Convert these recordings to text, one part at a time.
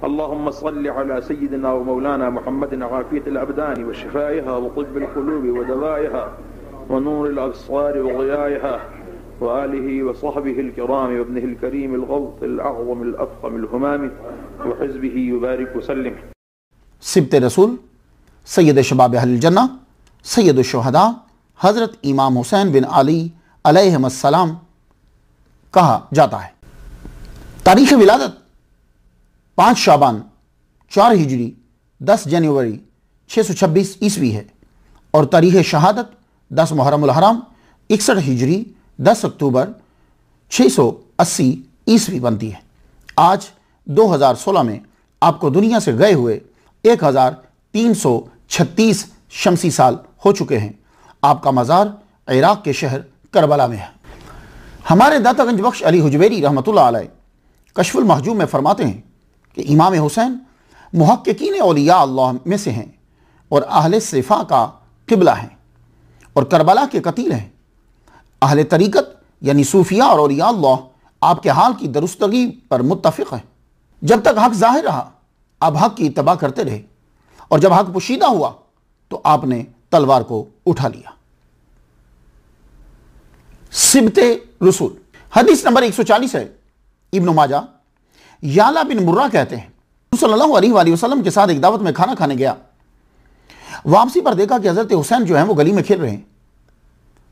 अल्लाहुम्मा सल्लि अला सय्यिदिना व मौलाना मुहम्मदिन आफियतिल अबदानि व शिफाइहा व तिब्बिल कुलूबि व दवाइहा व नूरिल अब्सारि व ग़ियाइहा व आलिहि व सहबिहिल किराम व इब्निहिल करीमिल ग़ौतिल अअज़मिल अफ़ख़मिल हुमामी व हिज़्बिही व बारिक व सल्लिम। सिब्ते रसूल सैयद शबाब अहलिल जन्नह सैयद शुहदा हज़रत इमाम हुसैन बिन अली अलैहिस्सलाम कहा जाता है। तारीख़ विलादत 5 शाबान 4 हिजरी 10 जनवरी 626 ईस्वी है और तारीख़ शहादत 10 मुहर्रमुल हराम 61 हिजरी 10 अक्टूबर 680 ईस्वी बनती है। आज 2016 में आपको दुनिया से गए हुए 1336 शमसी साल हो चुके हैं। आपका मज़ार इराक़ के शहर करबला में है। हमारे दातागंज बख्श अली हुजवेरी रहमतुल्लाह अलैह कश्फुल महजूब में फरमाते हैं कि इमाम हुसैन मुहक्किकीन औलिया अल्लाह में से हैं और अहले सिफा का किबला हैं और करबला के कतील हैं। अहले तरीक़त यानी सूफिया और औलिया अल्लाह आपके हाल की दुरुस्तगी पर मुत्तफ़िक़ हैं। जब तक हक़ ज़ाहिर रहा आप हक़ की इत्तबा करते रहे और जब हक़ पोशीदा हुआ तो आपने तलवार को उठा लिया। सिब्ते रसूल हदीस नंबर 140 है। इब्न माजा याला बिन मुर्रा कहते हैं सल्लल्लाहु अलैहि वसल्लम के साथ एक दावत में खाना खाने गया। वापसी पर देखा कि हज़रत हुसैन जो हैं वो गली में खेल रहे हैं।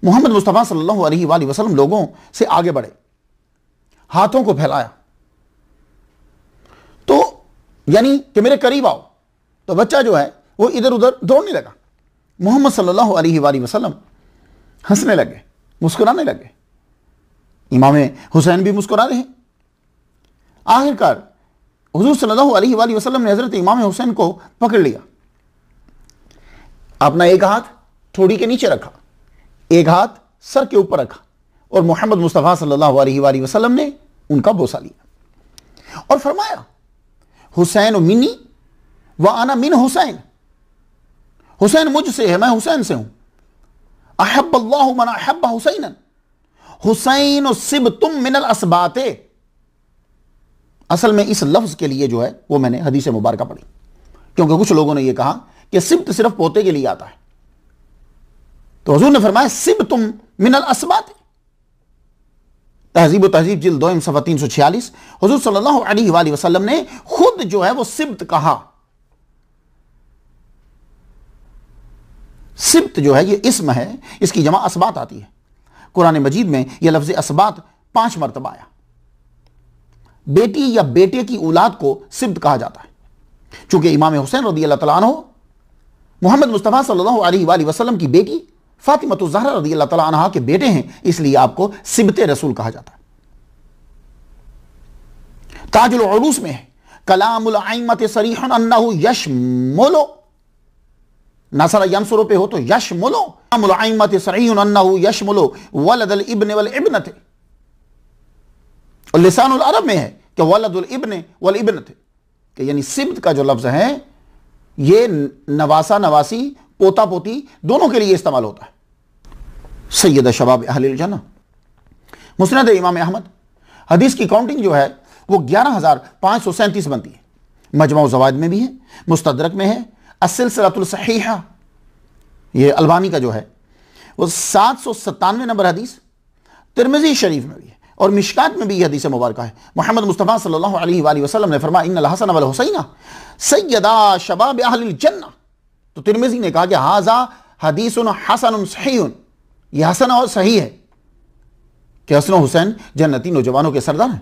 मोहम्मद मुस्तफ़ा सल्लल्लाहु अलैहि वसल्लम लोगों से आगे बढ़े, हाथों को फैलाया तो यानी कि मेरे करीब आओ, तो बच्चा जो है वो इधर उधर दौड़ने लगा। मोहम्मद सल्लल्लाहु अलैहि वसल्लम हंसने लगे, मुस्कुराने लगे। इमाम हुसैन भी मुस्कुरा रहे हैं। आखिरकार हुजूर सल्लल्लाहु अलैहि वसल्लम ने हज़रत इमाम हुसैन को पकड़ लिया। अपना एक हाथ ठोड़ी के नीचे रखा, एक हाथ सर के ऊपर रखा और मोहम्मद मुस्तफ़ा सल्लल्लाहु अलैहि वसल्लम ने उनका बोसा लिया और फरमाया हुसैन मिन्नी व अना मिन हुसैन। हुसैन मुझसे है, मैं हुसैन से हूं। अहब्बल्लाहु मन अहब्ब हुसैनन हुसैन सिब्तुम मिनल असबाते। असल में इस लफ्ज़ के लिए जो है वो मैंने हदीस मुबारक पढ़ी, क्योंकि कुछ लोगों ने यह कहा कि सिब्त सिर्फ पोते के लिए आता है, तो हुजूर ने फरमाया सिब्तुम मिनल असबाते। तहज़ीब व तहज़ीब जिल्द 2 सफ़ा 346 हुजूर सल्लल्लाहु अलैहि वसल्लम ने खुद जो है वो सिब्त कहा। सिब्त जो है ये इस्म है, इसकी जमा असबात आती है। कुरान मजीद में यह लफ्ज़ असबात 5 मरतबा आया। बेटी या बेटे की औलाद को सिब्त कहा जाता है। चूंकि इमाम हुसैन रज़ियल्लाहु तआला अन्हु मोहम्मद मुस्तफ़ा सल्लल्लाहु अलैहि वसल्लम की बेटी फातिमा ज़हरा रज़ियल्लाहु तआला अन्हा के बेटे हैं, इसलिए आपको सिब्ते रसूल कहा जाता है। ताजुल उरूस में है कलामुल अइम्मत सरीहन अन्नहु यशमुलु, नसर यंसुरु पे हो तो यशमुलु, कलामुल अइम्मत सरीहन अन्नहु यशमुलु वलदल इब्न वल इब्नते। और लिसानुल अरब में है कि वलदुल इब्न वल इब्नते, कि यानी सिब्त का जो लफ्ज़ है ये नवासा नवासी पोता पोती दोनों के लिए इस्तेमाल होता है। सैयद शबाब अहलिल जन्नह मुस्नद इमाम अहमद हदीस की काउंटिंग जो है वो 11,537 बनती है। मजमा ज़वाइद में भी है, मुस्तदरक में है, अस्सिलसिलतुल सहीहा ये अलबानी का जो है वो 797 नंबर हदीस, तिरमिज़ी शरीफ में भी है और मिशकात में भी यह हदीस मुबारक है। मोहम्मद मुस्तफ़ा सल्लल्लाहु अलैहि वसल्लम ने फरमाया इन्नल हसन वल हुसैन सय्यदा शबाब अहलिल जन्नह। तो तिरमिज़ी ने कहा कि हाज़ा हदीसुन हसनुन सहीहुन, यह हसन और सही है कि हसन हुसैन जन्नती नौजवानों के सरदार हैं।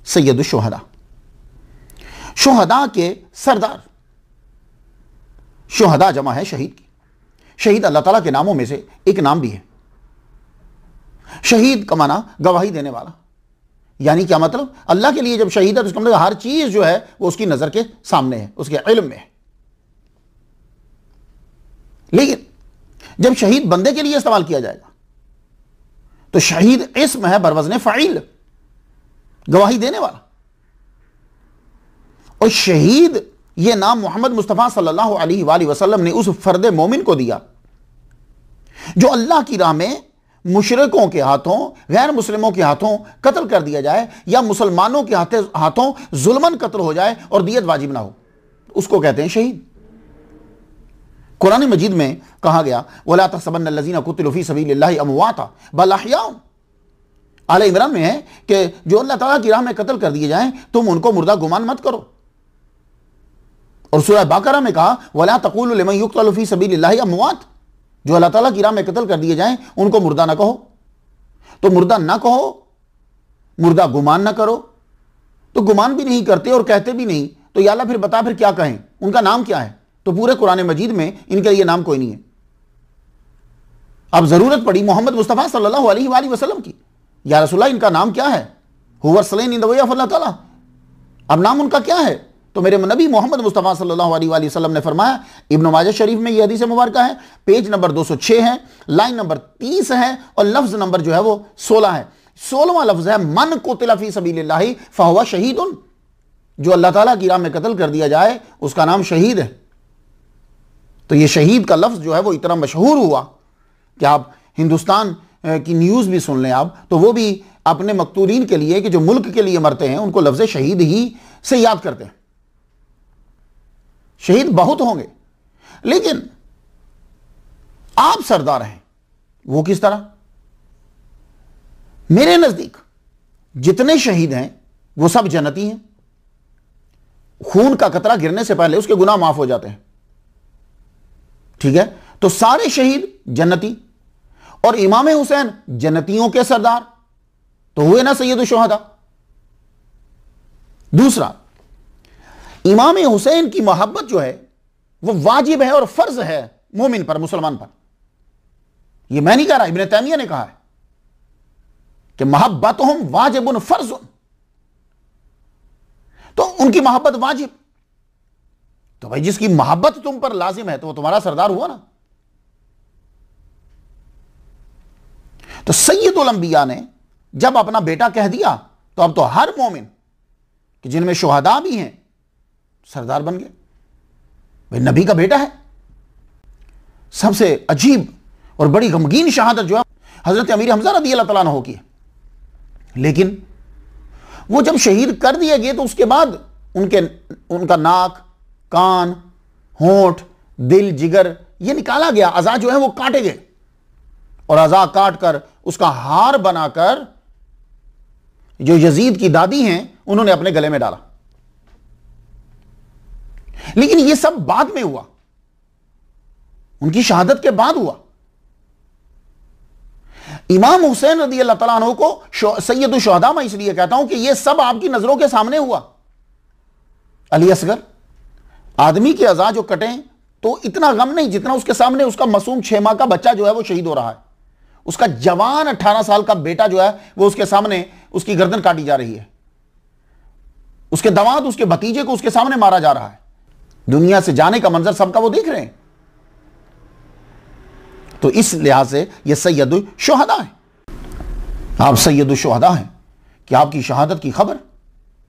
सैयदुश शुहदा, शुहदा के सरदार। शुहदा जमा है शहीद की। शहीद अल्लाह ताला के नामों में से एक नाम भी है। शहीद का माना गवाही देने वाला, यानी क्या मतलब अल्लाह के लिए जब शहीद है तो उसका मतलब हर चीज जो है वो उसकी नजर के सामने है, उसके इल्म में है। लेकिन जब शहीद बंदे के लिए इस्तेमाल किया जाएगा तो शहीद इस्म है बरवज़्न फ़ाइल, गवाही देने वाला। और शहीद ये नाम मोहम्मद मुस्तफ़ा सल्लल्लाहु अलैहि वसल्लम ने उस फर्द मोमिन को दिया जो अल्लाह की राह में मुशरिकों के हाथों, गैर मुस्लिमों के हाथों कत्ल कर दिया जाए या मुसलमानों के हाथों जुल्मन कत्ल हो जाए और दियत वाजिब ना हो, उसको कहते हैं शहीद। कुरान मजीद में कहा गया वला तहसबन्नल्लज़ीना कुतिलू फी सबीलिल्लाहि अमवाता बल अहयाउन। आले इमरान में है कि जो अल्लाह ताला की राह में कत्ल कर दिए जाएं तुम उनको मुर्दा गुमान मत करो। और सूरह बकरा में कहा वला तक़ूलू लिमन युक़तलू फी सबीलिल्लाहि अमवात, जो अल्लाह ताला की राह में कत्ल कर दिए जाएं उनको मुर्दा ना कहो। तो मुर्दा ना कहो, मुर्दा गुमान ना करो, तो गुमान भी नहीं करते और कहते भी नहीं, तो या अल्लाह फिर बता फिर क्या कहें, उनका नाम क्या है? तो पूरे कुरान मजीद में इनके लिए नाम कोई नहीं है। अब जरूरत पड़ी मोहम्मद मुस्तफ़ा सल्लल्लाहु अलैहि वसल्लम की, या रसूलुल्लाह इनका नाम क्या है? हुवा saline in the way of अल्लाह ताला। अब नाम उनका क्या है? तो मेरे नबी मोहम्मद मुस्तफ़ा सल्लल्लाहु अलैहि वसल्लम ने फरमाया, इब्न माजा शरीफ में यह हदीस मुबारक है, पेज नंबर 206 है, लाइन नंबर 30 है और लफ्ज नंबर जो है वो 16 है। 16वां लफ्ज है मन कुतिला फी सबीलिल्लाहि फहुवा शहीदुन, जो अल्लाह ताला की राह में कत्ल कर दिया जाए उसका नाम शहीद है। तो ये शहीद का लफ्ज जो है वो इतना मशहूर हुआ कि आप हिंदुस्तान की न्यूज़ भी सुन लें आप, तो वो भी अपने मकतूलीन के लिए कि जो मुल्क के लिए मरते हैं उनको लफ्ज़ शहीद ही से याद करते हैं। शहीद बहुत होंगे, लेकिन आप सरदार हैं, वो किस तरह? मेरे नजदीक जितने शहीद हैं वो सब जन्नती हैं। खून का कतरा गिरने से पहले उसके गुनाह माफ हो जाते हैं, ठीक है? तो सारे शहीद जन्नती, और इमाम हुसैन जन्नतियों के सरदार, तो हुए ना सैयद शुहदा। दूसरा, इमाम हुसैन की मोहब्बत जो है वो वाजिब है और फर्ज है मोमिन पर, मुसलमान पर। यह मैं नहीं कह रहा, इब्न तैमिया ने कहा है कि मोहब्बतुहुम वाजिबुन फर्जुन, तो उनकी मोहब्बत वाजिब। तो भाई जिसकी मोहब्बत तुम पर लाजिम है तो वो तुम्हारा सरदार हुआ ना। तो सैयदुल अंबिया ने जब अपना बेटा कह दिया तो अब तो हर मोमिन कि जिनमें शुहदा भी हैं सरदार बन गए। भाई नबी का बेटा है। सबसे अजीब और बड़ी गमगीन शहादत जो है हजरत अमीर हमजा रज़ी अल्लाह तआला अन्हु की है। लेकिन वो जब शहीद कर दिए गए तो उसके बाद उनका नाक, कान, होंठ, दिल, जिगर ये निकाला गया, अज़ा जो है वो काटे गए और अज़ा काट कर उसका हार बनाकर जो यजीद की दादी हैं उन्होंने अपने गले में डाला। लेकिन ये सब बाद में हुआ, उनकी शहादत के बाद हुआ। इमाम हुसैन रज़ी अल्लाह तआला अन्हु को सैयदुल शुहदा मैं इसलिए कहता हूं कि यह सब आपकी नजरों के सामने हुआ। अली असगर आदमी के अज़ा जो कटे तो इतना गम नहीं जितना उसके सामने उसका मासूम 6 माह का बच्चा जो है वो शहीद हो रहा है। उसका जवान 18 साल का बेटा जो है वो उसके सामने उसकी गर्दन काटी जा रही है। उसके दामाद, उसके भतीजे को उसके सामने मारा जा रहा है। दुनिया से जाने का मंजर सबका वो देख रहे हैं। तो इस लिहाज से यह सैयदुल शुहदा है। आप सैयदुल शुहदा हैं कि आपकी शहादत की खबर,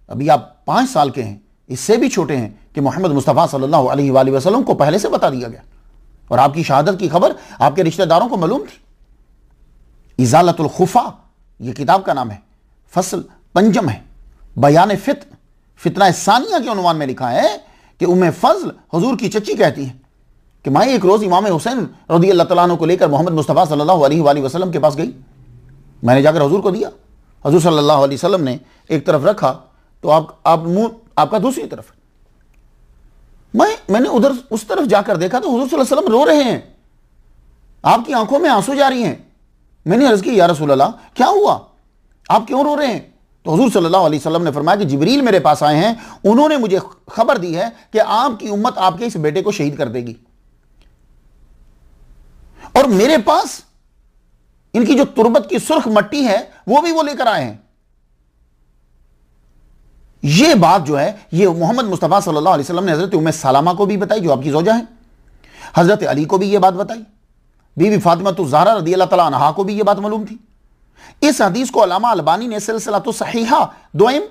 अभी आप 5 साल के हैं, इससे भी छोटे हैं, कि मोहम्मद मुस्तफ़ा सल्लल्लाहु अलैहि वसल्लम को पहले से बता दिया गया और आपकी शहादत की खबर आपके रिश्तेदारों को मालूम थी। इज़ालतुल खुफा यह किताब का नाम है, फसल पंजम है, बयान फितना सानिया के उन्वान में लिखा है कि उम्मे फजल हुजूर की चच्ची कहती है कि मैं एक रोज इमाम हुसैन रज़ी अल्लाह तआला अन्हु को लेकर मोहम्मद मुस्तफ़ा सल्लल्लाहु अलैहि वसल्लम के पास गई। मैंने जाकर हुजूर को दिया। हुजूर सल्लल्लाहु अलैहि वसल्लम ने एक तरफ रखा तो आप मुंह आपका दूसरी तरफ। मैंने उधर उस तरफ जाकर देखा तो हुजूर सल्लल्लाहु अलैहि वसल्लम रो रहे हैं, आपकी आंखों में आंसू जा रही हैं। मैंने अर्ज की या रसूल अल्लाह क्या हुआ, आप क्यों रो रहे हैं? तो हुजूर सल्लल्लाहु अलैहि वसल्लम ने फरमाया कि जिब्रील मेरे पास आए हैं, उन्होंने मुझे खबर दी है कि आपकी उम्मत आपके इस बेटे को शहीद कर देगी, और मेरे पास इनकी जो तुरबत की सुर्ख मट्टी है वो भी वो लेकर आए हैं। ये बात जो है ये मोहम्मद मुस्तफ़ा सल्लल्लाहु अलैहि वसल्लम ने हजरत उम्मे सलामा को भी बताई जो आपकी ज़ौजा है, हजरत अली को भी ये बात बताई, बीबी फातिमा तो ज़हरा रज़ी अल्लाह तआला अन्हा को भी ये बात मालूम थी। इस हदीस को अल्लामा अलबानी ने सिलसिलातु सहीहा दोइम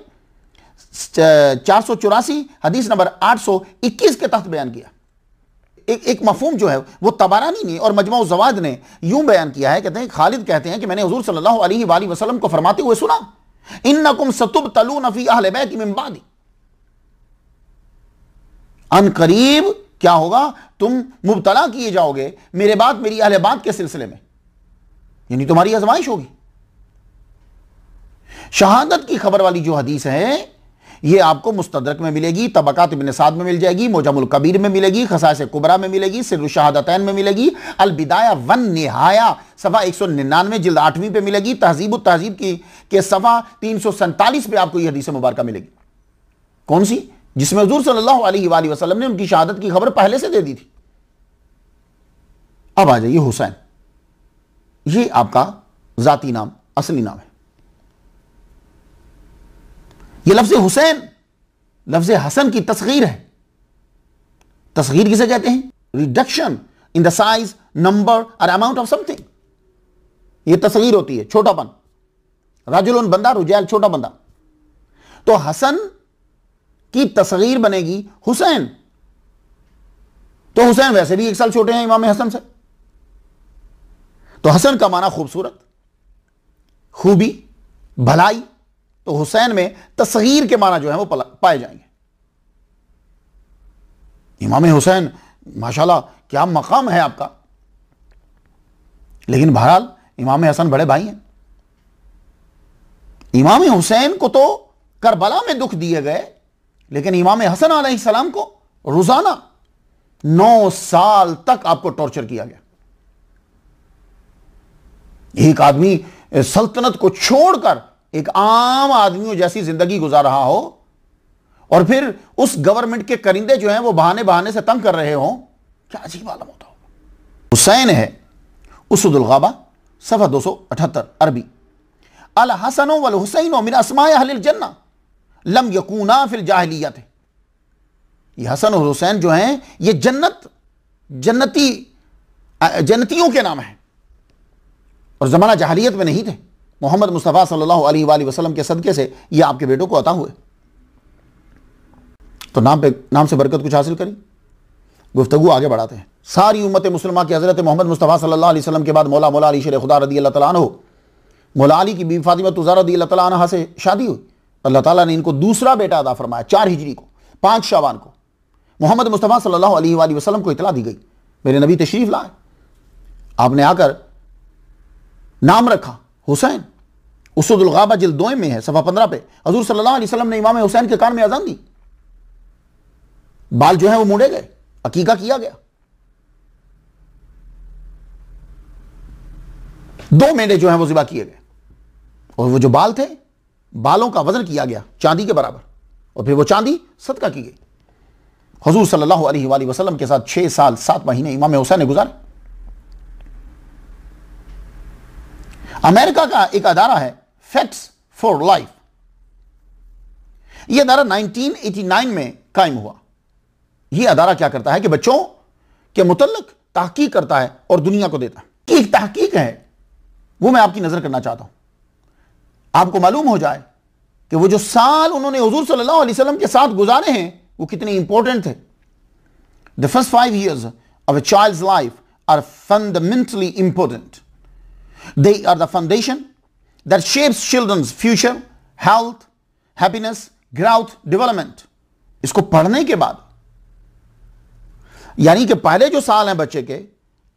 484 हदीस नंबर 821 के तहत बयान किया। एक मफहूम जो है वो तबारानी ने और मजमू ज़वाद ने यूं बयान किया है, कहते हैं खालिद कहते हैं कि मैंने हुजूर सल्लल्लाहु अलैहि वसल्लम को फरमाते हुए सुना, इन्नकुम सतुब्तलून फी अहले बैती मिन बादी, अन करीब क्या होगा, तुम मुब्तला किए जाओगे मेरे बाद मेरी अहले बात के सिलसिले में, यानी तुम्हारी आजमाइश होगी। शहादत की खबर वाली जो हदीस है ये आपको मुस्तदरक में मिलेगी, तबकात इब्न साद में मिल जाएगी, मुजमुल कबीर में मिलेगी, खसाइस कुबरा में मिलेगी, सिर्र शहादतैन में मिलेगी, अल बिदाया वन निहाया सफ़ा 199 जिल्द 8वीं पे मिलेगी, तहजीब तहजीब की के सफ़ा 347 पे आपको ये हदीस मुबारक मिलेगी। कौन सी? जिसमें हुजूर सल्लल्लाहु अलैहि वसल्लम ने उनकी शहादत की खबर पहले से दे दी थी। अब आ जाइए हुसैन, ये आपका जाती नाम, असली नाम है। ये लफ्ज़ हुसैन लफ्ज़ हसन की तस्गीर है। तस्गीर किसे कहते हैं? Reduction in the size, number और अमाउंट ऑफ समथिंग, ये तस्गीर होती है, छोटापन। रजुलन बंदा, रुजैल छोटा बंदा। तो हसन की तस्गीर बनेगी हुसैन। तो हुसैन वैसे भी 1 साल छोटे हैं इमाम हसन से। तो हसन का माना खूबसूरत, खूबी, भलाई। तो हुसैन में तस्गीर के माना जो है वो पाए जाएंगे। इमाम हुसैन माशाल्लाह क्या मकाम है आपका। लेकिन बहरहाल इमाम हसन बड़े भाई हैं। इमाम हुसैन को तो करबला में दुख दिए गए, लेकिन इमाम हसन अलैहिस्सलाम को रोजाना 9 साल तक आपको टॉर्चर किया गया। एक आदमी सल्तनत को छोड़कर एक आम आदमियों जैसी जिंदगी गुजार रहा हो और फिर उस गवर्नमेंट के करिंदे जो हैं वो बहाने बहाने से तंग कर रहे हो, क्या अजीब आलम होता होगा। हुसैन है उसदुल गाबा, सफ़ा 278 अरबी। अल हसनो वल हुसैनो मिन अस्माए अहलिल जन्नह लम यकूना फिल जाहिलियत। ये हसन और हुसैन जो हैं ये जन्नतियों के नाम हैं और जमाना जाहिलियत में नहीं थे। मोहम्मद मुस्तफ़ा सल्लल्लाहु अलैहि वसल्लम के सदके से ये आपके बेटों को अता हुए। तो नाम से बरकत कुछ हासिल करी। गुफ्तगू आगे बढ़ाते हैं। सारी उम्मत मुस्लिमा की हज़रत मोहम्मद मुस्तफ़ा सल्लल्लाहु अलैहि वसल्लम के बाद मौला अली शेर खुदा रदी अल्लाह तआला अन्हु, मौला अली की बीवी फातिमा तुज़ा रदी अल्लाह तआला अन्हा से शादी हुई। अल्लाह ताला ने इनको दूसरा बेटा अता फरमाया 4 हिजरी को, 5 शाबान को। मोहम्मद मुस्तफ़ा सल्लल्लाहु अलैहि वसल्लम को इतला दी गई, मेरे नबी तशरीफ लाए। आपने आकर नाम रखा हुसैन। उसदुल गाबा जिल्द 2 में है, सफ़ा 15 पे हजूर सल्लल्लाहु अलैहि वसल्लम ने इमाम हुसैन के कान में अज़ान दी। बाल जो है वो मुड़े गए, अकीका किया गया। 2 मेंढे जो है वो ज़िबा किए गए और वो जो बाल थे, बालों का वजन किया गया चांदी के बराबर और फिर वो चांदी सदका की गई। हुजूर सल्लल्लाहु अलैहि वसल्लम के साथ 6 साल 7 महीने इमाम हुसैन ने गुजारे। अमेरिका का एक अदारा है फैक्ट्स फॉर लाइफ। यह अदारा 1989 में कायम हुआ। यह अदारा क्या करता है कि बच्चों के मुतल्लिक तहकीक करता है और दुनिया को देता है। कि एक तहकीक है वो मैं आपकी नजर करना चाहता हूं, आपको मालूम हो जाए कि वो जो साल उन्होंने हुजूर सल्लल्लाहु अलैहि वसल्लम के साथ गुजारे हैं वो कितने इंपॉर्टेंट थे। The first 5 years of a child's life are fundamentally important. They are the foundation that shapes children's future, health, happiness, growth, development. इसको पढ़ने के बाद यानी कि पहले जो साल हैं बच्चे के,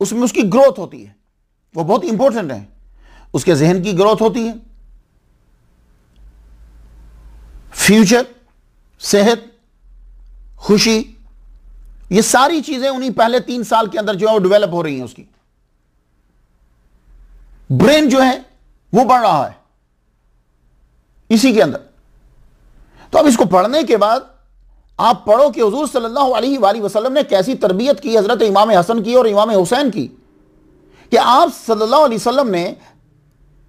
उसमें उसकी ग्रोथ होती है, वो बहुत इंपॉर्टेंट है। उसके जहन की ग्रोथ होती है, फ्यूचर, सेहत, खुशी, ये सारी चीजें उन्हीं पहले 3 साल के अंदर जो है वो डेवलप हो रही हैं। उसकी ब्रेन जो है वो बढ़ रहा है इसी के अंदर। तो अब इसको पढ़ने के बाद आप पढ़ो कि हुजूर सल्लल्लाहु अलैहि वसल्लम ने कैसी तरबियत की हजरत इमाम हसन की और इमाम हुसैन की, कि आप सल्लल्लाहु अलैहि वसल्लम ने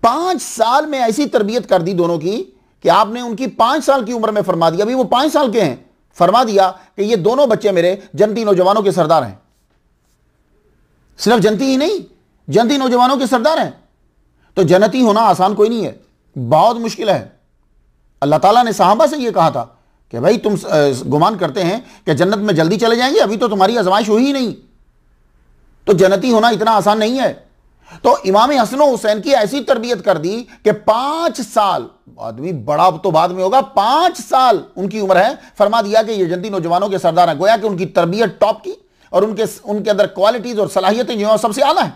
5 साल में ऐसी तरबियत कर दी दोनों की कि आपने उनकी 5 साल की उम्र में फरमा दिया, अभी वो 5 साल के हैं, फरमा दिया कि ये दोनों बच्चे मेरे जन्नती नौजवानों के सरदार हैं। सिर्फ जन्नती ही नहीं, जन्नती नौजवानों के सरदार हैं। तो जन्नती होना आसान कोई नहीं है, बहुत मुश्किल है। अल्लाह ताला ने सहाबा से यह कहा था कि भाई तुम गुमान करते हैं कि जन्नत में जल्दी चले जाएंगे, अभी तो तुम्हारी आजमाइश हुई ही नहीं, तो जन्नती होना इतना आसान नहीं है। तो इमाम हसन हुसैन की ऐसी तरबियत कर दी कि 5 साल, आदमी बड़ा तो बाद में होगा, 5 साल उनकी उम्र है, फरमा दिया कि ये जन्नती नौजवानों के सरदार हैं। गोया कि उनकी तरबियत टॉप की और उनके अंदर क्वालिटीज और सलाहियतें जो है सबसे आला है।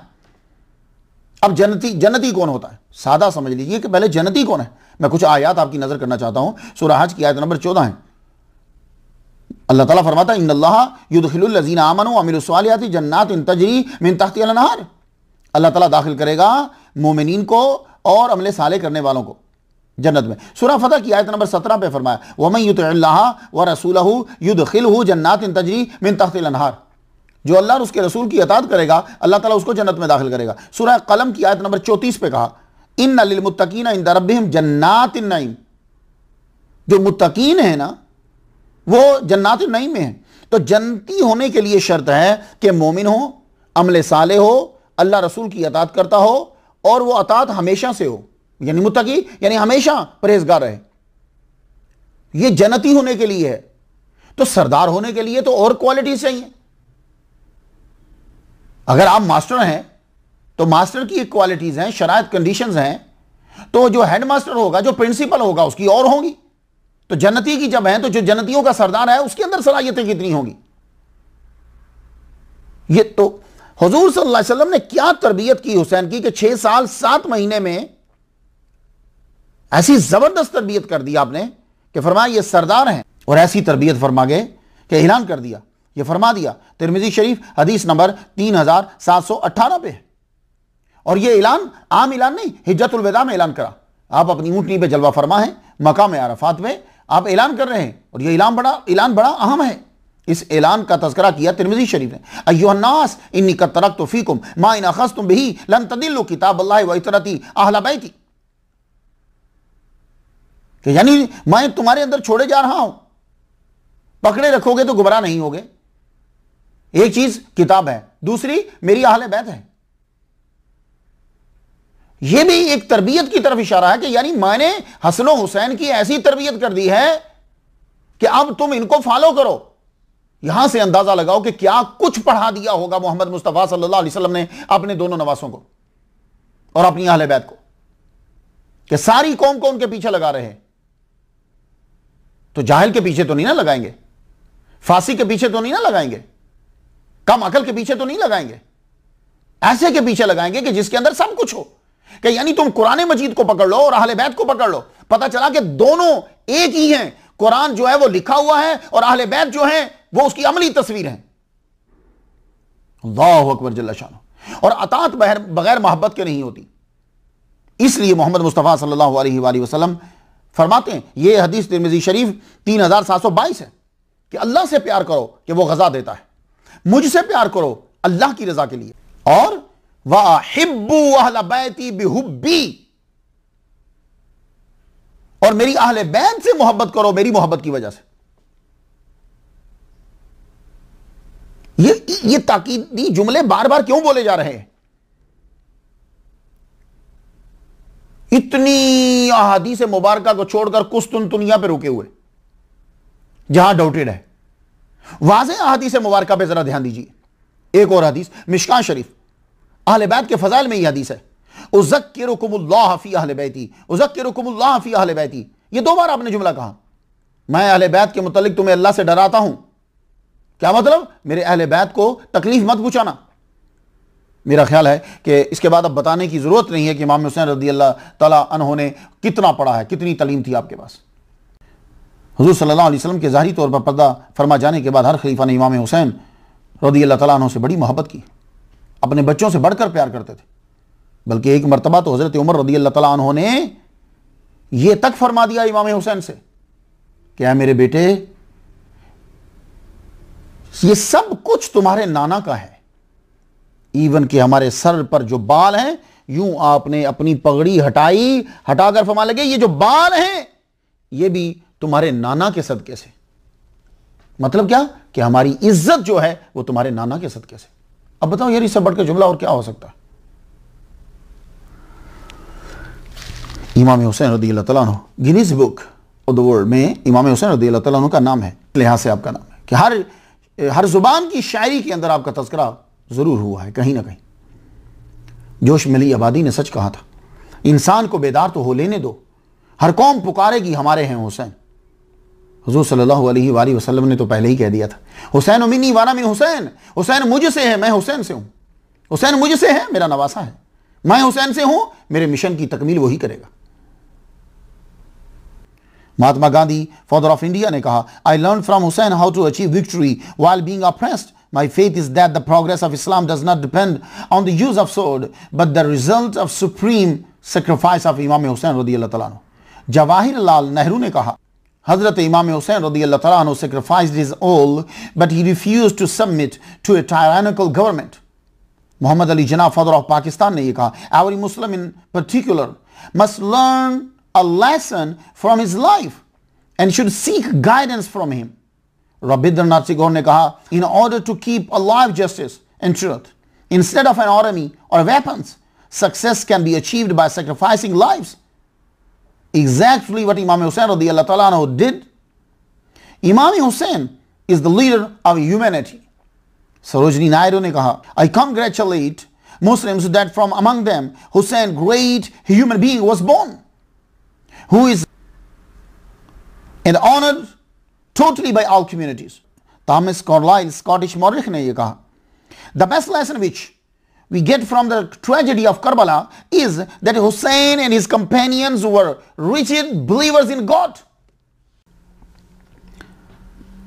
अब जन्नती कौन होता है, सादा समझ लीजिए कि पहले जन्नती कौन है। मैं कुछ आयत आपकी नजर करना चाहता हूं। सूरह हज की आयत नंबर 14 है। अल्लाह ताला फरमाता है इन्नल्लाह युदखिलुल लज़ीना आमनू व अमिलुस सालिहाति जन्नातिन तजरी मिन तहतिहा अल-अनहार। अल्लाह ताला दाखिल करेगा मोमिनीन को और अमले साले करने वालों को जन्नत में। सूरह फतह की आयत नंबर 17 पे फरमाया वमन युतिइल्लाह व रसूलहू युदखिलहु जन्नातिन तजरी मिन तहतिहा अल-अनहार। जो अल्लाह और उसके रसूल की अताअत करेगा अल्लाह ताला उसको जन्नत में दाखिल करेगा। सूरह कलम की आयत नंबर 34 पे कहा इन्ना लिल मुत्तकीना इंद रब्बिहिम जन्नातिन नईम। जो मुत्तकीन है ना वो जन्नातिन नईम में है। तो जन्नती होने के लिए शर्त है कि मोमिन हो, अमले साले हो, अल्लाह रसूल की अताअत करता हो और वो अताअत हमेशा से हो, यानी मुत्तकी यानी हमेशा परहेजगार रहे। ये जन्नती होने के लिए है। तो सरदार होने के लिए तो और क्वालिटी चाहिए। अगर आप मास्टर हैं तो मास्टर की एक क्वालिटीज हैं, शरायत कंडीशंस हैं। तो जो हेड मास्टर होगा, जो प्रिंसिपल होगा, उसकी और होंगी। तो जन्नती की जब है तो जो जन्नतियों का सरदार है उसके अंदर सलाहियतें कितनी होंगी। ये तो हुजूर सल्लल्लाहु अलैहि वसल्लम ने क्या तरबियत की हुसैन की कि 6 साल 7 महीने में ऐसी जबरदस्त तरबियत कर दी आपने कि फरमाया ये सरदार हैं। और ऐसी तरबियत फरमा गए कि ऐलान कर दिया, ये फरमा दिया तिरमिजी शरीफ हदीस नंबर 3718 पे है। और ये ऐलान आम ऐलान नहीं, हिज्जतुल विदा में ऐलान करा। आप अपनी ऊंटनी पे जलवा फरमा है, मकाम अरफात में आप ऐलान कर रहे हैं और ये ऐलान बड़ा अहम है। इस ऐलान का तज़किरा किया तिरमिज़ी शरीफ ने अय्युहन्नास इन्नी क़द तरक्तु फ़ीकुम मा इन अख़ज़्तुम बिही लन तदिल्लु किताबल्लाहि व इतरती अहल बैती। कि यानी मैं तुम्हारे अंदर छोड़े जा रहा हूं, पकड़े रखोगे तो गुमराह नहीं होगे। एक चीज किताब है, दूसरी मेरी अहले बैत है। यह भी एक तरबियत की तरफ इशारा है कि यानी मैंने हसन हुसैन की ऐसी तरबियत कर दी है कि अब तुम इनको फॉलो करो। यहां से अंदाजा लगाओ कि क्या कुछ पढ़ा दिया होगा मोहम्मद मुस्तफा सल्लल्लाहु अलैहि वसल्लम ने अपने दोनों नवासों को और अपनी अहले बैत को, कि सारी कौम को उनके पीछे लगा रहे हैं। तो जाहिल के पीछे तो नहीं ना लगाएंगे, फासी के पीछे तो नहीं ना लगाएंगे, कम अकल के पीछे तो नहीं लगाएंगे, ऐसे के पीछे लगाएंगे कि जिसके अंदर सब कुछ हो। कि यानी तुम कुरान मजीद को पकड़ लो और अहले बैत को पकड़ लो, पता चला कि दोनों एक ही हैं। कुरान जो है वो लिखा हुआ है और अहले बैत जो है वो उसकी अमली तस्वीर है। अल्लाहु अकबर जल्ल शान। और अताअत बगैर मोहब्बत के नहीं होती। इसलिए मोहम्मद मुस्तफा सल्लल्लाहु अलैहि वसल्लम फरमाते हैं, यह हदीस तिरमिज़ी शरीफ 3722 है कि अल्लाह से प्यार करो कि वो गजा देता है, मुझसे प्यार करो अल्लाह की रजा के लिए, और वहिब्बू अहल बैती बिहुब्बी, और मेरी अहले बैत से मोहब्बत करो मेरी मोहब्बत की वजह से। ये ताकीदी जुमले बार बार क्यों बोले जा रहे हैं? इतनी अहादीस मुबारका को छोड़कर कुस्तुनतुनिया पे रुके हुए, जहां डाउटेड है। वाज़े अहादीस मुबारका पे जरा ध्यान दीजिए। एक और हदीस मिशकात शरीफ, अहले बैत के फजाइल में यह हदीस है, उज़क्किरुकुमुल्लाह फी अहले बैती, उज़क्किरुकुमुल्लाह फी अहले बैती। ये 2 बार आपने जुमला कहा, मैं अहले बैत के मुतालिक तुम्हें अल्लाह से डराता हूं। क्या मतलब? मेरे अहले बैत को तकलीफ मत पहुंचाना। मेरा ख्याल है कि इसके बाद अब बताने की जरूरत नहीं है कि इमाम हुसैन रज़ी अल्लाह ताला अन्हो ने कितना पढ़ा है, कितनी तालीम थी आपके पास। हुजूर सल्लल्लाहु अलैहि वसल्लम के ज़ाहिरी तौर पर पर्दा फरमा जाने के बाद हर खलीफा ने इमाम हुसैन रज़ी अल्लाह ताला अन्हो से बड़ी मोहब्बत की, अपने बच्चों से बढ़कर प्यार करते थे। बल्कि एक मरतबा तो हज़रत उमर रज़ी अल्लाह ताला अन्हो ने यह तक फरमा दिया इमाम हुसैन से, क्या मेरे बेटे, ये सब कुछ तुम्हारे नाना का है। इवन कि हमारे सर पर जो बाल हैं, यूं आपने अपनी पगड़ी हटाकर फरमा लगे, ये जो बाल हैं ये भी तुम्हारे नाना के सदके से। मतलब क्या? कि हमारी इज्जत जो है वो तुम्हारे नाना के सदके से। अब बताओ यार, इससे बढ़कर जुमला और क्या हो सकता है? इमाम हुसैन रज़ियल्लाहु तआला अन्हु Guinness book of the world में इमाम हुसैन रज़ियल्लाहु तआला अन्हु का नाम है, लिहाज से आपका नाम है कि हर जुबान की शायरी के अंदर आपका तज़किरा ज़रूर हुआ है कहीं ना कहीं। जोश मिली आबादी ने सच कहा था, इंसान को बेदार तो हो लेने दो, हर कौम पुकारेगी हमारे हैं हुसैन। हुजूर सल्लल्लाहु अलैहि वसल्लम ने तो पहले ही कह दिया था, हुसैन मिन्नी वाना मिन हुसैन, हुसैन मुझसे है, मैं हुसैन से हूं। हुसैन मुझसे है, मेरा नवासा है, मैं हुसैन से हूं, मेरे मिशन की तकमील वही करेगा। Mahatma Gandhi father of India ने कहा, I learn from Hussain how to achieve victory while being oppressed. My faith is that the progress of Islam does not depend on the use of sword, but the result of supreme sacrifice of Imam Hussain radiyallahu ta'ala anhu. Jawaharlal Nehru ने कहा, Hazrat Imam Hussain radiyallahu ta'ala anhu sacrificed his all, but he refused to submit to a tyrannical government. Muhammad Ali Jinnah, father of Pakistan, ने ये कहा, every Muslim in particular must learn a lesson from his life and should seek guidance from him. Rabindranath Tagore ने कहा, in order to keep alive justice and truth instead of an army or weapons, success can be achieved by sacrificing lives. Exactly what Imam Hussain radiyallahu ta'ala anhu did. Imam Hussain is the leader of humanity. Sarojini Naidu ने कहा, I congratulate Muslims that from among them Hussain, great human being, was born, who is and honored totally by all communities. Thomas Carlyle, Scottish Morrich, ने ये कहा, the best lesson which we get from the tragedy of Karbala is that Hussain and his companions were rigid believers in God.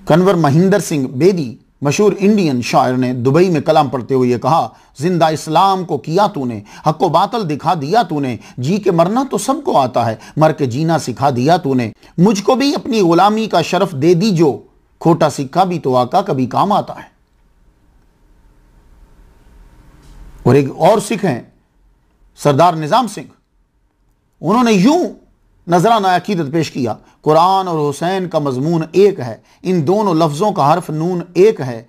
Kanwar Mahinder Singh Bedi, मशहूर Indian शायर, ने Dubai में कलाम पढ़ते हुए ये कहा, जिंदा इस्लाम को किया तूने, हक को बातल दिखा दिया तूने, जी के मरना तो सबको आता है, मर के जीना सिखा दिया तूने, मुझको भी अपनी गुलामी का शरफ दे दी जो, खोटा सिक्का भी तो आका कभी काम आता है। और एक और सिख हैं सरदार निजाम सिंह, उन्होंने यूं नजराना अकीदत पेश किया, कुरान और हुसैन का मजमून एक है, इन दोनों लफ्जों का हर्फ नून एक है,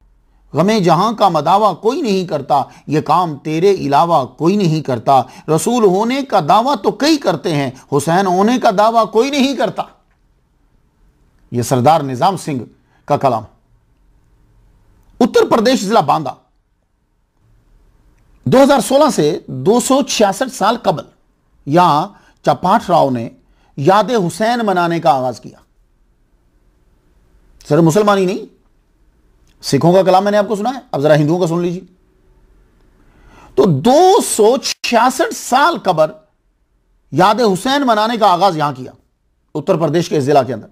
गमे जहां का मदावा कोई नहीं करता, ये काम तेरे अलावा कोई नहीं करता, रसूल होने का दावा तो कई करते हैं, हुसैन होने का दावा कोई नहीं करता। यह सरदार निजाम सिंह का कलाम। उत्तर प्रदेश जिला बांदा 2016 से 266 साल कबल यहां चपाट राव ने याद हुसैन मनाने का आगाज किया। सिर्फ मुसलमान ही नहीं, सिखों का कलाम मैंने आपको सुना है, अब जरा हिंदुओं का सुन लीजिए। तो 266 साल कबल याद हुसैन मनाने का आगाज यहां किया, उत्तर प्रदेश के इस जिला के अंदर।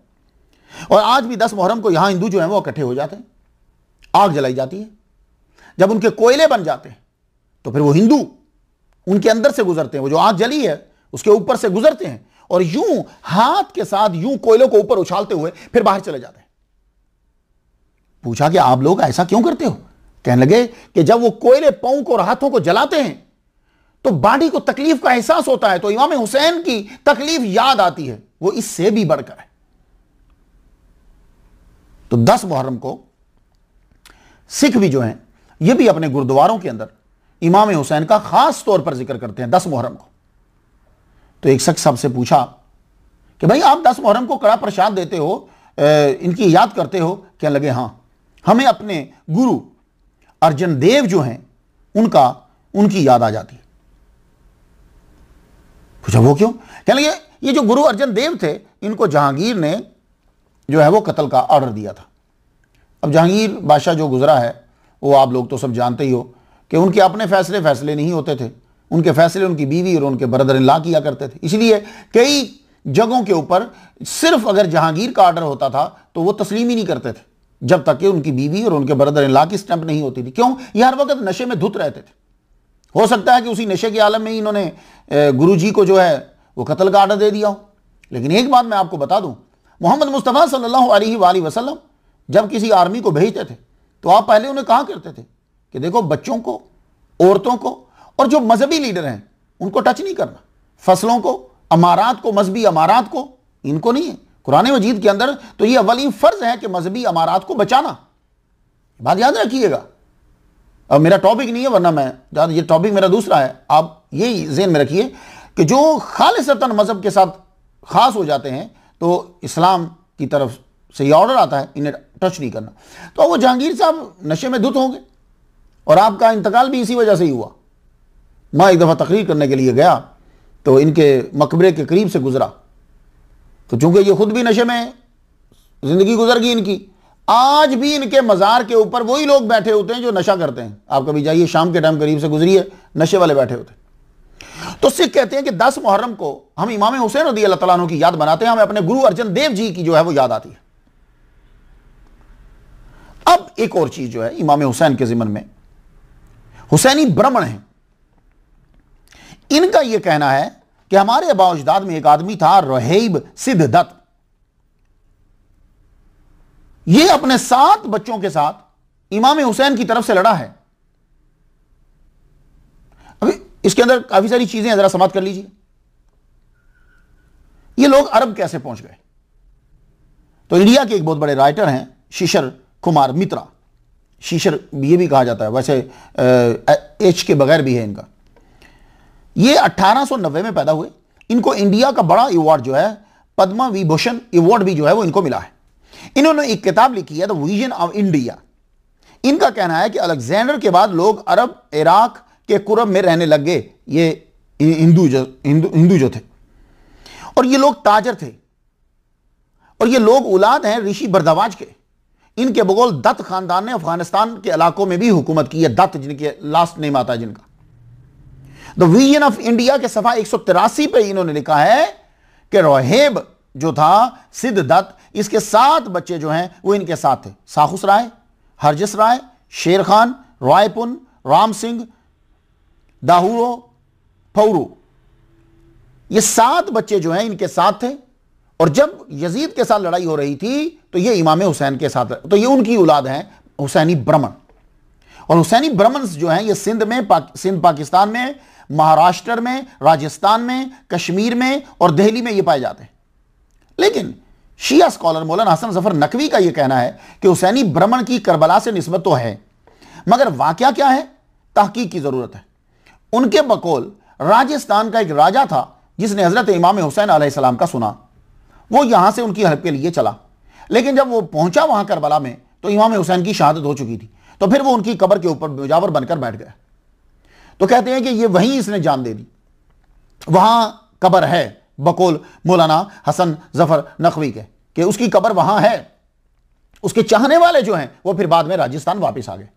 और आज भी 10 मुहर्रम को यहां हिंदू जो है वो इकट्ठे हो जाते हैं, आग जलाई जाती है, जब उनके कोयले बन जाते हैं तो फिर वो हिंदू उनके अंदर से गुजरते हैं, वो जो आग जली है उसके ऊपर से गुजरते हैं और यूं हाथ के साथ यूं कोयलों को ऊपर उछालते हुए फिर बाहर चले जाते हैं। पूछा कि आप लोग ऐसा क्यों करते हो? कहने लगे कि जब वो कोयले पांव को और हाथों को जलाते हैं तो बॉडी को तकलीफ का एहसास होता है, तो इमाम हुसैन की तकलीफ याद आती है, वो इससे भी बढ़कर है। तो 10 मुहर्रम को सिख भी जो हैं ये भी अपने गुरुद्वारों के अंदर इमाम हुसैन का खास तौर पर जिक्र करते हैं 10 मुहर्रम को। तो एक शख्स साहब से पूछा कि भाई आप 10 मुहर्रम को कड़ा प्रसाद देते हो, इनकी याद करते हो? कहने लगे हाँ, हमें अपने गुरु अर्जन देव जो हैं उनकी याद आ जाती है। पूछा वो क्यों? कहने लगे ये जो गुरु अर्जन देव थे इनको जहांगीर ने जो है वो कत्ल का ऑर्डर दिया था। अब जहांगीर बादशाह जो गुजरा है वो आप लोग तो सब जानते ही हो कि उनके अपने फैसले नहीं होते थे, उनके फैसले उनकी बीवी और उनके ब्रदर इन लॉ किया करते थे। इसलिए कई जगहों के ऊपर सिर्फ अगर जहांगीर का ऑर्डर होता था तो वो तस्लीम ही नहीं करते थे जब तक कि उनकी बीवी और उनके ब्रदर इन लॉ की स्टैंप नहीं होती थी। क्यों? ये हर वक्त नशे में धुत रहते थे। हो सकता है कि उसी नशे के आलम में ही इन्होंने गुरु जी को जो है वो कत्ल का ऑर्डर दे दिया हो। लेकिन एक बात मैं आपको बता दूं, मोहम्मद मुस्तफ़ा सल्लल्लाहु अलैहि वसल्लम जब किसी आर्मी को भेजते थे तो आप पहले उन्हें कहा करते थे कि देखो बच्चों को, औरतों को और जो मजहबी लीडर हैं उनको टच नहीं करना, फसलों को, अमारात को, मजहबी अमारात को, इनको नहीं है। कुरान मजीद के अंदर तो ये अव्वली फर्ज है कि मजहबी अमारात को बचाना। बात याद रखिएगा। अब मेरा टॉपिक नहीं है, वरना ये टॉपिक मेरा दूसरा है। आप ये ज़हन में रखिए कि जो खालिसतन मजहब के साथ खास हो जाते हैं तो इस्लाम की तरफ से ये ऑर्डर आता है इन्हें टच नहीं करना। तो वो जहांगीर साहब नशे में धुत होंगे और आपका इंतकाल भी इसी वजह से ही हुआ। मैं एक दफ़ा तकरीर करने के लिए गया तो इनके मकबरे के करीब से गुजरा, तो चूंकि ये खुद भी नशे में ज़िंदगी गुजर गई इनकी, आज भी इनके मज़ार के ऊपर वही लोग बैठे होते हैं जो नशा करते हैं। आप कभी जाइए, शाम के टाइम करीब से गुजरिए, नशे वाले बैठे होते हैं। तो सिख कहते हैं कि 10 मुहर्रम को हम इमाम हुसैन रज़ी अल्लाह तआला अन्हु की याद बनाते हैं, हमें अपने गुरु अर्जन देव जी की जो है वो याद आती है। अब एक और चीज जो है इमाम हुसैन के ज़िमन में, हुसैनी ब्राह्मण हैं, इनका यह कहना है कि हमारे आबा अजदाद में एक आदमी था रोहेब सिद्धदत्त, यह अपने 7 बच्चों के साथ इमाम हुसैन की तरफ से लड़ा है। अभी इसके अंदर काफी सारी चीजें हैं, जरा समाप्त कर लीजिए। ये लोग अरब कैसे पहुंच गए? तो इंडिया के एक बहुत बड़े राइटर हैं शिशिर कुमार मित्रा, शिशिर ये भी कहा जाता है, वैसे एच के बगैर भी है इनका। ये 1890 में पैदा हुए। इनको इंडिया का बड़ा अवार्ड जो है पद्मा विभूषण अवार्ड भी जो है वो इनको मिला है। इन्होंने एक किताब लिखी है द विजन ऑफ इंडिया। इनका कहना है कि अलेक्जेंडर के बाद लोग अरब इराक के कुरब में रहने लग गए, ये हिंदू जो थे, और ये लोग ताजर थे, और ये लोग औलाद हैं ऋषि भरद्वाज के। इनके बगौल दत्त खानदान ने अफगानिस्तान के इलाकों में भी हुकूमत की है, दत्त जिनके लास्ट नेम आता है जिनका। द विजन ऑफ इंडिया के सफा 183 पे इन्होंने लिखा है कि रोहेब जो था सिद्धदत्त, इसके 7 बच्चे जो हैं वो इनके साथ थे, साखुस राय, हरजिस राय, शेर खान, रायपुन, राम सिंह, दाहुरो, फौरू, ये 7 बच्चे जो हैं इनके साथ थे। और जब यजीद के साथ लड़ाई हो रही थी तो ये इमाम हुसैन के साथ, तो ये उनकी औलाद हैं हुसैनी ब्राह्मण। और हुसैनी ब्राह्मण जो हैं ये सिंध में, सिंध पाकिस्तान में, महाराष्ट्र में, राजस्थान में, कश्मीर में और दिल्ली में ये पाए जाते हैं। लेकिन शिया स्कॉलर मौलाना हसन जफर नकवी का यह कहना है कि हुसैनी ब्राह्मण की करबला से निस्बत तो है, मगर वाकया क्या है, तहकीक की जरूरत है। उनके बकौल राजस्थान का एक राजा था जिसने हजरत इमाम हुसैन अलैहिस्सलाम का सुना, वो यहां से उनकी हेल्प के लिए चला, लेकिन जब वो पहुंचा वहां करबला में तो इमाम हुसैन की शहादत हो चुकी थी। तो फिर वो उनकी कब्र के ऊपर मुजावर बनकर बैठ गया। तो कहते हैं कि ये वहीं इसने जान दे दी, वहां कब्र है बकौल मौलाना हसन जफर नकवी के, कि उसकी कब्र वहां है। उसके चाहने वाले जो हैं वो फिर बाद में राजस्थान वापस आ गए,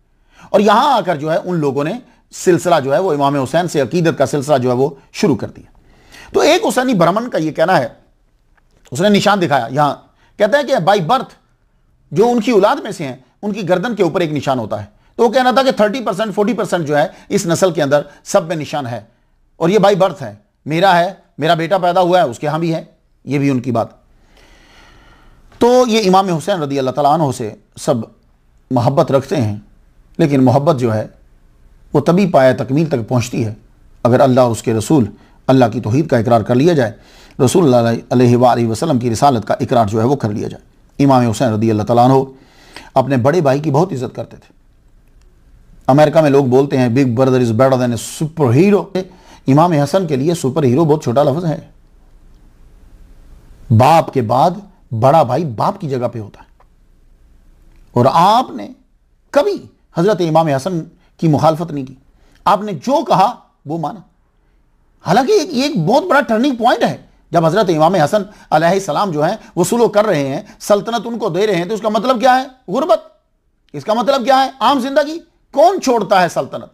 और यहां आकर जो है उन लोगों ने सिलसिला जो है वो इमाम हुसैन से अकीदत का सिलसिला जो है वो शुरू कर दिया। तो एक हुसैनी ब्राह्मण का ये कहना है, उसने निशान दिखाया, यहां कहता है कि बाई बर्थ जो उनकी औलाद में से हैं उनकी गर्दन के ऊपर एक निशान होता है। तो वो कहना था कि 30% 40% जो है इस नस्ल के अंदर सब में निशान है, और ये बाई बर्थ है, मेरा है, मेरा बेटा पैदा हुआ है उसके यहां भी है, ये भी उनकी बात। तो ये इमाम हुसैन रज़ी अल्लाह तआला अन्हु से सब मोहब्बत रखते हैं, लेकिन मोहब्बत जो है वो तभी पाया तकमील तक पहुंचती है अगर अल्लाह और उसके रसूल, अल्लाह की तौहीद का इकरार कर लिया जाए, रसूल अलैहि वसल्लम की रिसालत का इकरार जो है वो कर लिया जाए। इमाम हुसैन रज़ी अल्लाह तआला अन्हु अपने बड़े भाई की बहुत इज्जत करते थे। अमेरिका में लोग बोलते हैं big brother is better than A super hero. इमाम हसन के लिए सुपर हीरो बहुत छोटा लफ्ज है। बाप के बाद बड़ा भाई बाप की जगह पे होता है, और आपने कभी हजरत इमाम हसन की मुखालफत नहीं की, आपने जो कहा वो माना। हालांकि ये एक बहुत बड़ा टर्निंग पॉइंट है, जब हजरत इमाम हसन अलैहिस्सलाम जो है वो सुलह कर रहे हैं, सल्तनत उनको दे रहे हैं, तो इसका मतलब क्या है, गुर्बत। इसका मतलब क्या है, आम जिंदगी। कौन छोड़ता है सल्तनत?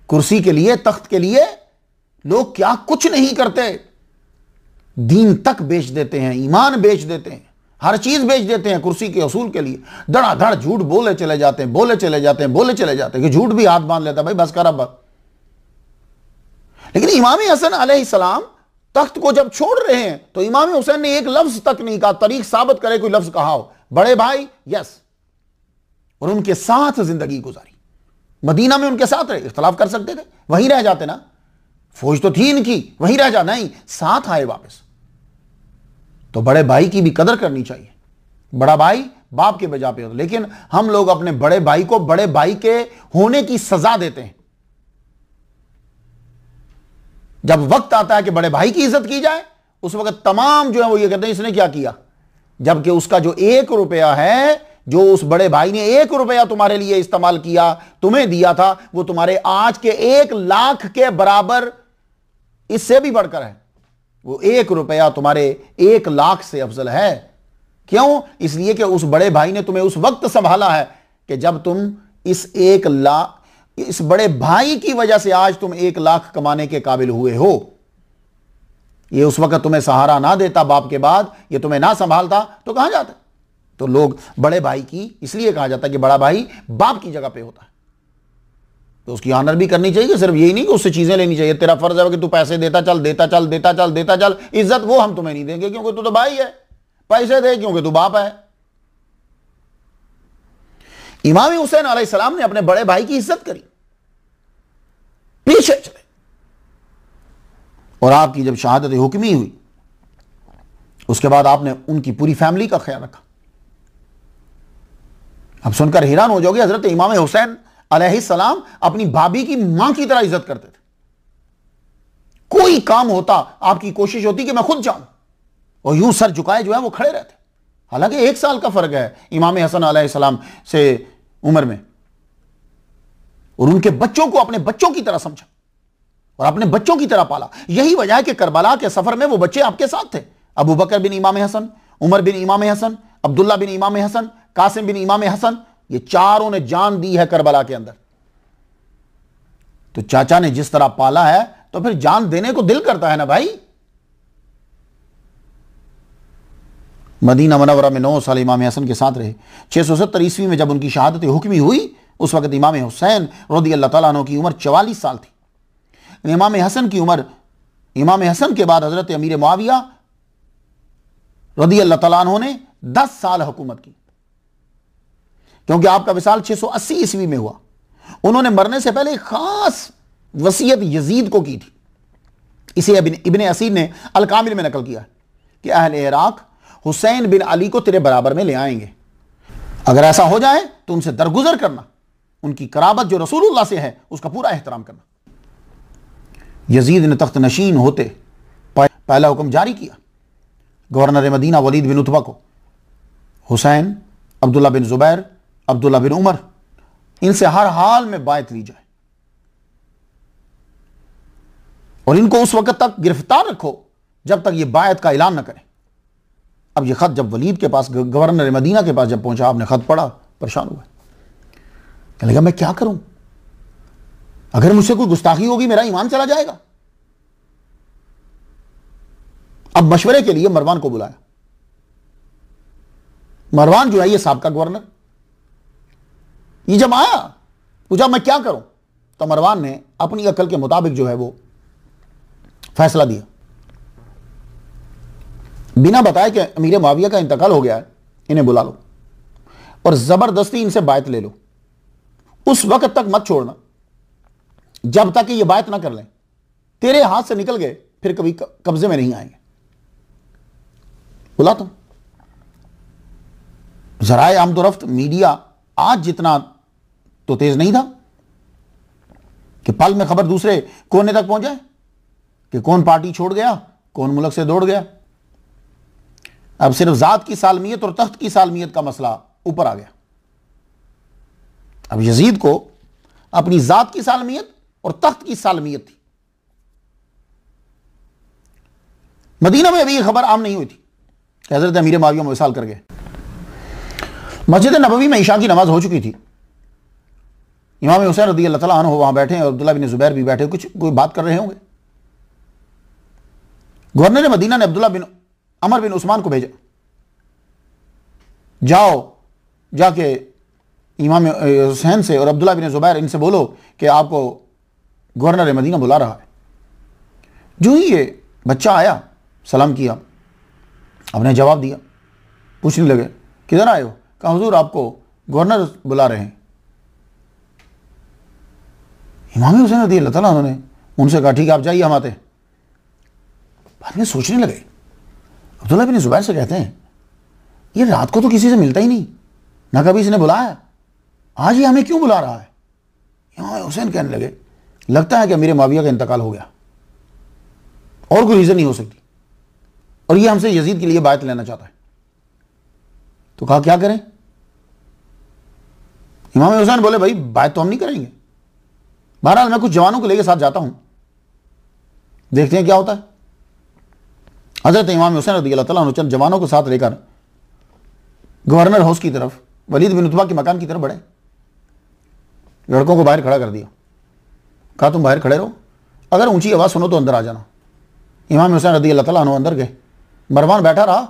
कुर्सी के लिए, तख्त के लिए लोग क्या कुछ नहीं करते, दीन तक बेच देते हैं, ईमान बेच देते हैं, हर चीज बेच देते हैं कुर्सी के असूल के लिए। धड़ाधड़ झूठ बोले चले जाते हैं, बोले चले जाते हैं, बोले चले जाते हैं, कि झूठ भी हाथ बांध लेता है, भाई बस कर अब। लेकिन इमाम हसन अलैहिस्सलाम तख्त को जब छोड़ रहे हैं तो इमाम हुसैन ने एक लफ्ज तक नहीं कहा, तरीक साबित करे कोई लफ्ज कहा हो, बड़े भाई यस, और उनके साथ जिंदगी गुजारी। मदीना में उनके साथ रहे, इख्तलाफ कर सकते थे, वहीं रह जाते ना, फौज तो थी इनकी, वहीं रह जा, नहीं, साथ आए वापस। तो बड़े भाई की भी कदर करनी चाहिए। बड़ा भाई बाप के बजा पे होता, लेकिन हम लोग अपने बड़े भाई को बड़े भाई के होने की सजा देते हैं। जब वक्त आता है कि बड़े भाई की इज्जत की जाए, उस वक्त तमाम जो है वो ये कहते हैं इसने क्या किया, जबकि उसका जो 1 रुपया है जो उस बड़े भाई ने 1 रुपया तुम्हारे लिए इस्तेमाल किया, तुम्हें दिया था, वो तुम्हारे आज के 1 लाख के बराबर, इससे भी बढ़कर है। वो 1 रुपया तुम्हारे 1 लाख से अफजल है। क्यों? इसलिए कि उस बड़े भाई ने तुम्हें उस वक्त संभाला है कि जब तुम इस बड़े भाई की वजह से आज तुम 1 लाख कमाने के काबिल हुए हो। ये उस वक्त तुम्हें सहारा ना देता बाप के बाद, ये तुम्हें ना संभालता तो कहां जाता? तो लोग बड़े भाई की इसलिए कहा जाता है कि बड़ा भाई बाप की जगह पे होता है, तो उसकी ऑनर भी करनी चाहिए। सिर्फ यही नहीं कि उससे चीजें लेनी चाहिए। तेरा फर्ज है कि तू पैसे देता चल, देता चल, देता चल, देता चल। इज्जत वो हम तुम्हें नहीं देंगे क्योंकि तू तो भाई है। पैसे दे क्योंकि तू बाप है। इमाम हुसैन अलैहिस्सलाम ने अपने बड़े भाई की इज्जत करी, पीछे चले, और आपकी जब शहादत हुक्मी हुई उसके बाद आपने उनकी पूरी फैमिली का ख्याल रखा। अब सुनकर हैरान हो जाओगे, हजरत इमाम हुसैन अलैहिस्सलाम अपनी भाभी की मां की तरह इज्जत करते थे। कोई काम होता आपकी कोशिश होती कि मैं खुद जाऊं, और यूं सर झुकाए जो है वो खड़े रहते। हालांकि 1 साल का फर्क है इमाम हसन अलैहिस्सलाम से उम्र में, और उनके बच्चों को अपने बच्चों की तरह समझा और अपने बच्चों की तरह पाला। यही वजह है कि करबला के सफर में वो बच्चे आपके साथ थे। अबू बकर बिन इमाम हसन, उमर बिन इमाम हसन, अब्दुल्ला बिन इमाम हसन, कासिम बिन इमाम हसन, ये चारों ने जान दी है करबला के अंदर। तो चाचा ने जिस तरह पाला है तो फिर जान देने को दिल करता है ना भाई। मदीना मुनव्वरा में 9 साल इमाम हसन के साथ रहे। 670 ईस्वी में जब उनकी शहादत हुक्मी हुई उस वक्त इमाम हुसैन रज़ियल्लाहु तआला अन्हु की उम्र 44 साल थी। इमाम हसन की उम्र, इमाम हसन के बाद हजरत अमीर मुआविया रज़ियल्लाहु तआला अन्हु ने 10 साल हुकूमत की, क्योंकि आपका विसाल 680 ईस्वी में हुआ। उन्होंने मरने से पहले एक खास वसीयत यजीद को की थी। इसे इब्ने असीर ने अल कामिल में नकल किया कि अहले इराक हुसैन बिन अली को तेरे बराबर में ले आएंगे। अगर ऐसा हो जाए तो उनसे दरगुजर करना, उनकी कराबत जो रसूलुल्लाह से है उसका पूरा एहतराम करना। यजीद ने तख्त नशीन होते पहला हुक्म जारी किया गवर्नर मदीना वलीद बिन उतबा को, हुसैन, अब्दुल्ला बिन जुबैर, अब्दुल्ला बिन उमर, इनसे हर हाल में बायत ली जाए और इनको उस वक्त तक गिरफ्तार रखो जब तक ये बायत का ऐलान न करें। अब ये खत जब वलीद के पास, गवर्नर मदीना के पास जब पहुंचा, आपने खत पढ़ा, परेशान हुआ, कहने लगा मैं क्या करूं, अगर मुझसे कोई गुस्ताखी होगी मेरा ईमान चला जाएगा। अब मशवरे के लिए मरवान को बुलाया। मरवान जो है ये साबका गवर्नर, ये जब आया पूछा मैं क्या करूं, तो मरवान ने अपनी अकल के मुताबिक जो है वो फैसला दिया। बिना बताए कि अमीर मुआविया का इंतकाल हो गया है, इन्हें बुला लो और जबरदस्ती इनसे बायत ले लो। उस वक्त तक मत छोड़ना जब तक कि ये बायत ना कर लें। तेरे हाथ से निकल गए फिर कभी कब्जे में नहीं आएंगे। बुला तुम। जराए आमदोरफ्त मीडिया आज जितना तो तेज नहीं था कि पल में खबर दूसरे कोने तक पहुंच जाए कि कौन पार्टी छोड़ गया, कौन मुल्क से दौड़ गया। अब सिर्फ जात की सालमियत और तख्त की सालमियत का मसला ऊपर आ गया। अब यजीद को अपनी जात की सालमियत और तख्त की सालमियत थी। मदीना में अभी यह खबर आम नहीं हुई थी कि हजरत अमीर मुआविया विसाल कर गए। मस्जिद नबवी में ईशा की नमाज हो चुकी थी। इमाम हुसैन रज़ियल्लाहु तआला अन्हु वहां बैठे और अब्दुल्ला बिन जुबैर भी बैठे, कोई बात कर रहे होंगे। गवर्नर मदीना ने अब्दुल्ला बिन अमर बिन उस्मान को भेजा, जाओ जाके इमाम हुसैन से और अब्दुल्ला बिन जुबैर इनसे बोलो कि आपको गवर्नर मदीना बुला रहा है। जो ही ये बच्चा आया, सलाम किया, आपने जवाब दिया, पूछने लगे किधर आए हो? कहा हुजूर आपको गवर्नर बुला रहे हैं। इमाम हुसैन रज़ियल्लाहु तआला अन्हु ने उनसे कहा ठीक है आप जाइए, हम आते हैं। बाद में सोचने लगे, अब्दुल्ला बिन जुबैर से कहते हैं ये रात को तो किसी से मिलता ही नहीं, ना कभी इसने बुलाया, आज ये हमें क्यों बुला रहा है? इमाम हुसैन कहने लगे लगता है कि अमीर मुआविया का इंतकाल हो गया और कोई रीजन नहीं हो सकती, और ये हमसे यजीद के लिए बायत लेना चाहता है। तो कहा क्या करें? इमाम हुसैन बोले भाई बात तो हम नहीं करेंगे, बहरहाल मैं कुछ जवानों को लेके साथ जाता हूं, देखते हैं क्या होता है। हजरत इमाम हुसैन रज़ियल्लाहु ताला अन्हु चंद जवानों को साथ लेकर गवर्नर हाउस की तरफ, वलीद बिन उतबा के मकान की तरफ बढ़े। लड़कों को बाहर खड़ा कर दिया, कहा तुम बाहर खड़े रहो, अगर ऊंची आवाज़ सुनो तो अंदर आ जाना। इमाम हुसैन रज़ियल्लाहु ताला अन्हु अंदर गए, मरवान बैठा रहा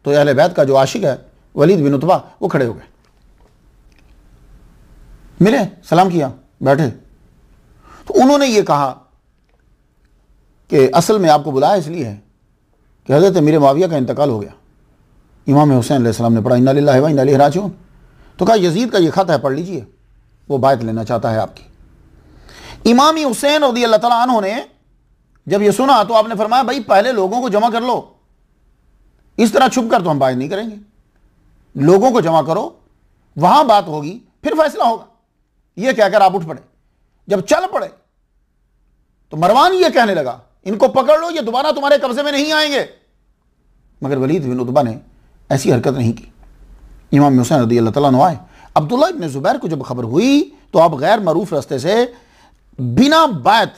तो अहले बैत का जो आशिक है वलीद बिन उतबा वो खड़े हो गए, मिले, सलाम किया, बैठे। तो उन्होंने ये कहा कि असल में आपको बुलाया इसलिए है कि हज़रत मीर मुआविया का इंतकाल हो गया। इमाम हुसैन अलैहिस्सलाम ने पढ़ा इन्ना लिल्लाहि व इन्ना इलैहि राजिऊन, तो कहा यजीद का ये खत है, पढ़ लीजिए, वो बायत लेना चाहता है आपकी। इमाम हुसैन रज़ियल्लाहु ताला अन्हु ने जब ये सुना तो आपने फरमाया भाई पहले लोगों को जमा कर लो, इस तरह छुप कर तो हम बात नहीं करेंगे, लोगों को जमा करो, वहां बात होगी, फिर फैसला होगा। यह कहकर आप उठ पड़े। जब चल पड़े तो मरवान ये कहने लगा इनको पकड़ लो, ये दोबारा तुम्हारे कब्जे में नहीं आएंगे। मगर वलीद बिन उतबा ने ऐसी हरकत नहीं की। इमाम हुसैन रज़ियल्लाहु ताला अन्हु आए, अब्दुल्लाह इब्न ज़ुबैर को जब खबर हुई तो आप गैर मरूफ रास्ते से बिना बात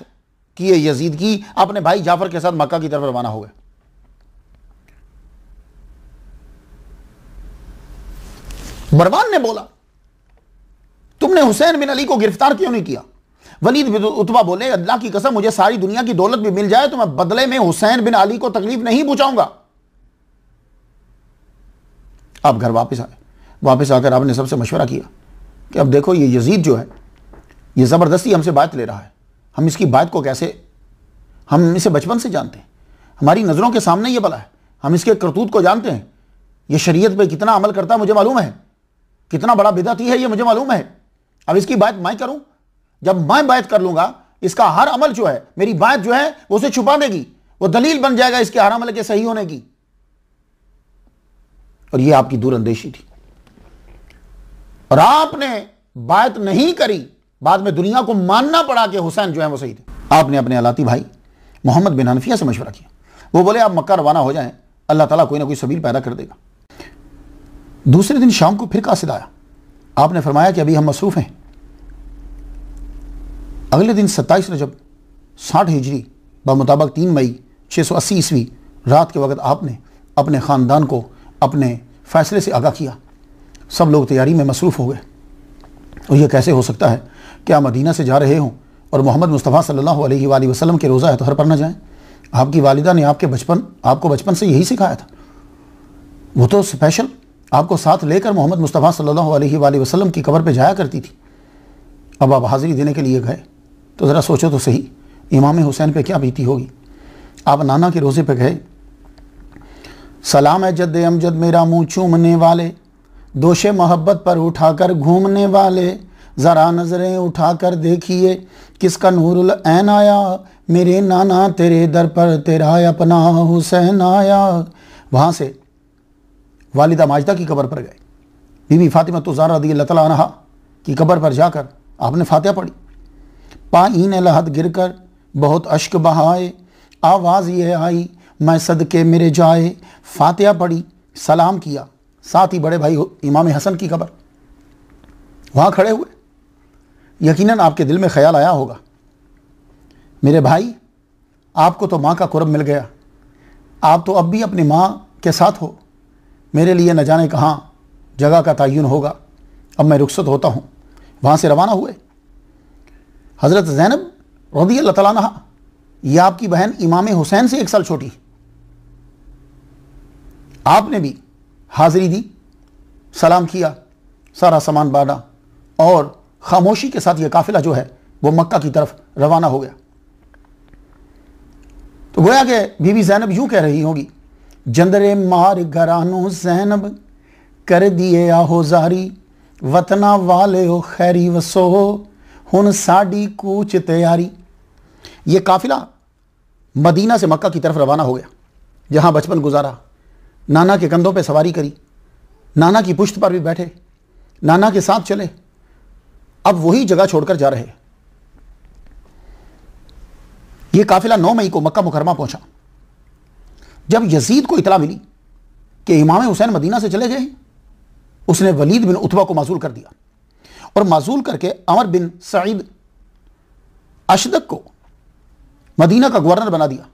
किए यजीद की अपने भाई जाफर के साथ मक्का की तरफ रवाना हो गए। मरवान ने बोला तुमने हुसैन बिन अली को गिरफ्तार क्यों नहीं किया? वलीद बिन उतबा बोले अल्लाह की कसम मुझे सारी दुनिया की दौलत भी मिल जाए तो मैं बदले में हुसैन बिन अली को तकलीफ नहीं पहुंचाऊंगा। आप घर वापस आए, वापस आकर आपने सबसे मशवरा किया कि अब देखो ये यजीद जो है ये ज़बरदस्ती हमसे बात ले रहा है, हम इसकी बात को कैसे, हम इसे बचपन से जानते हैं, हमारी नज़रों के सामने ये बला है, हम इसके करतूत को जानते हैं, ये शरीयत पे कितना अमल करता है मुझे मालूम है, कितना बड़ा बिदअती है ये मुझे मालूम है। अब इसकी बात मैं करूं, जब मैं बात कर लूंगा इसका हर अमल जो है, मेरी बात जो है वो उसे छुपा देगी, वो दलील बन जाएगा इसके हर अमल के सही होने की। और ये आपकी दूरअंदेशी थी और आपने बात नहीं करी, बाद में दुनिया को मानना पड़ा कि हुसैन जो है वो सही थे। आपने अपने अलाती भाई मोहम्मद बिन हनफिया से मशवरा किया, वो बोले आप मक्का रवाना हो जाएं, अल्लाह ताला कोई ना कोई सबील पैदा कर देगा। दूसरे दिन शाम को फिर कासिद आया, आपने फरमाया कि अभी हम मसरूफ हैं। अगले दिन 27 रजब 60 हिजरी बमुताबिक 3 मई 680 ईस्वी रात के वक्त आपने अपने ख़ानदान को अपने फ़ैसले से आगाह किया। सब लोग तैयारी में मसरूफ़ हो गए और यह कैसे हो सकता है कि आप मदीना से जा रहे हों और मोहम्मद मुस्तफ़ा सल्लल्लाहु अलैहि वसल्लम के रोज़ा अतहर पर न जाएं। आपकी वालिदा ने आपको बचपन से यही सिखाया था, वो तो स्पेशल आपको साथ लेकर मोहम्मद मुस्तफ़ा सल्लल्लाहु अलैहि वसल्लम की कब्र पे जाया करती थी। अब आप हाज़िरी देने के लिए गए तो ज़रा सोचो तो सही इमाम हुसैन पे क्या बीती होगी। आप नाना के रोज़े पे गए, सलाम है जद्द अमजद मेरा मुँह चूमने वाले, दोषे मोहब्बत पर उठाकर घूमने वाले, ज़रा नज़रें उठाकर देखिए किसका नूरुल ऐन आया, मेरे नाना तेरे दर पर तेरा अपना हुसैन आया। वहाँ से वालिदा माजिदा की कब्र पर गए, बीबी फातिमा ज़हरा रज़ियल्लाहु ताला अन्हा की कब्र पर जाकर आपने फातिहा पढ़ी। पाईन लहद गिर कर बहुत अश्क बहाए, आवाज़ ये आई मैं सदके मेरे जाए। फातिहा पढ़ी, सलाम किया, साथ ही बड़े भाई इमाम हसन की कब्र, वहाँ खड़े हुए। यकीनन आपके दिल में ख्याल आया होगा मेरे भाई आपको तो माँ का कुर्ब मिल गया, आप तो अब भी अपनी माँ के साथ हो, मेरे लिए न जाने कहाँ जगह का तयन होगा, अब मैं रुखसत होता हूँ। वहाँ से रवाना हुए। हज़रत ज़ैनब रज़ियल्लाहु ताला अन्हा, यह आपकी बहन इमाम हुसैन से 1 साल छोटी, आपने भी हाज़िरी दी, सलाम किया, सारा सामान बांटा और खामोशी के साथ यह काफिला जो है वो मक्का की तरफ रवाना हो गया। तो गोया कि बीबी ज़ैनब यूं कह रही होगी, जंदरे मार घरानो ज़ैनब कर दिए आहोजारी, वतना वाले ओ खैरी वसो हुन साड़ी कूच तैयारी। ये काफिला मदीना से मक्का की तरफ रवाना हो गया, जहाँ बचपन गुजारा, नाना के कंधों पे सवारी करी, नाना की पुश्त पर भी बैठे, नाना के साथ चले, अब वही जगह छोड़कर जा रहे। यह काफिला 9 मई को मक्का मुकरमा पहुंचा। जब यजीद को इतला मिली कि इमाम हुसैन मदीना से चले गए, उसने वलीद बिन उतबा को मासूल कर दिया। और माजूल करके अमर बिन सईद अशदक को मदीना का गवर्नर बना दिया।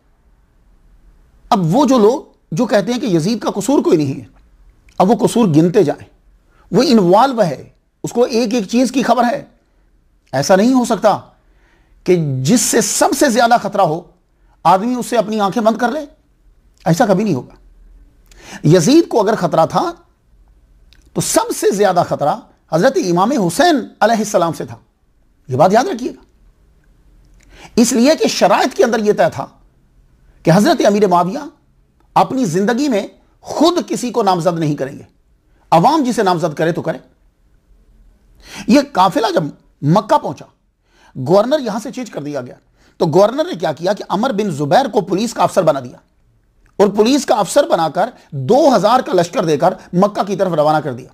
अब वो जो लोग जो कहते हैं कि यजीद का कसूर कोई नहीं है, अब वो कसूर गिनते जाएं, वो इन्वॉल्व है, उसको एक एक चीज की खबर है। ऐसा नहीं हो सकता कि जिससे सबसे ज्यादा खतरा हो आदमी उससे अपनी आंखें बंद कर ले, ऐसा कभी नहीं होगा। यजीद को अगर खतरा था तो सबसे ज्यादा खतरा हजरत इमाम हुसैन अलैहिस्सलाम से था, यह बात याद रखिएगा। इसलिए कि शराइत के अंदर यह तय था कि हजरत अमीर मुआविया अपनी जिंदगी में खुद किसी को नामजद नहीं करेंगे, अवाम जिसे नामजद करे तो करे। यह काफिला जब मक्का पहुंचा, गवर्नर यहां से चेंज कर दिया गया, तो गवर्नर ने क्या किया कि अमर बिन जुबैर को पुलिस का अफसर बना दिया और पुलिस का अफसर बनाकर 2000 का लश्कर देकर मक्का की तरफ रवाना कर दिया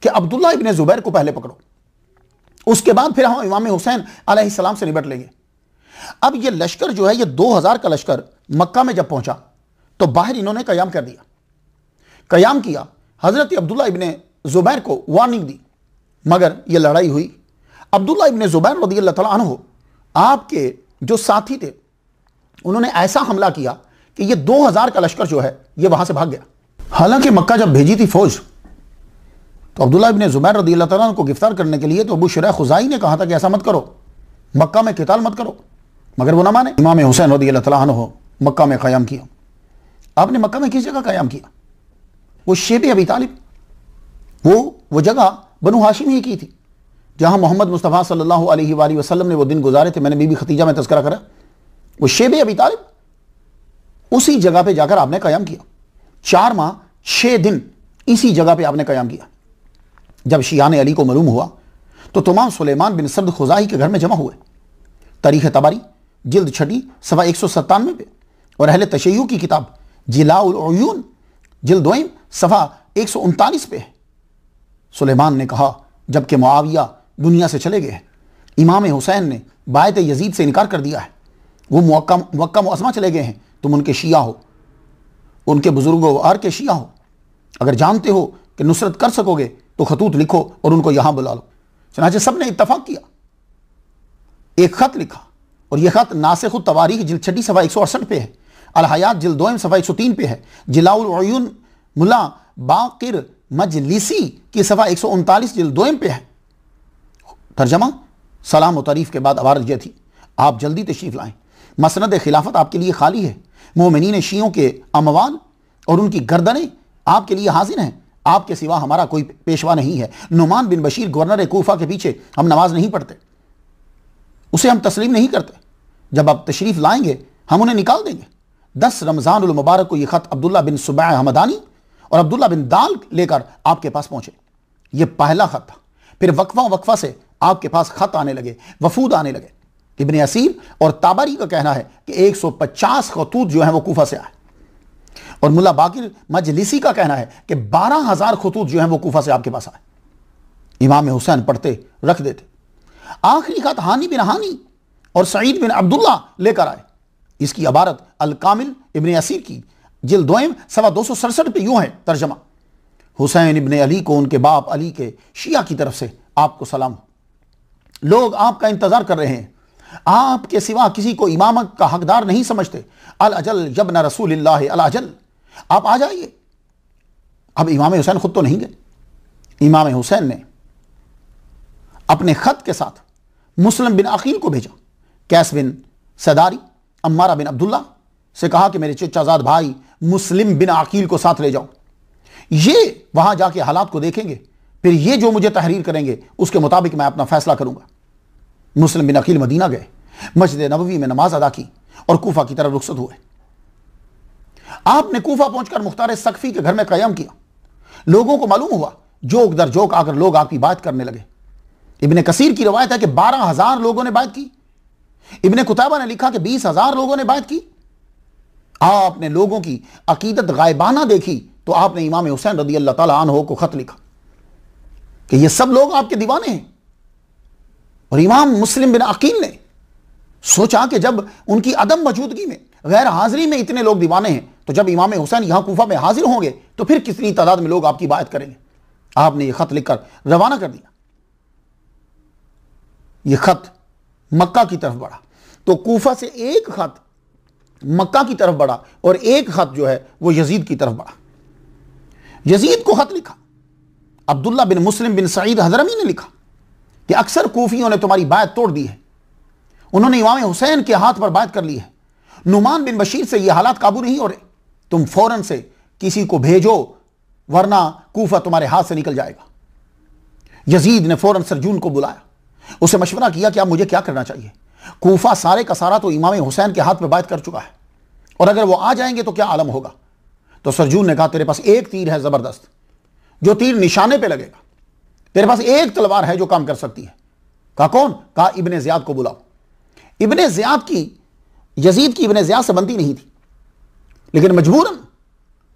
कि अब्दुल्ला इब्ने जुबैर को पहले पकड़ो, उसके बाद फिर हम इमाम हुसैन अलैहिस्सलाम से निपट लेंगे। अब यह लश्कर जो है, यह 2000 का लश्कर मक्का में जब पहुंचा तो बाहर इन्होंने कयाम कर दिया, कयाम किया, हजरत अब्दुल्ला इब्ने जुबैर को वार्निंग दी, मगर यह लड़ाई हुई। अब्दुल्ला इब्ने जुबैर रज़ियल्लाहु तआला अन्हु आपके जो साथी थे उन्होंने ऐसा हमला किया कि यह 2000 का लश्कर जो है यह वहां से भाग गया। हालांकि मक्का जब भेजी थी फौज तो अब्दुल्ला इब्ने जुबैर रज़ियल्लाहु तआला अन्हु को गिरफ्तार करने के लिए तो अबू शुरैह खुज़ाई ने कहा था कि ऐसा मत करो, मक्का में क़िताल मत करो, मगर वो ना माने। इमाम हुसैन रज़ियल्लाहु तआला अन्हु मक्का में क़याम किया। आपने मक्का में किस जगह क़याम किया? वो शेब अबी तालिब, वो जगह बनु हाशिम ही की थी जहां मोहम्मद मुस्तफ़ा सल्लल्लाहु अलैहि वसल्लम ने वो दिन गुजारे थे। मैंने बीबी खतीजा में तज़किरा करा, वो शेब अबी तालिब, उसी जगह पे जाकर आपने क़याम किया। 4 माह 6 दिन इसी जगह पे आपने क़याम किया। जब शियाने अली को मालूम हुआ तो तमाम सुलेमान बिन सर्द खुजाई के घर में जमा हुए। तारीख़ तबारी जिल्द 6 सफ़ा 197 पे और अहले तशय्युअ की किताब जिलाउल उयून जिल्द 2 सफ़ा 139 पे है। सुलेमान ने कहा, जबकि मुआविया दुनिया से चले गए हैं, इमाम हुसैन ने बायत यजीद से इनकार कर दिया है, वो मक्का मुअज़्ज़मा चले गए हैं, तुम उनके शिया हो, उनके बुजुर्गों और के शिया हो, अगर जानते हो कि नुसरत कर सकोगे तो खतूत लिखो और उनको यहां बुला लो। चनाचे सब ने इत्तफाक किया, एक खत लिखा और यह खत नासिख़ तवारीख़ जिल्द 6 सफ़ा 168 पे है, अल हयात जिल्द 2 सफ़ा 103 पे है, जिलाउल उयून मुल्ला बाक़िर मजलिसी की सफ़ा 139 जिल्द 2 पे है। तर्जमा, सलाम व तारीफ़ के बाद अबारत यह थी, आप जल्दी तशरीफ़ लाएं, मसनद खिलाफत आपके लिए खाली है, मोमिनीन शियों के अमवाल और उनकी गर्दनें आपके लिए हाजिर हैं, आपके सिवा हमारा कोई पेशवा नहीं है। नुमान बिन बशीर गवर्नर कूफा के पीछे हम नमाज नहीं पढ़ते, उसे हम तस्लीम नहीं करते, जब आप तशरीफ़ लाएंगे हम उन्हें निकाल देंगे। 10 रमज़ानुल मुबारक को यह ख़त अब्दुल्ला बिन सुबैह हमदानी और अब्दुल्ला बिन दाल लेकर आपके पास पहुंचे। यह पहला ख़त था। फिर वक्फा से आपके पास ख़त आने लगे, वफूद आने लगे। इब्ने असीर और ताबरी का कहना है कि 150 खतूत जो है वो कूफा से आए, और मुल्ला बाकिर मजलिसी का कहना है कि 12,000 खतूत जो है वो कूफा से आपके पास आए। इमाम हुसैन पढ़ते रख देते। आखिरी खत हानी बिन हानी और सईद बिन अब्दुल्ला लेकर आए। इसकी अबारत अल कामिल इब्ने असीर की जिल्द 2 सफ़ा 267 पे यूं है, तर्जमा, हुसैन इब्ने अली को उनके बाप अली के शिया की तरफ से आपको सलाम। लोग आपका इंतजार कर रहे हैं, आपके सिवा किसी को इमामत का हकदार नहीं समझते। अल अजल जबना रसूलिल्लाह अल अजल, आप आ जाइए। अब इमाम हुसैन खुद तो नहीं गए, इमाम हुसैन ने अपने खत के साथ मुस्लिम बिन अकील को भेजा। कैस बिन सदारी अम्मारा बिन अब्दुल्ला से कहा कि मेरे चचाजाद भाई मुस्लिम बिन अकील को साथ ले जाओ, ये वहां जाके हालात को देखेंगे, फिर ये जो मुझे तहरीर करेंगे उसके मुताबिक मैं अपना फैसला करूंगा। मुस्लिम बिन अकील मदीना गए, मस्जिद नबवी में नमाज अदा की और कूफा की तरफ रुखसत हुए। आपने कूफा पहुंचकर मुख्तार सकफी के घर में कयाम किया। लोगों को मालूम हुआ, जोक दर जोक आकर लोग आपकी बात करने लगे। इब्ने कसीर की रवायत है कि 12,000 लोगों ने बात की। इब्ने कुतैबा ने लिखा कि 20,000 लोगों ने बात की। आपने लोगों की अकीदत गायबाना देखी तो आपने इमाम हुसैन रज़ियल्लाहु ताला अन्हु को खत लिखा कि ये सब लोग आपके दीवाने हैं। और इमाम मुस्लिम बिन अकील ने सोचा कि जब उनकी अदम मौजूदगी में, गैर हाजिरी में इतने लोग दीवाने हैं, तो जब इमाम हुसैन यहां कूफा में हाजिर होंगे तो फिर कितनी तादाद में लोग आपकी बात करेंगे। आपने यह खत लिखकर रवाना कर दिया। यह खत मक्का की तरफ बढ़ा। तो कूफा से एक खत मक्का की तरफ बढ़ा और एक खत जो है वो यजीद की तरफ बढ़ा। यजीद को खत लिखा अब्दुल्ला बिन मुस्लिम बिन सईद हजरमी ने लिखा कि अक्सर कूफियों ने तुम्हारी बात तोड़ दी है, उन्होंने इमाम हुसैन के हाथ पर बात कर ली है। नुमान बिन बशीर से यह हालात काबू नहीं हो रहे, तुम फौरन से किसी को भेजो वरना कूफा तुम्हारे हाथ से निकल जाएगा। यजीद ने फौरन सरजून को बुलाया, उसे मशवरा किया कि अब मुझे क्या करना चाहिए। कूफा सारे का सारा तो इमाम हुसैन के हाथ पर बात कर चुका है और अगर वो आ जाएंगे तो क्या आलम होगा। तो सरजून ने कहा तेरे पास एक तीर है जबरदस्त, जो तीर निशाने पे लगेगा, तेरे पास एक तलवार है जो काम कर सकती है। कहा कौन? कहा इब्ने ज़ियाद को बुलाओ। इब्ने ज़ियाद की यजीद की इब्ने ज़ियाद से बनती नहीं थी, लेकिन मजबूरन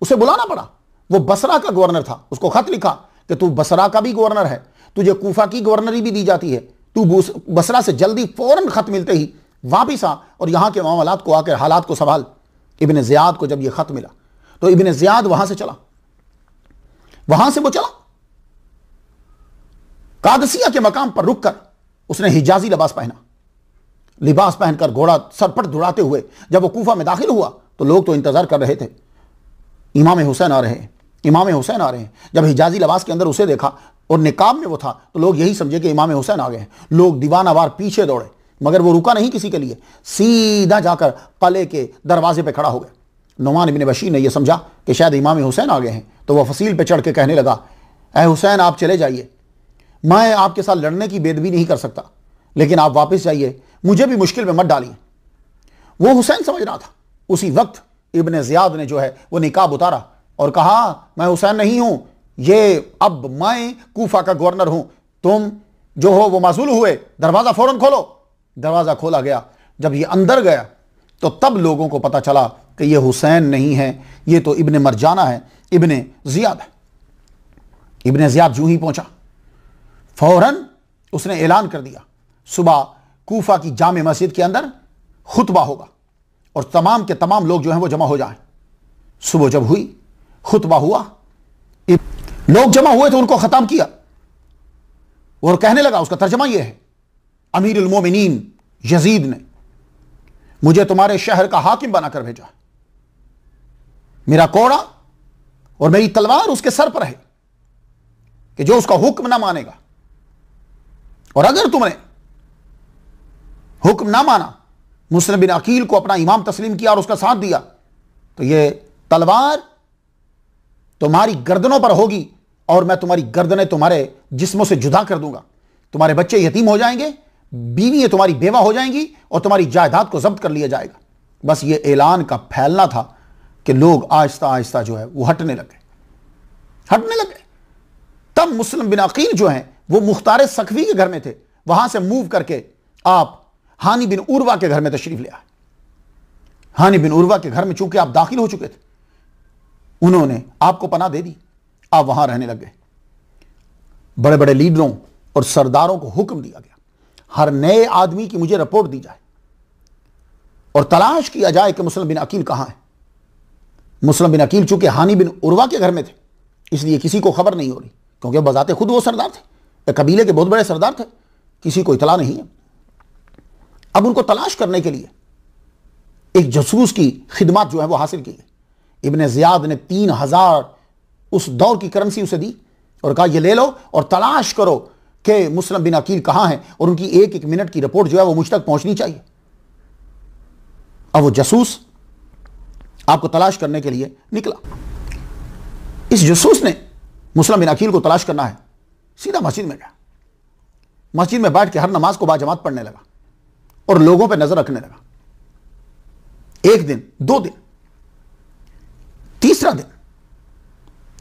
उसे बुलाना पड़ा। वो बसरा का गवर्नर था, उसको खत लिखा कि तू बसरा का भी गवर्नर है, तुझे कूफा की गवर्नरी भी दी जाती है, तू बसरा से जल्दी फौरन खत मिलते ही वापिस आ और यहां के मामलात को आकर हालात को संभाल। इब्ने ज़ियाद को जब यह खत मिला तो इब्ने ज़ियाद वहां से चला, वहां से वो चला कादसिया के मकाम पर रुककर उसने हिजाजी लिबास पहना। लिबास पहनकर घोड़ा सरपट दौड़ाते हुए जब वो कूफा में दाखिल हुआ तो लोग तो इंतजार कर रहे थे, इमाम हुसैन आ रहे हैं, इमाम हुसैन आ रहे हैं। जब हिजाजी लिबास के अंदर उसे देखा और निकाब में वो था तो लोग यही समझे कि इमाम हुसैन आ गए हैं। लोग दीवानावार पीछे दौड़े, मगर वो रुका नहीं किसी के लिए, सीधा जाकर कले के दरवाजे पे खड़ा हो गया। नुमान इब्न बशीर ने यह समझा कि शायद इमाम हुसैन आ गए हैं, तो वह फसील पे चढ़ के कहने लगा, ऐ हुसैन आप चले जाइए, मैं आपके साथ लड़ने की बेदबी नहीं कर सकता, लेकिन आप वापस जाइए, मुझे भी मुश्किल में मत डालिए। वो हुसैन समझ रहा था। उसी वक्त इब्ने ज़ियाद ने जो है वो निकाब उतारा और कहा मैं हुसैन नहीं हूं, ये अब मैं कूफा का गवर्नर हूं, तुम जो हो वो माजूल हुए, दरवाजा फौरन खोलो। दरवाजा खोला गया। जब ये अंदर गया तो तब लोगों को पता चला कि ये हुसैन नहीं है, ये तो इब्ने मरजाना है, इब्ने ज़ियाद है। इब्ने ज़ियाद जो ही पहुंचा फौरन उसने ऐलान कर दिया सुबह कूफा की जामे मस्जिद के अंदर खुतबा होगा और तमाम के तमाम लोग जो हैं वो जमा हो जाएं। सुबह जब हुई, खुतबा हुआ, लोग जमा हुए तो उनको खत्म किया और कहने लगा, उसका तर्जमा यह है, अमीरुल मोमिनीन यजीद ने मुझे तुम्हारे शहर का हाकिम बनाकर भेजा, मेरा कोड़ा और मेरी तलवार उसके सर पर है कि जो उसका हुक्म ना मानेगा, और अगर तुमने हुक्म ना माना, मुस्लिम बिन अकील को अपना इमाम तस्लीम किया और उसका साथ दिया, तो यह तलवार तुम्हारी गर्दनों पर होगी और मैं तुम्हारी गर्दनें तुम्हारे जिस्मों से जुदा कर दूंगा। तुम्हारे बच्चे यतीम हो जाएंगे, बीवियां तुम्हारी बेवा हो जाएंगी और तुम्हारी जायदाद को जब्त कर लिया जाएगा। बस ये ऐलान का फैलना था कि लोग आहिस्ता आहिस्ता जो है वो हटने लगे। तब मुस्लिम बिन अकील जो हैं वो मुख्तार सखवी के घर में थे, वहां से मूव करके आप हानी बिन उर्वा के घर में तशरीफ ले आए। हानी बिन उर्वा के घर में चूंकि आप दाखिल हो चुके थे, उन्होंने आपको पनाह दे दी, आप वहां रहने लग गए। बड़े बड़े लीडरों और सरदारों को हुक्म दिया गया, हर नए आदमी की मुझे रिपोर्ट दी जाए और तलाश किया जाए कि मुस्लिम बिन अकील कहां है। मुस्लिम बिन अकील चूंकि हानी बिन उर्वा के घर में थे, इसलिए किसी को खबर नहीं हो रही, क्योंकि बजाते खुद वो सरदार थे, कबीले के बहुत बड़े सरदार थे, किसी को इतला नहीं है। अब उनको तलाश करने के लिए एक जासूस की खिदमत जो है वो हासिल की गई। इब्ने ज़ियाद ने 3000 उस दौर की करेंसी उसे दी और कहा ये ले लो और तलाश करो कि मुस्लिम बिन अकील कहां है और उनकी एक एक मिनट की रिपोर्ट जो है वो मुझ तक पहुंचनी चाहिए। अब वो जासूस आपको तलाश करने के लिए निकला। इस जासूस ने मुस्लिम बिन अकील को तलाश करना है, सीधा मस्जिद में गया। मस्जिद में बैठ के हर नमाज को बाजमात पढ़ने लगा और लोगों पर नजर रखने लगा। एक दिन, 2 दिन, तीसरा दिन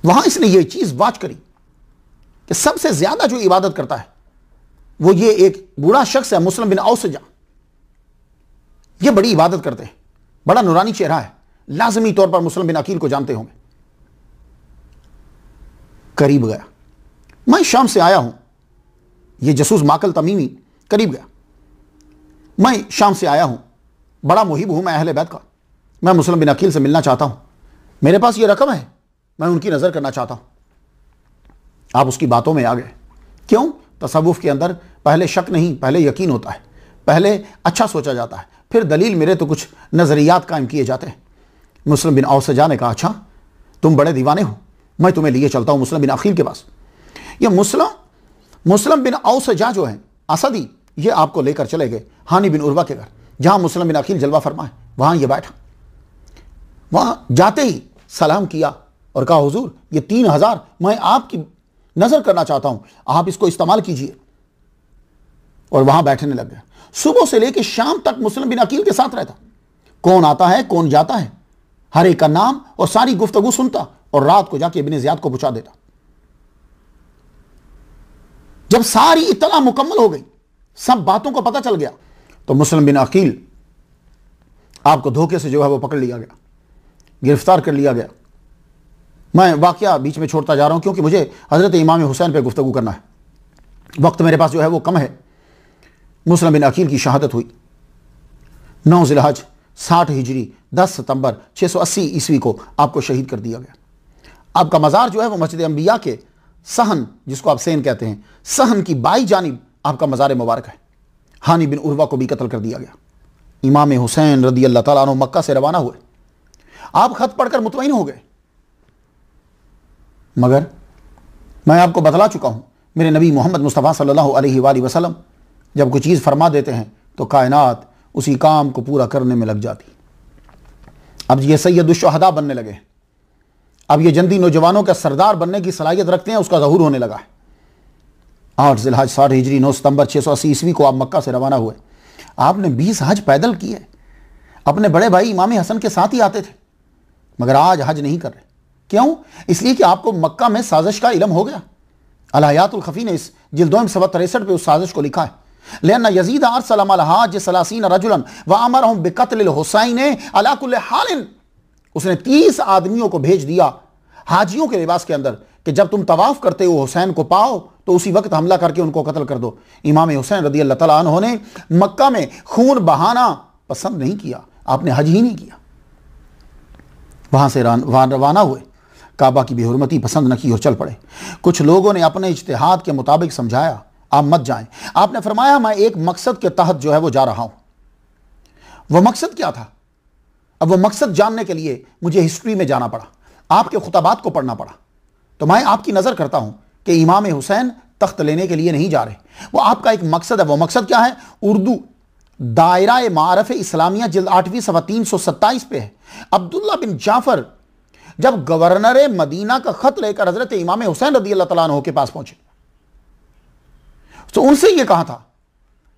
वहां इसने यह चीज वाच करी कि सबसे ज्यादा जो इबादत करता है वो ये एक बूढ़ा शख्स है, मुस्लिम बिन औसजा। ये बड़ी इबादत करते हैं, बड़ा नूरानी चेहरा है, लाजमी तौर पर मुस्लिम बिन अकील को जानते होंगे। करीब गया, मैं शाम से आया हूं, ये जसूस माकल तमीमी करीब गया, मैं शाम से आया हूं, बड़ा मुहिब हूं मैं अहले बैत का, मैं मुस्लिम बिन अकील से मिलना चाहता हूं, मेरे पास ये रकम है, मैं उनकी नजर करना चाहता हूं। आप उसकी बातों में आ गए। क्यों? तसव्वुफ के अंदर पहले शक नहीं, पहले यकीन होता है, पहले अच्छा सोचा जाता है, फिर दलील मेरे तो कुछ नजरियात कायम किए जाते हैं। मुस्लिम बिन औसजा ने कहा, अच्छा तुम बड़े दीवाने हो, मैं तुम्हें लिए चलता हूं मुस्लिम बिन अकील के पास। ये मुस्लिम बिन औसजा जो है असदी, ये आपको लेकर चले गए हानी बिन उर्वा के घर, जहां मुस्लिम बिन अकील जलवा फरमा है, वहां ये बैठा। वहां जाते ही सलाम किया और कहा, हुजूर ये 3000 मैं आपकी नजर करना चाहता हूं, आप इसको इस्तेमाल कीजिए। और वहां बैठने लग गया। सुबह से लेकर शाम तक मुस्लिम बिन अकील के साथ रहता, कौन आता है कौन जाता है, हर एक का नाम और सारी गुफ्तगू सुनता, और रात को जाके इब्ने ज़ियाद को पूछा देता। जब सारी इत्तला मुकम्मल हो गई, सब बातों को पता चल गया, तो मुस्लिम बिन अकील आपको धोखे से जो है वो पकड़ लिया गया, गिरफ्तार कर लिया गया। मैं वाकया बीच में छोड़ता जा रहा हूं क्योंकि मुझे हजरत इमाम हुसैन पे गुफ्तगू करना है, वक्त मेरे पास जो है वो कम है। मुस्लिम बिन अकील की शहादत हुई 9 ज़िलहज 60 हिजरी 10 सितंबर 680 ईस्वी को आपको शहीद कर दिया गया। आपका मज़ार जो है वो मस्जिद अंबिया के सहन, जिसको आप सेन कहते हैं, सहन की बाई जानिब आपका मज़ार मुबारक है। हानी बिन उर्वा को भी कत्ल कर दिया गया। इमाम हुसैन रदी अल्लाह ताला अन्हु मक्का से रवाना हुए। आप खत पढ़कर मुतमईन हो गए, मगर मैं आपको बतला चुका हूं, मेरे नबी मोहम्मद मुस्तफ़ा सल्लल्लाहु अलैहि वसल्लम जब कोई चीज़ फरमा देते हैं तो कायनात उसी काम को पूरा करने में लग जाती। अब ये सैयदुश्शुहदा बनने लगे, अब ये जंदी नौजवानों का सरदार बनने की सलाहियत रखते हैं, उसका ज़हूर होने लगा है। 8 ज़िलहज 60 हिजरी 9 सितंबर 680 ईस्वी को आप मक्का से रवाना हुए। आपने 20 हज पैदल किए, अपने बड़े भाई इमाम हसन के साथ ही आते थे, मगर आज हज नहीं कर रहे। क्यों? इसलिए कि आपको मक्का में साजिश का इल्म हो गया। अल-हयातुल खफी ने इस जिल्दोम 63 पे उस साजिश को लिखा है, लेना यजीद अरसलम अल हाज सलासीन रजुलन व अमरहुम बिकत्ल हुसैन अला कुल्ल हालिन। उसने 30 आदमियों को भेज दिया हाजियों के लिबास के अंदर कि जब तुम तवाफ करते हो हुसैन को पाओ तो उसी वक्त हमला करके उनको कत्ल कर दो। इमाम हुसैन रदी अल्लाह तआला अन्हु ने मक्का में खून बहाना पसंद नहीं किया, आपने हज ही नहीं किया। वहां से रवाना हुए, काबा की बेहुरमती पसंद न की और चल पड़े। कुछ लोगों ने अपने इज्तिहाद के मुताबिक समझाया आप मत जाएं। आपने फरमाया मैं एक मकसद के तहत जो है वो जा रहा हूं। वह मकसद क्या था? अब वो मकसद जानने के लिए मुझे हिस्ट्री में जाना पड़ा, आपके खुताबात को पढ़ना पड़ा। तो मैं आपकी नजर करता हूं कि इमाम हुसैन तख्त लेने के लिए नहीं जा रहे, वो आपका एक मकसद है। वो मकसद क्या है? उर्दू दायरा मारफ इस्लामिया जिल्द 8वीं सफ़ा 327 पे है। अब्दुल्ला बिन जाफर जब गवर्नर मदीना का खत लेकर हजरत इमाम हुसैन रदी अल्लाह तआला अन्हु के पास पहुंचे तो उनसे यह कहा था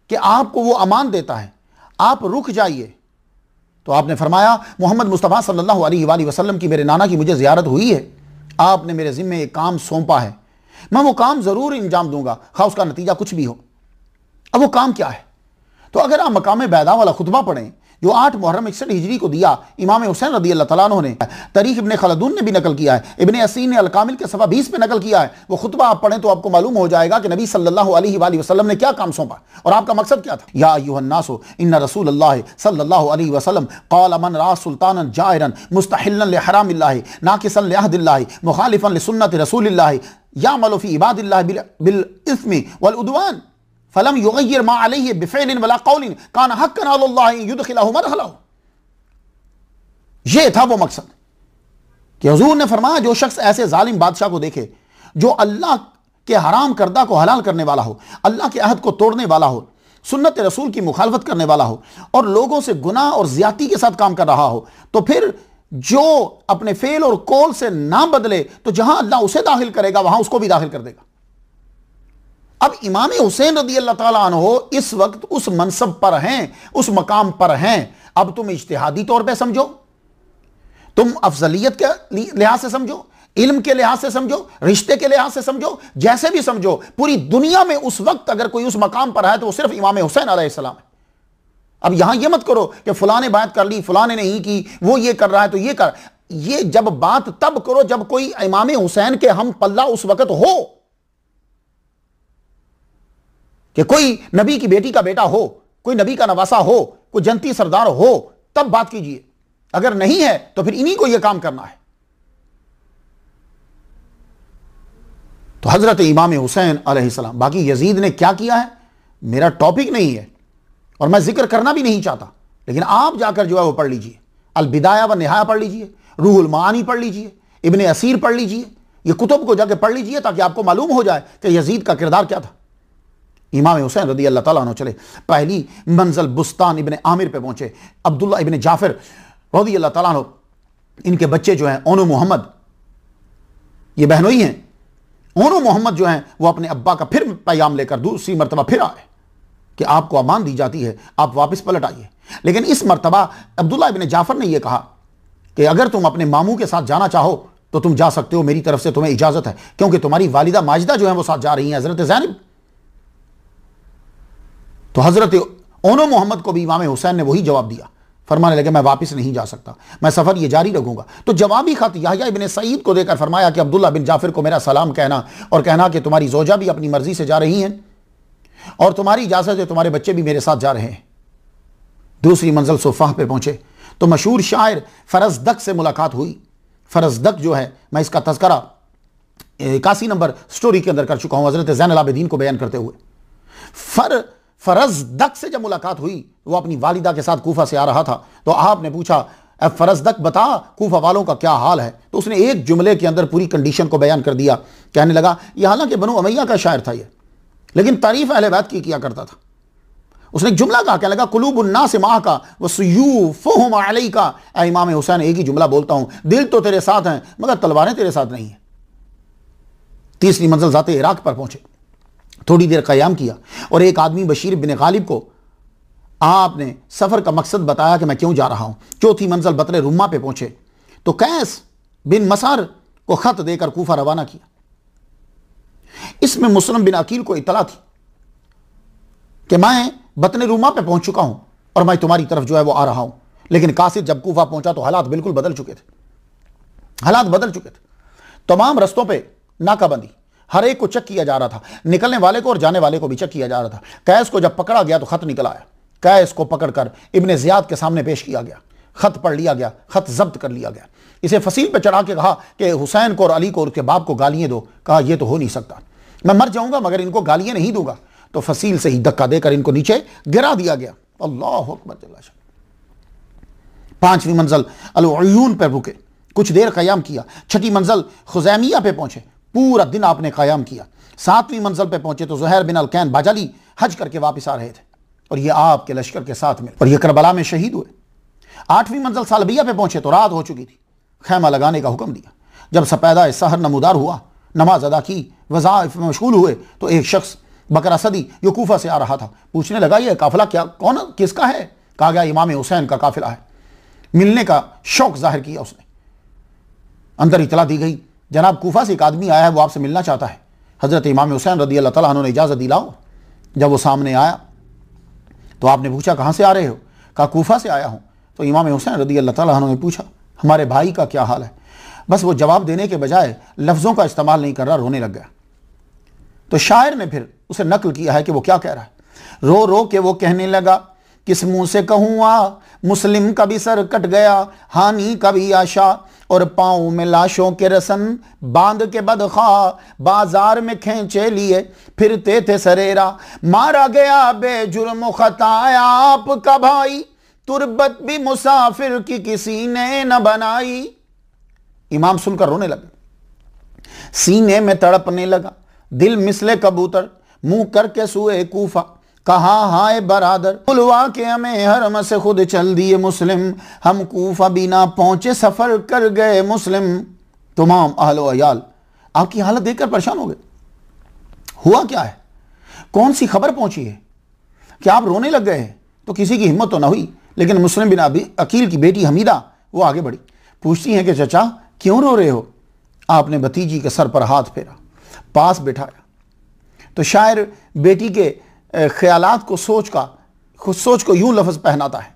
कि आपको वो अमान देता है, आप रुक जाइए। तो आपने फरमाया मोहम्मद मुस्तफ़ा सल्लल्लाहु अलैहि वसल्लम की मेरे नाना की मुझे ज़ियारत हुई है, आपने मेरे ज़िम्मे एक काम सौंपा है, मैं वो काम ज़रूर इंजाम दूंगा, खा उसका नतीजा कुछ भी हो। अब वो काम क्या है? तो अगर आप मकाम बैदा वाला खुतबा पढ़ें जो 8 मुहर्रम 61 हिजरी को दिया इमाम हुसैन रदी अल्लाह तआला अन्हु ने, तारीख इब्ने खलदून ने भी नकल किया है, इब्ने असीन ने अल-कामिल के सफ़ा 20 पे नकल किया है। वो खुतबा आप पढ़ें तो आपको मालूम हो जाएगा कि नबी सल्लल्लाहु अलैहि वसल्लम ने क्या काम सौंपा और आपका मकसद क्या था। या अय्युहन्नासु इन्ना रसूलल्लाह सल्लल्लाहु अलैहि वसल्लम क़ाल मन रा सुल्तानन जाइरन मुस्तहिल्लन लिहरामिल्लाहि नाकिसन लिअहदिल्लाहि मुखालिफन लिसुन्नति रसूलिल्लाह यामलु फी इबादिल्लाह बिल इस्मि वल उद्वान फलम युगय्यर मा अलैहि बिफ़इलिन वला क़ौलिन कान हक़्क़न अलल्लाहि युदखिलहु मदखलहु। ये था वो मकसद कि हुजूर ने फरमाया जो शख्स ऐसे जालिम बादशाह को देखे जो अल्लाह के हराम करदा को हलाल करने वाला हो, अल्लाह के अहद को तोड़ने वाला हो, सुन्नत रसूल की मुखालफत करने वाला हो और लोगों से गुनाह और ज्यादती के साथ काम कर रहा हो, तो फिर जो अपने फेल और कौल से ना बदले तो जहां अल्लाह उसे दाखिल करेगा वहां उसको भी दाखिल कर देगा। अब इमाम हुसैन रदी अल्लाह ताला अन्हु इस वक्त उस मनसब पर हैं, उस मकाम पर हैं। अब तुम इज्तिहादी तौर पे समझो, तुम अफजलियत के लिहाज से समझो, इल्म के लिहाज से समझो, रिश्ते के लिहाज से समझो, जैसे भी समझो, पूरी दुनिया में उस वक्त अगर कोई उस मकाम पर है तो वो सिर्फ इमाम हुसैन अलैहिस्सलाम है। अब यहां यह मत करो कि फलां ने बात कर ली, फलां ने नहीं की, वो ये कर रहा है तो ये कर। ये जब बात तब करो जब कोई इमाम हुसैन के हम पल्ला उस वक्त हो, कि कोई नबी की बेटी का बेटा हो, कोई नबी का नवासा हो, कोई जनती सरदार हो, तब बात कीजिए। अगर नहीं है तो फिर इन्हीं को यह काम करना है। तो हजरत इमाम हुसैन अलैहिस्सलाम, बाकी यजीद ने क्या किया है मेरा टॉपिक नहीं है और मैं जिक्र करना भी नहीं चाहता, लेकिन आप जाकर जो है वो पढ़ लीजिए, अल बिदाया व निहाया पढ़ लीजिए, रूहुल मानी पढ़ लीजिए, इब्ने असीर पढ़ लीजिए, ये कुतुब को जाके पढ़ लीजिए ताकि आपको मालूम हो जाए कि यजीद का किरदार क्या था। इमाम हुसैन रदी अल्लाह ताला अन्हु चले, पहली मंजिल बुस्तान इब्ने आमिर पे पहुंचे। अब्दुल्ला इब्ने जाफर रदी अल्लाह ताला अन्हु, इनके बच्चे जो हैं ओनो मोहम्मद, ये बहनोई हैं, ओनो मोहम्मद जो हैं वो अपने अब्बा का फिर पैगाम लेकर दूसरी मरतबा फिर आए कि आपको अमान दी जाती है, आप वापस पलट आइए। लेकिन इस मरतबा अब्दुल्ला इब्ने जाफर ने यह कहा कि अगर तुम अपने मामू के साथ जाना चाहो तो तुम जा सकते हो, मेरी तरफ से तुम्हें इजाजत है, क्योंकि तुम्हारी वालिदा माजिदा जो है वो साथ जा रही हैं, हजरत ज़ैनब। तो हजरत ओनो मोहम्मद को भी इमाम हुसैन ने वही जवाब दिया, फरमाने लगे मैं वापस नहीं जा सकता, मैं सफर ये जारी रखूंगा। तो जवाबी खत याहया इब्ने सईद को देकर फरमाया कि अब्दुल्ला बिन जाफर को मेरा सलाम कहना और कहना कि तुम्हारी जोजा भी अपनी मर्जी से जा रही हैं और तुम्हारी इजाजत है, तुम्हारे बच्चे भी मेरे साथ जा रहे हैं। दूसरी मंजिल सुफाह पे पहुंचे तो मशहूर शायर फरजदक से मुलाकात हुई। फरजदक जो है, मैं इसका तज़किरा 81 नंबर स्टोरी के अंदर कर चुका हूं, हजरत ज़ैनुल आबिदीन को बयान करते हुए। फरजदक से जब मुलाकात हुई, वो अपनी वालिदा के साथ कूफा से आ रहा था, तो आपने पूछा अब फरजदक बता कूफा वालों का क्या हाल है। तो उसने एक जुमले के अंदर पूरी कंडीशन को बयान कर दिया। कहने लगा ये हालांकि बनु उमैया का शायर था ये, लेकिन तारीफ अहले बैत की किया करता था। उसने एक जुमला कहा, कहने लगा कुलूबुन्नास माह का व सुयूफुहुम अलैका, ऐ इमाम हुसैन एक ही जुमला बोलता हूं, दिल तो तेरे साथ हैं मगर तलवारें तेरे साथ नहीं है। तीसरी मंजिल ज़ाते इराक पर पहुंचे, थोड़ी देर क़याम किया और एक आदमी बशीर बिन गालिब को आपने सफ़र का मकसद बताया कि मैं क्यों जा रहा हूं। चौथी मंजिल बतरे रुम्मा पे पहुंचे तो कैस बिन मसार को ख़त देकर कूफा रवाना किया। इसमें मुस्लिम बिन अकील को इतला थी कि मैं बतने रुम्मा पे पहुंच चुका हूं और मैं तुम्हारी तरफ जो है वो आ रहा हूं। लेकिन कासिद जब कूफा पहुंचा तो हालात बिल्कुल बदल चुके थे, हालात बदल चुके थे। तमाम रस्तों पे नाकाबंदी, हर एक को चेक किया जा रहा था, निकलने वाले को और जाने वाले को भी चेक किया जा रहा था। कैस को जब पकड़ा गया तो खत निकल आया, कैस को पकड़कर इब्ने ज़ियाद के सामने पेश किया गया, खत पढ़ लिया गया, खत जब्त कर लिया गया। इसे फसील पे चढ़ा के कहा कि हुसैन को और अली को और उसके बाप को गालियां दो। कहा यह तो हो नहीं सकता, मैं मर जाऊंगा मगर इनको गालियां नहीं दूंगा। तो फसील से ही धक्का देकर इनको नीचे गिरा दिया गया। अल्लाह अकबर। पांचवी मंजिल अल-उयून पर रुके, कुछ देर क़याम किया। छठी मंजिल खुज़ैमिया पे पहुंचे, पूरा दिन आपने क़याम किया। सातवीं मंजिल पे पहुंचे तो ज़ुहैर बिन अल-कैन बाजाली हज करके वापस आ रहे थे और ये आपके लश्कर के साथ मिले और ये करबला में शहीद हुए। आठवीं मंजिल सालबिया पे पहुंचे तो रात हो चुकी थी, खैमा लगाने का हुक्म दिया। जब सपैदा सहर नमूदार हुआ, नमाज अदा की, वज़ाइफ में मशगूल हुए तो एक शख्स बकरा सदी जो कूफा से आ रहा था पूछने लगा ये काफिला क्या कौन किसका है। कहा गया इमाम हुसैन का काफिला है। मिलने का शौक जाहिर किया उसने। अंदर इतला दी गई जनाब कूफा से एक आदमी आया है, वो आपसे मिलना चाहता है। हजरत इमाम हुसैन रदी अल्लाह ताला अन्हु ने इजाज़त दिलाओ। जब वो सामने आया तो आपने पूछा कहाँ से आ रहे हो। कहा कूफा से आया हूँ। तो इमाम हुसैन रदी अल्लाह ताला अन्हु ने पूछा हमारे भाई का क्या हाल है। बस वो जवाब देने के बजाय लफ्ज़ों का इस्तेमाल नहीं कर रहा, रोने लग गया। तो शायर ने फिर उसे नकल किया है कि वो क्या कह रहा है। रो रो के वो कहने लगा किस मुंह से कहूँ मुस्लिम का भी सर कट गया, हानि का भी आशा और पाँव में लाशों के रसन बांध के बदखा बाजार में खींचे लिए फिरते थे सरेरा। मारा गया बेजुर्म खताया आपका भाई, तुरबत भी मुसाफिर की किसी ने न बनाई। इमाम सुनकर रोने लगे, सीने में तड़पने लगा, दिल मिसले कबूतर, मुंह करके सुए कूफा, कहा हाय बरादर बुलवा के हमें हरम से खुद चल दिए मुस्लिम, हम कूफा बिना पहुंचे सफर कर गए मुस्लिम। तमाम अहल व अयाल आपकी हालत देखकर परेशान हो गए। हुआ क्या है, कौन सी खबर पहुंची है कि आप रोने लग गए। तो किसी की हिम्मत तो ना हुई, लेकिन मुस्लिम बिन अकील की बेटी हमीदा वो आगे बढ़ी, पूछती हैं कि चचा क्यों रो रहे हो। आपने भतीजी के सर पर हाथ फेरा, पास बिठाया। तो शायर बेटी के ख्यालात को सोच को यूं लफ्ज पहनाता है,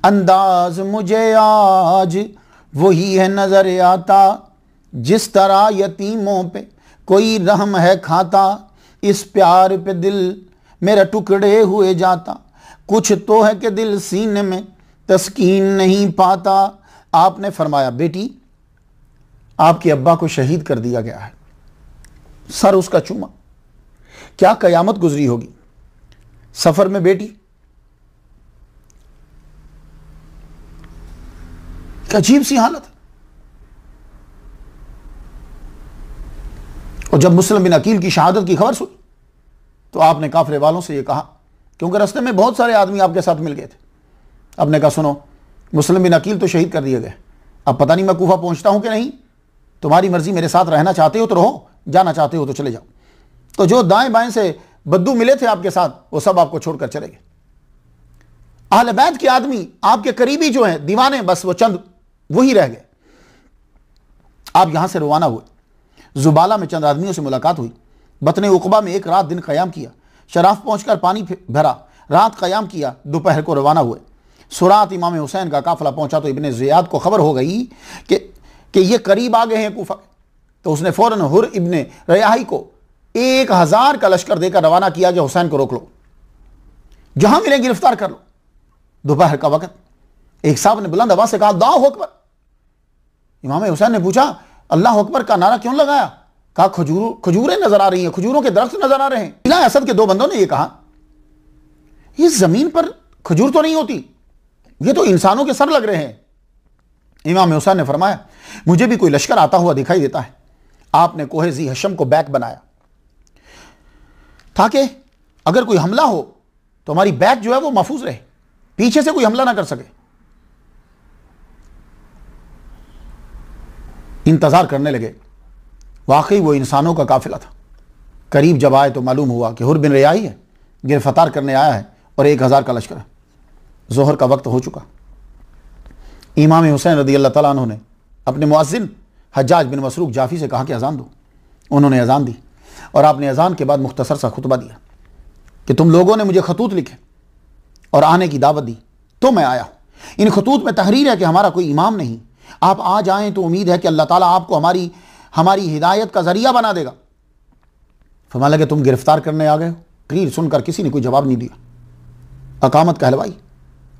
अंदाज मुझे आज वही है नजर आता, जिस तरह यतीमों पे कोई रहम है खाता, इस प्यार पे दिल मेरा टुकड़े हुए जाता, कुछ तो है कि दिल सीने में तस्कीन नहीं पाता। आपने फरमाया बेटी आपके अब्बा को शहीद कर दिया गया है। सर उसका चूमा, क्या कयामत गुजरी होगी। सफर में बेटी, अजीब सी हालत है। और जब मुस्लिम बिन अकील की शहादत की खबर सुनी तो आपने काफिले वालों से यह कहा, क्योंकि रास्ते में बहुत सारे आदमी आपके साथ मिल गए थे। आपने कहा सुनो, मुस्लिम बिन अकील तो शहीद कर दिए गए, अब पता नहीं मैं कूफा पहुंचता हूं कि नहीं, तुम्हारी मर्जी, मेरे साथ रहना चाहते हो तो रहो, जाना चाहते हो तो चले जाओ। तो जो दाएं बाएं से बद्दू मिले थे आपके साथ वो सब आपको छोड़कर चले गए। अहले बैत के आदमी, आपके करीबी जो हैं दीवाने, बस वो चंद वही रह गए। आप यहां से रवाना हुए। जुबाला में चंद आदमियों से मुलाकात हुई। बतने उकबा में एक रात दिन क़याम किया। शराफ पहुंचकर पानी भरा, रात क़याम किया, दोपहर को रवाना हुए। सुरात इमाम हुसैन का काफिला पहुंचा तो इब्ने ज़ियाद को खबर हो गई कि ये करीब आ गए हैं कूफा। तो उसने फौरन हुर इब्ने रयाही को 1000 का लश्कर देकर रवाना किया कि हुसैन को रोक लो, जहां मिले गिरफ्तार कर लो। दोपहर का वक्त, एक साहब ने बुलंद आवाज से कहा, अल्लाहु अकबर। इमाम हुसैन ने पूछा, अल्लाह अकबर का नारा क्यों लगाया? कहा, खजूरें नजर आ रही हैं, खजूरों के दरख्त नजर आ रहे हैं। इला असद के 2 बंदों ने यह कहा, इस जमीन पर खजूर तो नहीं होती, ये तो इंसानों के सर लग रहे हैं। इमाम हुसैन ने फरमाया, मुझे भी कोई लश्कर आता हुआ दिखाई देता है। आपने कोहे ज़ी हशम को बैक बनाया ताकि अगर कोई हमला हो तो हमारी बैक जो है वो महफूज रहे, पीछे से कोई हमला ना कर सके। इंतजार करने लगे। वाकई वो इंसानों का काफिला था। करीब जब आए तो मालूम हुआ कि हुर बिन रियाही है, गिरफ्तार करने आया है और 1000 का लश्कर है। जोहर का वक्त हो चुका। इमाम हुसैन रदी अल्लाह तआला अन्हु ने अपने मुअज्जिन हज्जाज बिन मसरूक जाफी से कहा कि अजान दो। उन्होंने अजान दी और आपने अजान के बाद मुख्तसर सा खुतबा दिया कि तुम लोगों ने मुझे खतूत लिखे और आने की दावत दी तो मैं आया हूं। इन खतूत में तहरीर है कि हमारा कोई इमाम नहीं, आप आ जाएं तो उम्मीद है कि अल्लाह ताला आपको हमारी हिदायत का जरिया बना देगा। फरमाने लगे, तुम गिरफ्तार करने आ गए हो? तकरीर सुनकर किसी ने कोई जवाब नहीं दिया। अकामत कहलवाई,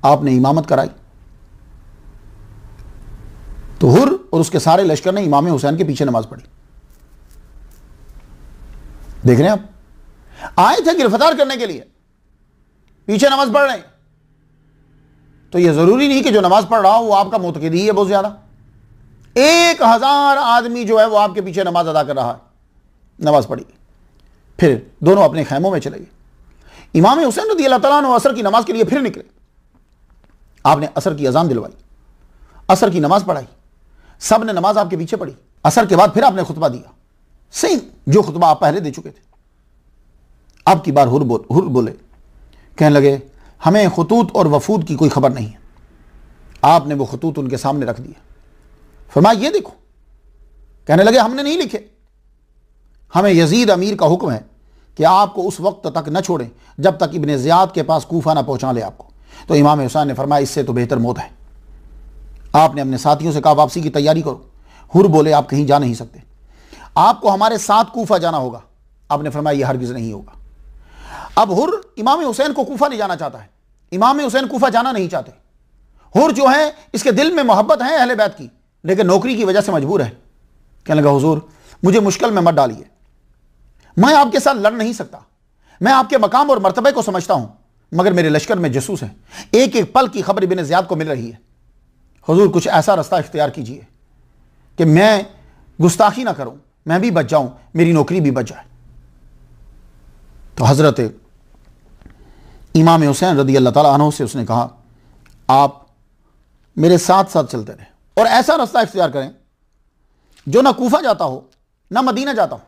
आपने इमामत कराई तो हुर और उसके सारे लश्कर ने इमाम हुसैन के पीछे नमाज पढ़ी। देख रहे हैं आप, आए थे गिरफ्तार करने के लिए, पीछे नमाज पढ़ रहे हैं। तो यह जरूरी नहीं कि जो नमाज पढ़ रहा हो वो आपका मुतक़िदी है बहुत ज्यादा। 1000 आदमी जो है वो आपके पीछे नमाज अदा कर रहा है। नमाज पढ़ी, फिर दोनों अपने खैमों में चले गए। इमाम हुसैन रज़ी अल्लाह तआला अन्हु असर की नमाज के लिए फिर निकले। आपने असर की अजान दिलवाई, असर की नमाज पढ़ाई, सब ने नमाज आपके पीछे पढ़ी। असर के बाद फिर आपने खुतबा दिया, सेम जो खुतबा आप पहले दे चुके थे। अब की बार हुर बोले, कहने लगे, हमें खतूत और वफूद की कोई खबर नहीं है। आपने वो खतूत उनके सामने रख दिए। फरमाया, ये देखो। कहने लगे, हमने नहीं लिखे, हमें यजीद अमीर का हुक्म है कि आपको उस वक्त तक न छोड़ें जब तक इब्ने ज़ियाद के पास कूफा ना पहुंचा ले आपको। तो इमाम हुसैन ने फरमाया, इससे तो बेहतर मौत है। आपने अपने साथियों से कहा, वापसी की तैयारी करो। हुर बोले, आप कहीं जा नहीं सकते, आपको हमारे साथ कूफा जाना होगा। आपने फरमाया, यह हरगिज़ नहीं होगा। अब हुर इमाम हुसैन को कूफा ले जाना चाहता है, इमाम हुसैन कूफा जाना नहीं चाहते। हुर जो है इसके दिल में मोहब्बत है अहले बैत की, लेकिन नौकरी की वजह से मजबूर है। कहने लगा, हुजूर मुझे मुश्किल में मत डालिए, मैं आपके साथ लड़ नहीं सकता। मैं आपके मकाम और मर्तबे को समझता हूं, मगर मेरे लश्कर में जसूस है। एक एक पल की खबर इब्ने ज़ियाद को मिल रही है। हुजूर कुछ ऐसा रास्ता इख्तियार कीजिए कि मैं गुस्ताखी ना करूं, मैं भी बच जाऊं, मेरी नौकरी भी बच जाए। तो हजरत इमाम हुसैन रदी अल्लाह तआला अन्हु से उसने कहा, आप मेरे साथ साथ चलते रहे और ऐसा रास्ता इख्तियार करें जो ना कूफा जाता हो ना मदीना जाता हो।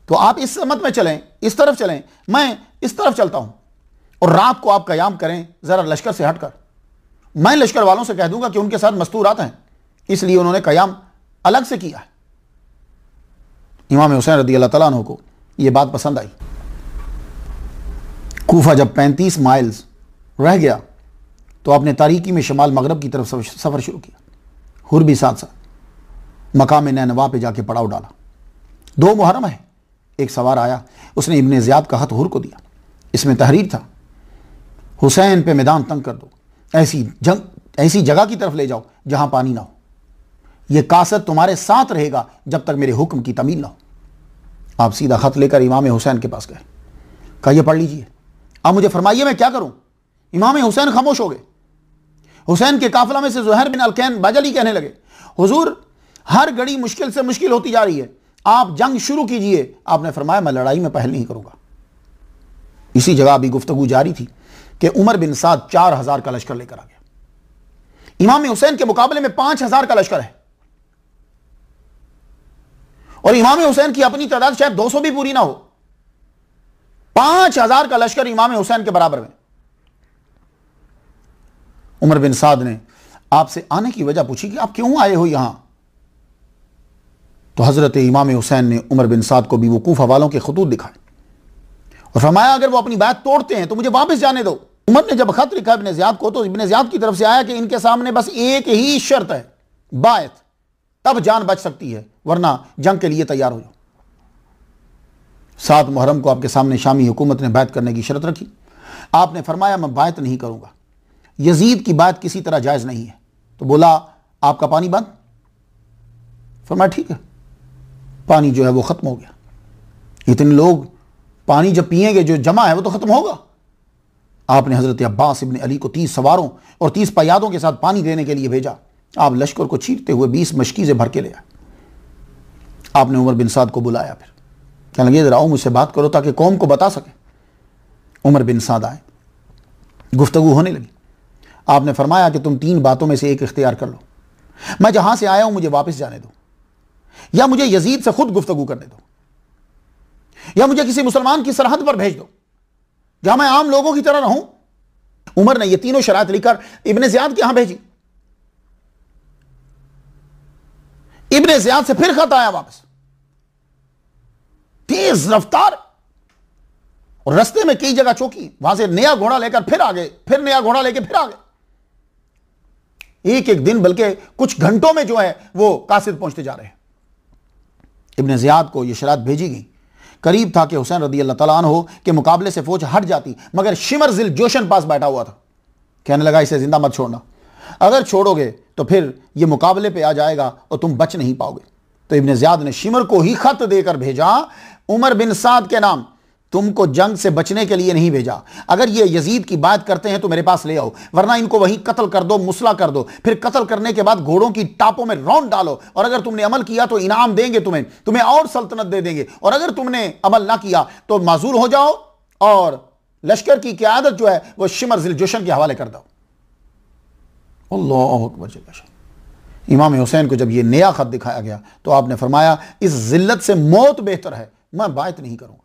तो आप इस समत में चलें, इस तरफ चलें, मैं इस तरफ चलता हूं, और रात को आप कयाम करें जरा लश्कर से हटकर। मैं लश्कर वालों से कह दूंगा कि उनके साथ मस्तूरात हैं, इसलिए उन्होंने कयाम अलग से किया है। इमाम हुसैन रदी अल्लाह तआला अन्हु को यह बात पसंद आई। कूफा जब 35 माइल्स रह गया तो आपने तारीकी में शमाल मगरब की तरफ सफ़र शुरू किया। हुर भी साथ साथ मकाम नैनवा पे जाके पड़ाव डाला। 2 मुहर्रम है, एक सवार आया, उसने इब्ने ज़ियाद का हथ हुर को दिया। इसमें तहरीर था, हुसैन पे मैदान तंग कर दो, ऐसी जगह की तरफ ले जाओ जहां पानी ना हो। यह कासद तुम्हारे साथ रहेगा जब तक मेरे हुक्म की तमील ना हो। आप सीधा खत लेकर इमाम हुसैन के पास गए, कहा यह पढ़ लीजिए, अब मुझे फरमाइए मैं क्या करूं। इमाम हुसैन खामोश हो गए। हुसैन के काफिला में से ज़ुहैर बिन अलकैन बाजली कहने लगे, हुजूर हर घड़ी मुश्किल से मुश्किल होती जा रही है, आप जंग शुरू कीजिए। आपने फरमाया मैं लड़ाई में पहल नहीं करूंगा। इसी जगह अभी गुफ्तगू जारी थी कि उमर बिन साद 4000 का लश्कर लेकर आ गया। इमाम हुसैन के मुकाबले में 5000 का लश्कर है और इमाम हुसैन की अपनी तादाद शायद 200 भी पूरी ना हो। 5000 का लश्कर इमाम हुसैन के बराबर में। उमर बिन साद ने आपसे आने की वजह पूछी कि आप क्यों आए हो यहां। तो हजरत इमाम हुसैन ने उमर बिन साद को भी वकूफ हवालों के खतूत दिखाए और फरमाया अगर वो अपनी बात तोड़ते हैं तो मुझे वापस जाने दो। उमर ने जब खत लिखा इब्ने ज़ियाद को तो इब्ने ज़ियाद की तरफ से आया कि इनके सामने बस एक ही शर्त है, बायत, तब जान बच सकती है, वरना जंग के लिए तैयार हो जाओ। 7 मुहर्रम को आपके सामने शामी हुकूमत ने बायत करने की शर्त रखी। आपने फरमाया मैं बायत नहीं करूंगा, यजीद की बात किसी तरह जायज नहीं है। तो बोला आपका पानी बंद। फरमाया ठीक है, पानी जो है वो खत्म हो गया। इतने लोग पानी जब पिएंगे जो जमा है वो तो खत्म होगा। आपने हजरत अब्बास इब्ने अली को 30 सवारों और 30 पयादों के साथ पानी देने के लिए भेजा। आप लश्कर को चीरते हुए 20 मशकीज़ें भर के ले आए। आपने उमर बिन साद को बुलाया, फिर कहने लगे जरा आओ मुझसे बात करो ताकि कौम को बता सके। उमर बिन साद आए, गुफ्तगू होने लगी। आपने फरमाया कि तुम 3 बातों में से एक इख्तियार कर लो, मैं जहां से आया हूं मुझे वापस जाने दो, या मुझे यजीद से खुद गुफ्तगू करने दो, या मुझे किसी मुसलमान की सरहद पर भेज दो जहां मैं आम लोगों की तरह रहूं। उमर ने ये तीनों शरात लिखकर इब्ने ज़ियाद के यहां भेजी। इब्ने ज़ियाद से फिर खत आया वापस, तेज रफ्तार, और रस्ते में कई जगह चौकी, वहां से नया घोड़ा लेकर फिर आ गए, फिर नया घोड़ा लेकर फिर आ गए। एक एक दिन बल्कि कुछ घंटों में जो है वो कासिद पहुंचते जा रहे हैं। इब्ने ज़ियाद को यह शरात भेजी गई। करीब था कि हुसैन रदी अल्लाह तआला अन्हु के मुकाबले से फौज हट जाती, मगर शिमर जिल जोशन पास बैठा हुआ था। कहने लगा इसे जिंदा मत छोड़ना, अगर छोड़ोगे तो फिर यह मुकाबले पे आ जाएगा और तुम बच नहीं पाओगे। तो इब्ने ज़ियाद ने शिमर को ही खत देकर भेजा, उमर बिन साद के नाम, तुमको जंग से बचने के लिए नहीं भेजा। अगर ये यजीद की बात करते हैं तो मेरे पास ले आओ, वरना इनको वहीं कत्ल कर दो, मुसला कर दो। फिर कत्ल करने के बाद घोड़ों की टापों में रौंद डालो, और अगर तुमने अमल किया तो इनाम देंगे तुम्हें और सल्तनत दे देंगे, और अगर तुमने अमल ना किया तो माजूर हो जाओ और लश्कर की क़यादत जो है वो शिमर जिल जोशन के हवाले कर दो। अल्लाहु अकबर। इमाम हुसैन को जब ये नया खत दिखाया गया तो आपने फरमाया इस जिल्लत से मौत बेहतर है, मैं बायत नहीं करूंगा।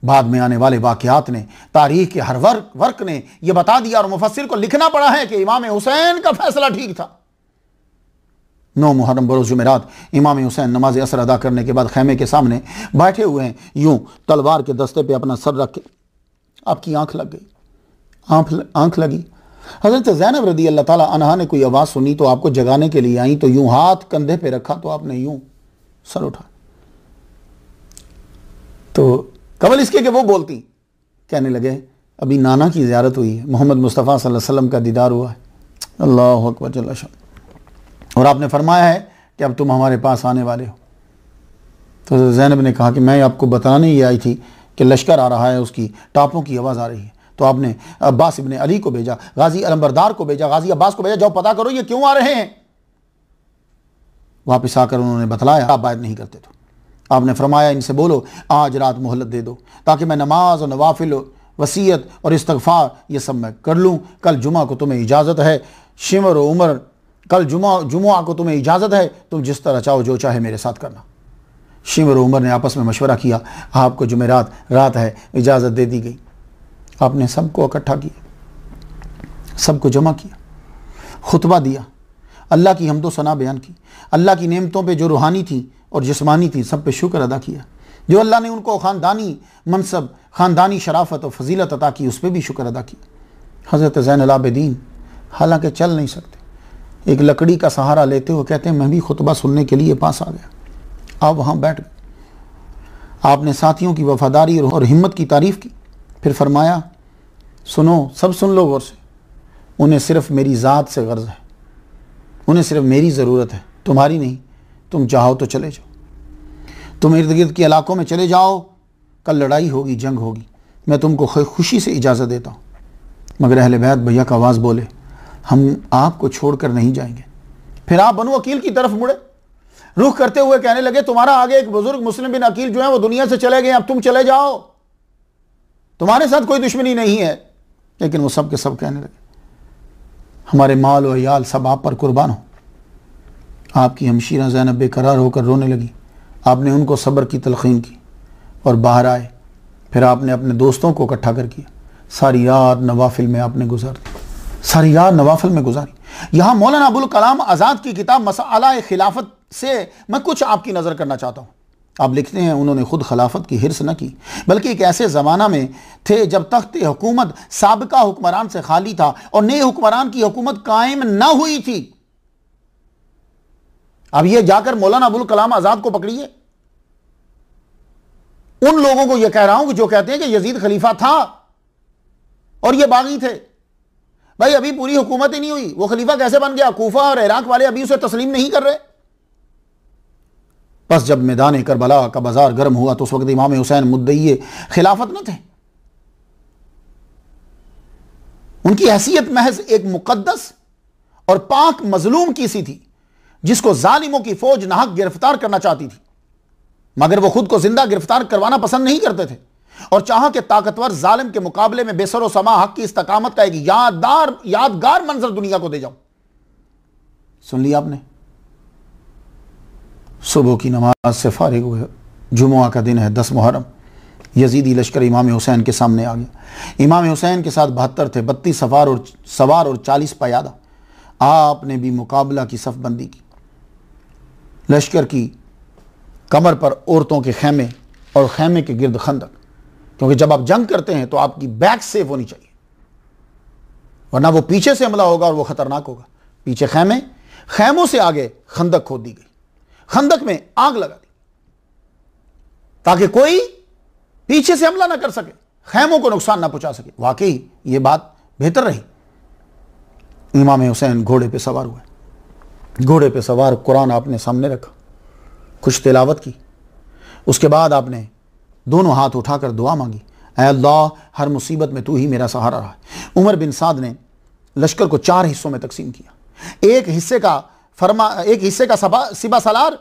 बाद में आने वाले वाकयात ने, तारीख के हर वर्क ने यह बता दिया और मुफस्सिर को लिखना पड़ा है कि इमाम हुसैन का फैसला ठीक था। 9 मुहर्रम बरोज़ जुमेरात इमाम हुसैन नमाज असर अदा करने के बाद खैमे के सामने बैठे हुए हैं, यूं तलवार के दस्ते पे अपना सर रख के। आपकी आंख लग गई, आंख लगी। हजरत ज़ैनब रदी अल्लाह ताला अन्हा ने कोई आवाज़ सुनी तो आपको जगाने के लिए आई, तो यूं हाथ कंधे पे रखा तो आपने यूं सर उठा। तो कबल इसके कि वो बोलती, कहने लगे अभी नाना की ज़ियारत हुई है, मोहम्मद मुस्तफ़ा सल्लल्लाहु अलैहि वसल्लम का दीदार हुआ है। अल्लाहु अकबर जल्ल शान। और आपने फरमाया है कि अब तुम हमारे पास आने वाले हो। तो ज़ैनब ने कहा कि मैं आपको बताने ही आई थी कि लश्कर आ रहा है, उसकी टापों की आवाज़ आ रही है। तो आपने अब्बास इब्ने अली को भेजा, गाजी अलंबरदार को भेजा, गाजी अब्बास को भेजा, जाओ पता करो ये क्यों आ रहे हैं। वापस आकर उन्होंने बतलाया आप बायत नहीं करते। तो आपने फरमाया इनसे बोलो आज रात मोहलत दे दो ताकि मैं नमाज और नवाफिल, वसीयत और इस्तग़फ़ार ये सब मैं कर लूँ। कल जुमा को तुम्हें इजाज़त है, शिमर और उमर कल जुमा को तुम्हें इजाज़त है, तुम जिस तरह चाहो जो चाहे मेरे साथ करना। शिमर और उमर ने आपस में मशवरा किया, आपको जुमेरात रात है, इजाज़त दे दी गई। आपने सबको इकट्ठा किया, सबको जमा किया, खुतबा दिया, अल्लाह की हम्दो सना बयान की, अल्लाह की नेमतों पे जो रूहानी थी और जिस्मानी थी सब पे शुक्र अदा किया। जो अल्लाह ने उनको ख़ानदानी मनसब, ख़ानदानी शराफत और फजीलत अता की उस पर भी शुक्र अदा किया। हज़रत ज़ैनुल आबिदीन हालांकि चल नहीं सकते, एक लकड़ी का सहारा लेते हुए कहते हैं मैं भी खुतबा सुनने के लिए पास आ गया। आप वहाँ बैठ गए, आपने साथियों की वफादारी और हिम्मत की तारीफ़ की। फिर फरमाया सुनो, सब सुन लो गौर से, उन्हें सिर्फ मेरी ज़ात से गर्ज है, उन्हें सिर्फ मेरी ज़रूरत है, तुम्हारी नहीं। तुम चाहो तो चले जाओ, तुम इर्द गिर्द के इलाकों में चले जाओ, कल लड़ाई होगी, जंग होगी, मैं तुमको खुशी से इजाज़त देता हूँ। मगर अहले बैत भैया का आवाज़ बोले, हम आपको छोड़कर नहीं जाएंगे। फिर आप बनु अकील की तरफ मुड़े, रुख करते हुए कहने लगे, तुम्हारा आगे एक बुजुर्ग मुस्लिम बिन अकील जो है वो दुनिया से चले गए, अब तुम चले जाओ, तुम्हारे साथ कोई दुश्मनी नहीं है। लेकिन वो सब के सब कहने लगे, हमारे माल और याल सब आप पर कुर्बान हो। आपकी हमशीरा ज़ैनब बेकरार होकर रोने लगी। आपने उनको सब्र की तलखीन की और बाहर आए। फिर आपने अपने दोस्तों को इकट्ठा कर किया। सारी रात नवाफिल में आपने गुजार दी, सारी रात नवाफिल में गुजारी। यहाँ मौलाना अबुल कलाम आज़ाद की किताब मसअला खिलाफत से मैं कुछ आपकी नज़र करना चाहता हूँ। आप लिखते हैं, उन्होंने खुद खिलाफत की हिर्स न की, बल्कि एक ऐसे ज़माना में थे जब तख्त हुकूमत साबिका हुक्मरान से खाली था और नए हुक्मरान की हुकूमत कायम न हुई थी। अब ये जाकर मौलाना अबुल कलाम आज़ाद को पकड़िए। उन लोगों को यह कह रहा हूं कि जो कहते हैं कि यजीद खलीफा था और ये बागी थे। भाई अभी पूरी हुकूमत ही नहीं हुई, वो खलीफा कैसे बन गया? कूफा और इराक वाले अभी उसे तस्लीम नहीं कर रहे। बस जब मैदान करबला का बाजार गर्म हुआ तो उस वक्त इमाम हुसैन मुद्दई खिलाफत न थे। उनकी हैसियत महज एक मुकद्दस और पाक मजलूम की सी थी, जिसको जालिमों की फौज नाहक गिरफ्तार करना चाहती थी, मगर वो खुद को जिंदा गिरफ्तार करवाना पसंद नहीं करते थे और चाहा कि ताकतवर जालिम के मुकाबले में बेसरो समा हक की इस्तकामत का एक यादगार मंजर दुनिया को दे जाऊं। सुन लिया आपने? सुबह की नमाज से फारिग हुए, जुमुआ का दिन है, 10 मुहर्रम। यजीदी लश्कर इमाम हुसैन के सामने आ गया। इमाम हुसैन के साथ 72 थे, 32 सवार और 40 पयादा। आपने भी मुकाबला की सफ़बंदी की। लश्कर की कमर पर औरतों के खेमे और खेमे के गिर्द खंदक, क्योंकि जब आप जंग करते हैं तो आपकी बैक सेफ होनी चाहिए, वरना वो पीछे से हमला होगा और वो खतरनाक होगा। पीछे खेमे, खेमों से आगे खंदक खोद दी गई, खंदक में आग लगा दी ताकि कोई पीछे से हमला ना कर सके, खेमों को नुकसान ना पहुंचा सके। वाकई ये बात बेहतर रही। इमाम हुसैन घोड़े पे सवार हुए। घोड़े पे सवार कुरान आपने सामने रखा, कुछ तिलावत की। उसके बाद आपने दोनों हाथ उठाकर दुआ मांगी, ऐ अल्लाह, हर मुसीबत में तू ही मेरा सहारा रहा। उमर बिन साद ने लश्कर को 4 हिस्सों में तकसीम किया। एक हिस्से का सिबा सलार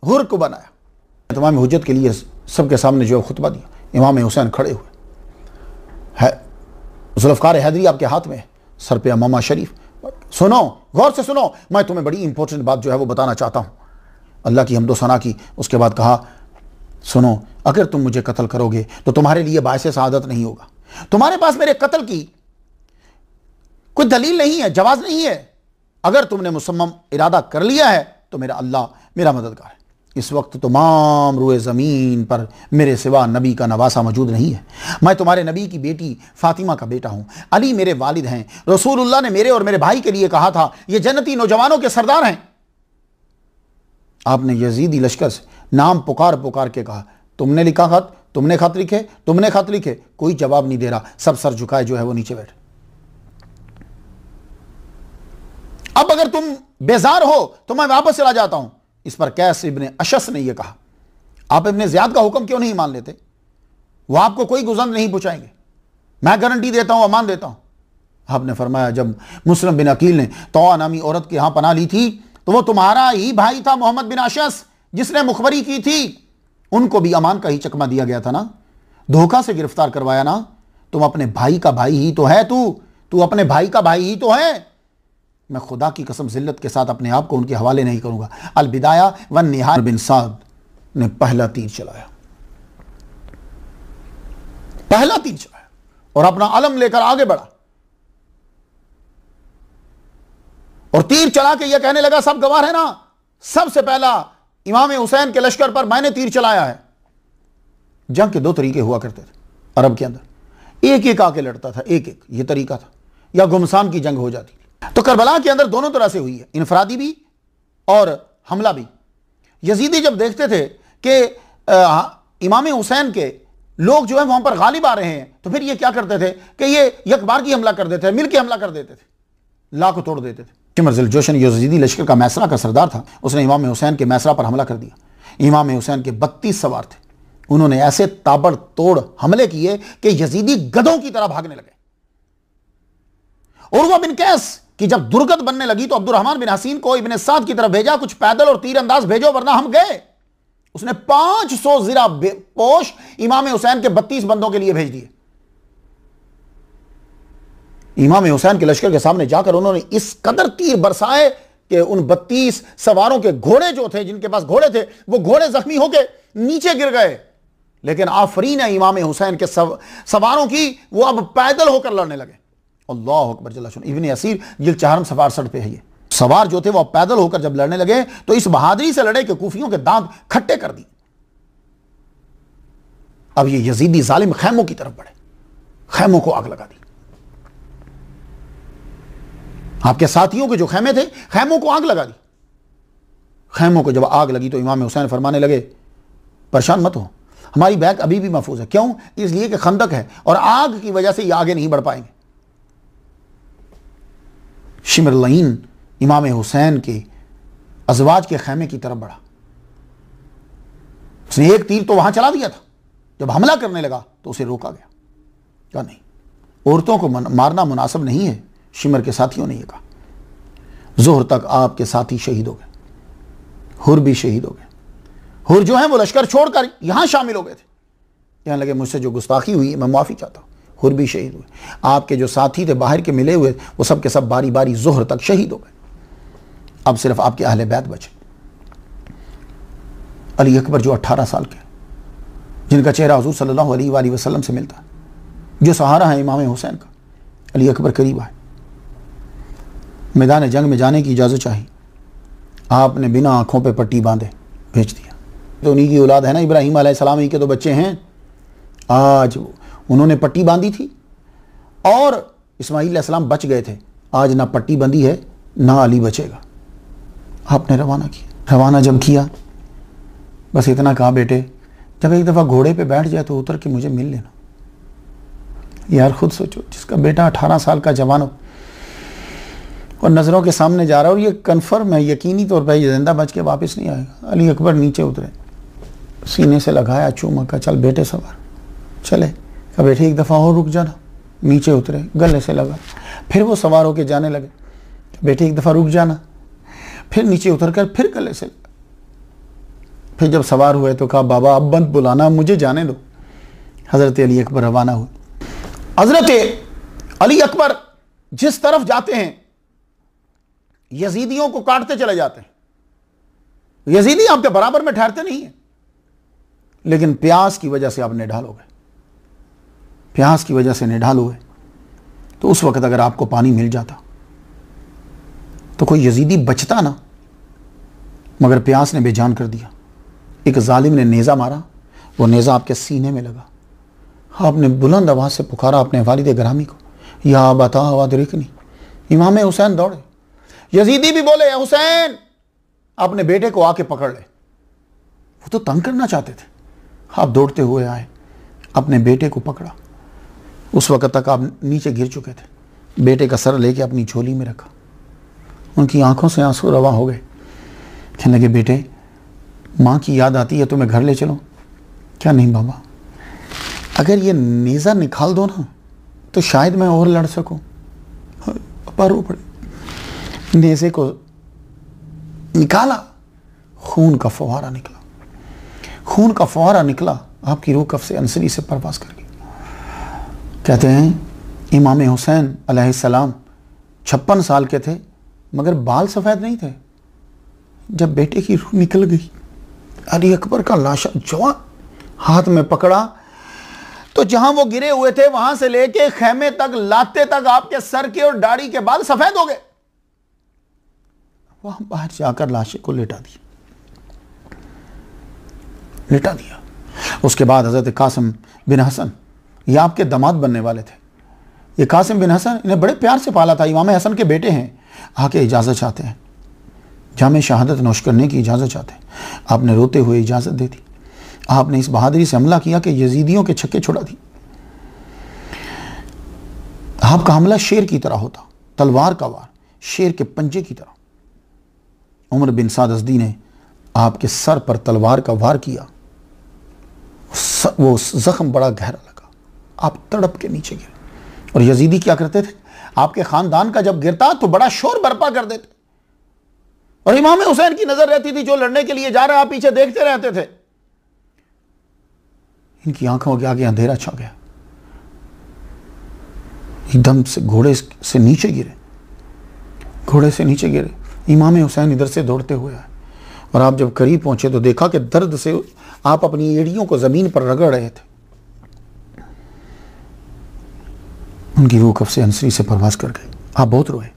हुर को बनाया। तमाम हुज्जत के लिए सबके सामने जो खुतबा दिया। इमाम हुसैन खड़े हुए, जुल्फ़कार हैदरी आपके हाथ में है, सर पे अमामा शरीफ। सुनो, गौर से सुनो, मैं तुम्हें बड़ी इंपॉर्टेंट बात जो है वो बताना चाहता हूँ। अल्लाह की हम्दो सना की। उसके बाद कहा, सुनो, अगर तुम मुझे कत्ल करोगे तो तुम्हारे लिए बायसे सआदत नहीं होगा। तुम्हारे पास मेरे कत्ल की कोई दलील नहीं है, जवाज नहीं है। अगर तुमने मुसम्मम इरादा कर लिया है तो मेरा अल्लाह मेरा मददगार है। इस वक्त तमाम रुए ज़मीन पर मेरे सिवा नबी का नवासा मौजूद नहीं है। मैं तुम्हारे नबी की बेटी फातिमा का बेटा हूँ। अली मेरे वालिद हैं। रसूलुल्लाह ने मेरे और मेरे भाई के लिए कहा था, ये जन्नती नौजवानों के सरदार हैं। आपने यजीदी लश्कर से नाम पुकार के कहा, तुमने लिखा खत, तुमने खत लिखे, तुमने खत लिखे। कोई जवाब नहीं दे रहा, सब सर झुकाए जो है वो नीचे बैठे। अब अगर तुम बेजार हो तो मैं वापस चला जाता हूं। इस पर कैस इब्ने अशस ने यह कहा, आप इब्ने ज़ियाद का हुक्म क्यों नहीं मान लेते? वो आपको कोई गुज़र नहीं पहुंचाएंगे, मैं गारंटी देता हूं, अमान देता हूं। आपने फरमाया, जब मुस्लिम बिन अकील ने तौआ नामी औरत के यहां पनाह ली थी तो वो तुम्हारा ही भाई था, मोहम्मद बिन अशस, जिसने मुखबरी की थी। उनको भी अमान का ही चकमा दिया गया था ना, धोखा से गिरफ्तार करवाया ना। तुम अपने भाई का भाई ही तो है, तू अपने भाई का भाई ही तो है। मैं खुदा की कसम जिल्लत के साथ अपने आप को उनके हवाले नहीं करूंगा। अल बिदाया वन निहाया बिन साद ने पहला तीर चलाया, पहला तीर चलाया और अपना अलम लेकर आगे बढ़ा और तीर चला के यह कहने लगा, सब गवाह है ना, सबसे पहला इमाम हुसैन के लश्कर पर मैंने तीर चलाया है। जंग के 2 तरीके हुआ करते थे अरब के अंदर, एक एक आके लड़ता था, एक एक ये तरीका था, या गुमसान की जंग हो जाती। तो करबला के अंदर दोनों तरह से हुई है, इनफरादी भी और हमला भी। यजीदी जब देखते थे कि इमाम हुसैन के लोग जो है वहां पर गालिब आ रहे हैं, तो फिर ये क्या करते थे कि ये यकबार की हमला कर देते थे, मिलकर हमला कर देते थे, ला को तोड़ देते थे। शिमर ज़िल जोशन यजीदी लश्कर का मैसरा का सरदार था, उसने इमाम हुसैन के मैसरा पर हमला कर दिया। इमाम हुसैन के 32 सवार थे। उन्होंने ऐसे ताबड़तोड़ हमले किए कि यजीदी गधों की तरह भागने लगे। उर्वा बिन कैस कि जब दुर्गत बनने लगी तो अब्दुर्रहमान बिन हसीन को इब्ने साद की तरफ भेजा, कुछ पैदल और तीरंदाज भेजो वरना हम गए। उसने 500 जिरा पोश इमाम हुसैन के 32 बंदों के लिए भेज दिए। इमाम हुसैन के लश्कर के सामने जाकर उन्होंने इस कदर तीर बरसाए कि उन 32 सवारों के घोड़े जो थे, जिनके पास घोड़े थे, वो घोड़े जख्मी होकर नीचे गिर गए। लेकिन आफरीन है इमाम हुसैन के सवारों की, वो अब पैदल होकर लड़ने लगे। अल्लाह अकबर जल्ला शुन। इब्ने असीर जिल्द 4 सफार 60 पे है। ये सवार जो थे वो पैदल होकर जब लड़ने लगे तो इस बहादुरी से लड़े कि कूफियों के दांत खट्टे कर दिए। अब ये यजीदी जालिम खैमों की तरफ बढ़े, खैमों को आग लगा दी। आपके साथियों के जो खैमे थे, खैमों को आग लगा दी। खैमों को जब आग लगी तो इमाम हुसैन फरमाने लगे, परेशान मत हो, हमारी बैग अभी भी महफूज है। क्यों? इसलिए कि खंदक है और आग की वजह से ये आगे नहीं बढ़ पाएंगे। शिमरलईन इमाम हुसैन के अजवाज के खैमे की तरफ बढ़ा। उसने एक तीर तो वहां चला दिया था, जब हमला करने लगा तो उसे रोका गया। क्या नहीं, औरतों को मारना मुनासिब नहीं है। शिमर के साथियों ने यह कहा। जोहर तक आपके साथी शहीद हो गए, हुर भी शहीद हो गए। हुर जो है वो लश्कर छोड़कर यहां शामिल हो गए थे। कहने लगे, मुझसे जो गुस्ताखी हुई मैं माफी चाहता हूं। हुर भी शहीद हुए। आपके जो साथी थे बाहर के मिले हुए, वो सब के सब बारी बारी जोहर तक शहीद हो गए। अब सिर्फ आपके अहले बैत बचे। अली अकबर जो 18 साल के, जिनका चेहरा हुजूर सल्लल्लाहु अलैहि वसल्लम से मिलता है, जो सहारा है इमाम हुसैन का, अली अकबर करीब आए। मैदान जंग में जाने की इजाज़त चाहिए। आपने बिना आंखों पे पट्टी बांधे भेज दिया। तो उन्हीं की औलाद है ना, इब्राहीम अलैहिस्सलाम ही के तो बच्चे हैं। आज उन्होंने पट्टी बांधी थी और इस्माईल अलैहिस्सलाम बच गए थे। आज ना पट्टी बंधी है ना अली बचेगा। आपने रवाना किया। रवाना जब किया बस इतना कहा, बेटे जब एक दफ़ा घोड़े पे बैठ जाए तो उतर के मुझे मिल लेना। यार खुद सोचो, जिसका बेटा 18 साल का जवान हो और नज़रों के सामने जा रहा है और ये कन्फर्म है, यकीनी तौर पर ये जिंदा बच के वापस नहीं आएगा। अली अकबर नीचे उतरे, सीने से लगाया, चूमा का, चल बेटे सवार। चले, कहा बेटे एक दफ़ा और रुक जाना। नीचे उतरे, गले से लगा। फिर वो सवार होके जाने लगे। बेटे एक दफ़ा रुक जाना। फिर नीचे उतर कर फिर गले से लगा। फिर जब सवार हुए तो कहा, बाबा अब बंद बुलाना, मुझे जाने दो। हज़रत अली अकबर रवाना हुए। हज़रत अली अकबर जिस तरफ जाते हैं यजीदियों को काटते चले जाते हैं। यजीदी आपके बराबर में ठहरते नहीं है, लेकिन प्यास की वजह से आप निढाल हो गए। प्यास की वजह से निढाल हुए तो उस वक्त अगर आपको पानी मिल जाता तो कोई यजीदी बचता ना, मगर प्यास ने बेजान कर दिया। एक जालिम ने नेज़ा मारा, वो नेज़ा आपके सीने में लगा। आपने बुलंद आवाज़ से पुकारा अपने वालिद ग्रामी को, या बता अदरिकनी। इमाम हुसैन दौड़े। यजीदी भी बोले, हुसैन अपने बेटे को आके पकड़ ले। वो तो तंग करना चाहते थे। आप दौड़ते हुए आए, अपने बेटे को पकड़ा। उस वक्त तक आप नीचे गिर चुके थे। बेटे का सर लेके अपनी झोली में रखा। उनकी आंखों से आंसू रवा हो गए। कहने लगे, बेटे माँ की याद आती है, तुम्हें घर ले चलो। क्या नहीं बाबा, अगर ये नेज़ा निकाल दो ना तो शायद मैं और लड़ सकूं। पापा रो पड़े। नेज़े को निकाला, खून का फव्वारा निकला। खून का फव्वारा निकला, आपकी रूह कफ से अंसरी से परवास कर गई। कहते हैं इमाम हुसैन अलैहिस्सलाम 56 साल के थे, मगर बाल सफ़ेद नहीं थे। जब बेटे की रूह निकल गई, अली अकबर का लाशा जवान हाथ में पकड़ा तो जहां वो गिरे हुए थे वहां से लेके खेमे तक, लाते तक आपके सर के और दाढ़ी के बाल सफेद हो गए। वहां बाहर जाकर लाशे को लेटा दिया। उसके बाद हजरत कासिम बिन हसन, ये आपके दामाद बनने वाले थे। ये कासिम बिन हसन, इन्हें बड़े प्यार से पाला था। इमाम हसन के बेटे हैं। आके इजाज़त चाहते हैं, जामे शहादत नोश करने की इजाज़त चाहते हैं। आपने रोते हुए इजाज़त दे दी। आपने इस बहादुरी से हमला किया कि यजीदियों के छक्के छुड़ा दी। आपका हमला शेर की तरह होता, तलवार का वार शेर के पंजे की तरह। उमर बिन साद अज़दी ने आपके सर पर तलवार का वार किया, वो जख्म बड़ा गहरा लगा, आप तड़प के नीचे गिरे। और यजीदी क्या करते थे, आपके खानदान का जब गिरता तो बड़ा शोर बर्पा कर देते, और इमाम हुसैन की नजर रहती थी जो लड़ने के लिए जा रहे, आप पीछे देखते रहते थे। इनकी आंखों के आगे अंधेरा छा गया, एकदम से घोड़े से नीचे गिरे, घोड़े से नीचे गिरे। इमाम हुसैन इधर से दौड़ते हुए आए, और आप जब करीब पहुंचे तो देखा कि दर्द से आप अपनी एड़ियों को जमीन पर रगड़ रहे थे। उनकी रूह कफ से अंसरी से परवास कर गई। आप बहुत रोए,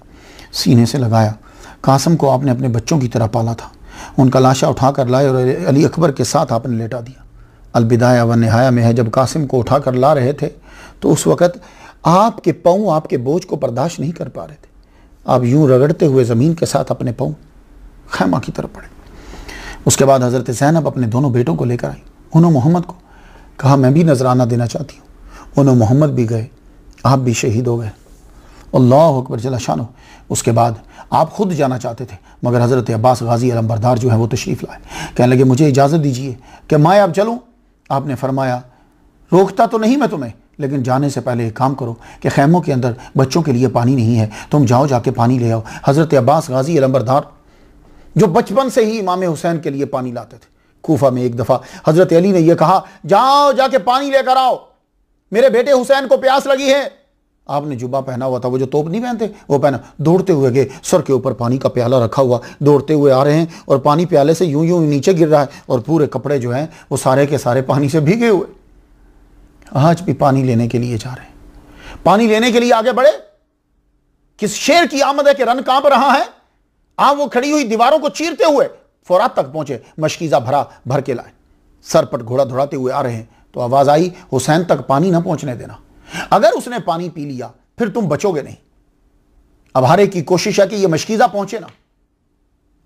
सीने से लगाया। कासिम को आपने अपने बच्चों की तरह पाला था, उनका लाशा उठाकर लाए और अली अकबर के साथ आपने लेटा दिया। अलबिदाया व निहाया में है, जब कासिम को उठाकर ला रहे थे तो उस वक़्त आपके पाँव आपके बोझ को बर्दाश्त नहीं कर पा रहे थे। आप यूं रगड़ते हुए ज़मीन के साथ अपने पाँव खैमा की तरफ पड़े। उसके बाद हज़रत ज़ैनब अपने दोनों बेटों को लेकर आई, उन्होंने मोहम्मद को कहा मैं भी नजराना देना चाहती हूँ। उन्होंने मोहम्मद भी गए, आप भी शहीद हो गए। अल्लाह अकबर जल्ल शानो। उसके बाद आप खुद जाना चाहते थे, मगर हज़रत अब्बास गाजी अलमबरदार जो है वो तशरीफ़ लाए। कहने लगे मुझे इजाज़त दीजिए कि मैं अब चलूँ। आपने फरमाया रोकता तो नहीं मैं तुम्हें, लेकिन जाने से पहले एक काम करो कि खैमों के अंदर बच्चों के लिए पानी नहीं है, तुम जाओ जाके पानी ले आओ। हज़रत अब्बास गाजी अलमबरदार जो बचपन से ही इमाम हुसैन के लिए पानी लाते थे। कूफा में एक दफ़ा हज़रत अली ने यह कहा जाओ जाके पानी लेकर आओ, मेरे बेटे हुसैन को प्यास लगी है। आपने जुब्बा पहना हुआ था, वो जो तोप नहीं पहनते वो पहना, दौड़ते हुए गए, सर के ऊपर पानी का प्याला रखा हुआ, दौड़ते हुए आ रहे हैं और पानी प्याले से यूं यूं नीचे गिर रहा है और पूरे कपड़े जो हैं वो सारे के सारे पानी से भीगे हुए। आज भी पानी लेने के लिए जा रहे हैं, पानी लेने के लिए आगे बढ़े। किस शेर की आमद है कि रन कांप रहा है। आप वो खड़ी हुई दीवारों को चीरते हुए फौरात तक पहुंचे, मशकीज़ा भर के लाए, सर पर घोड़ा दौड़ाते हुए आ रहे हैं। तो आवाज आई हुसैन तक पानी ना पहुंचने देना, अगर उसने पानी पी लिया फिर तुम बचोगे नहीं। अब हर एक की कोशिश है कि यह मशकीज़ा पहुंचे ना।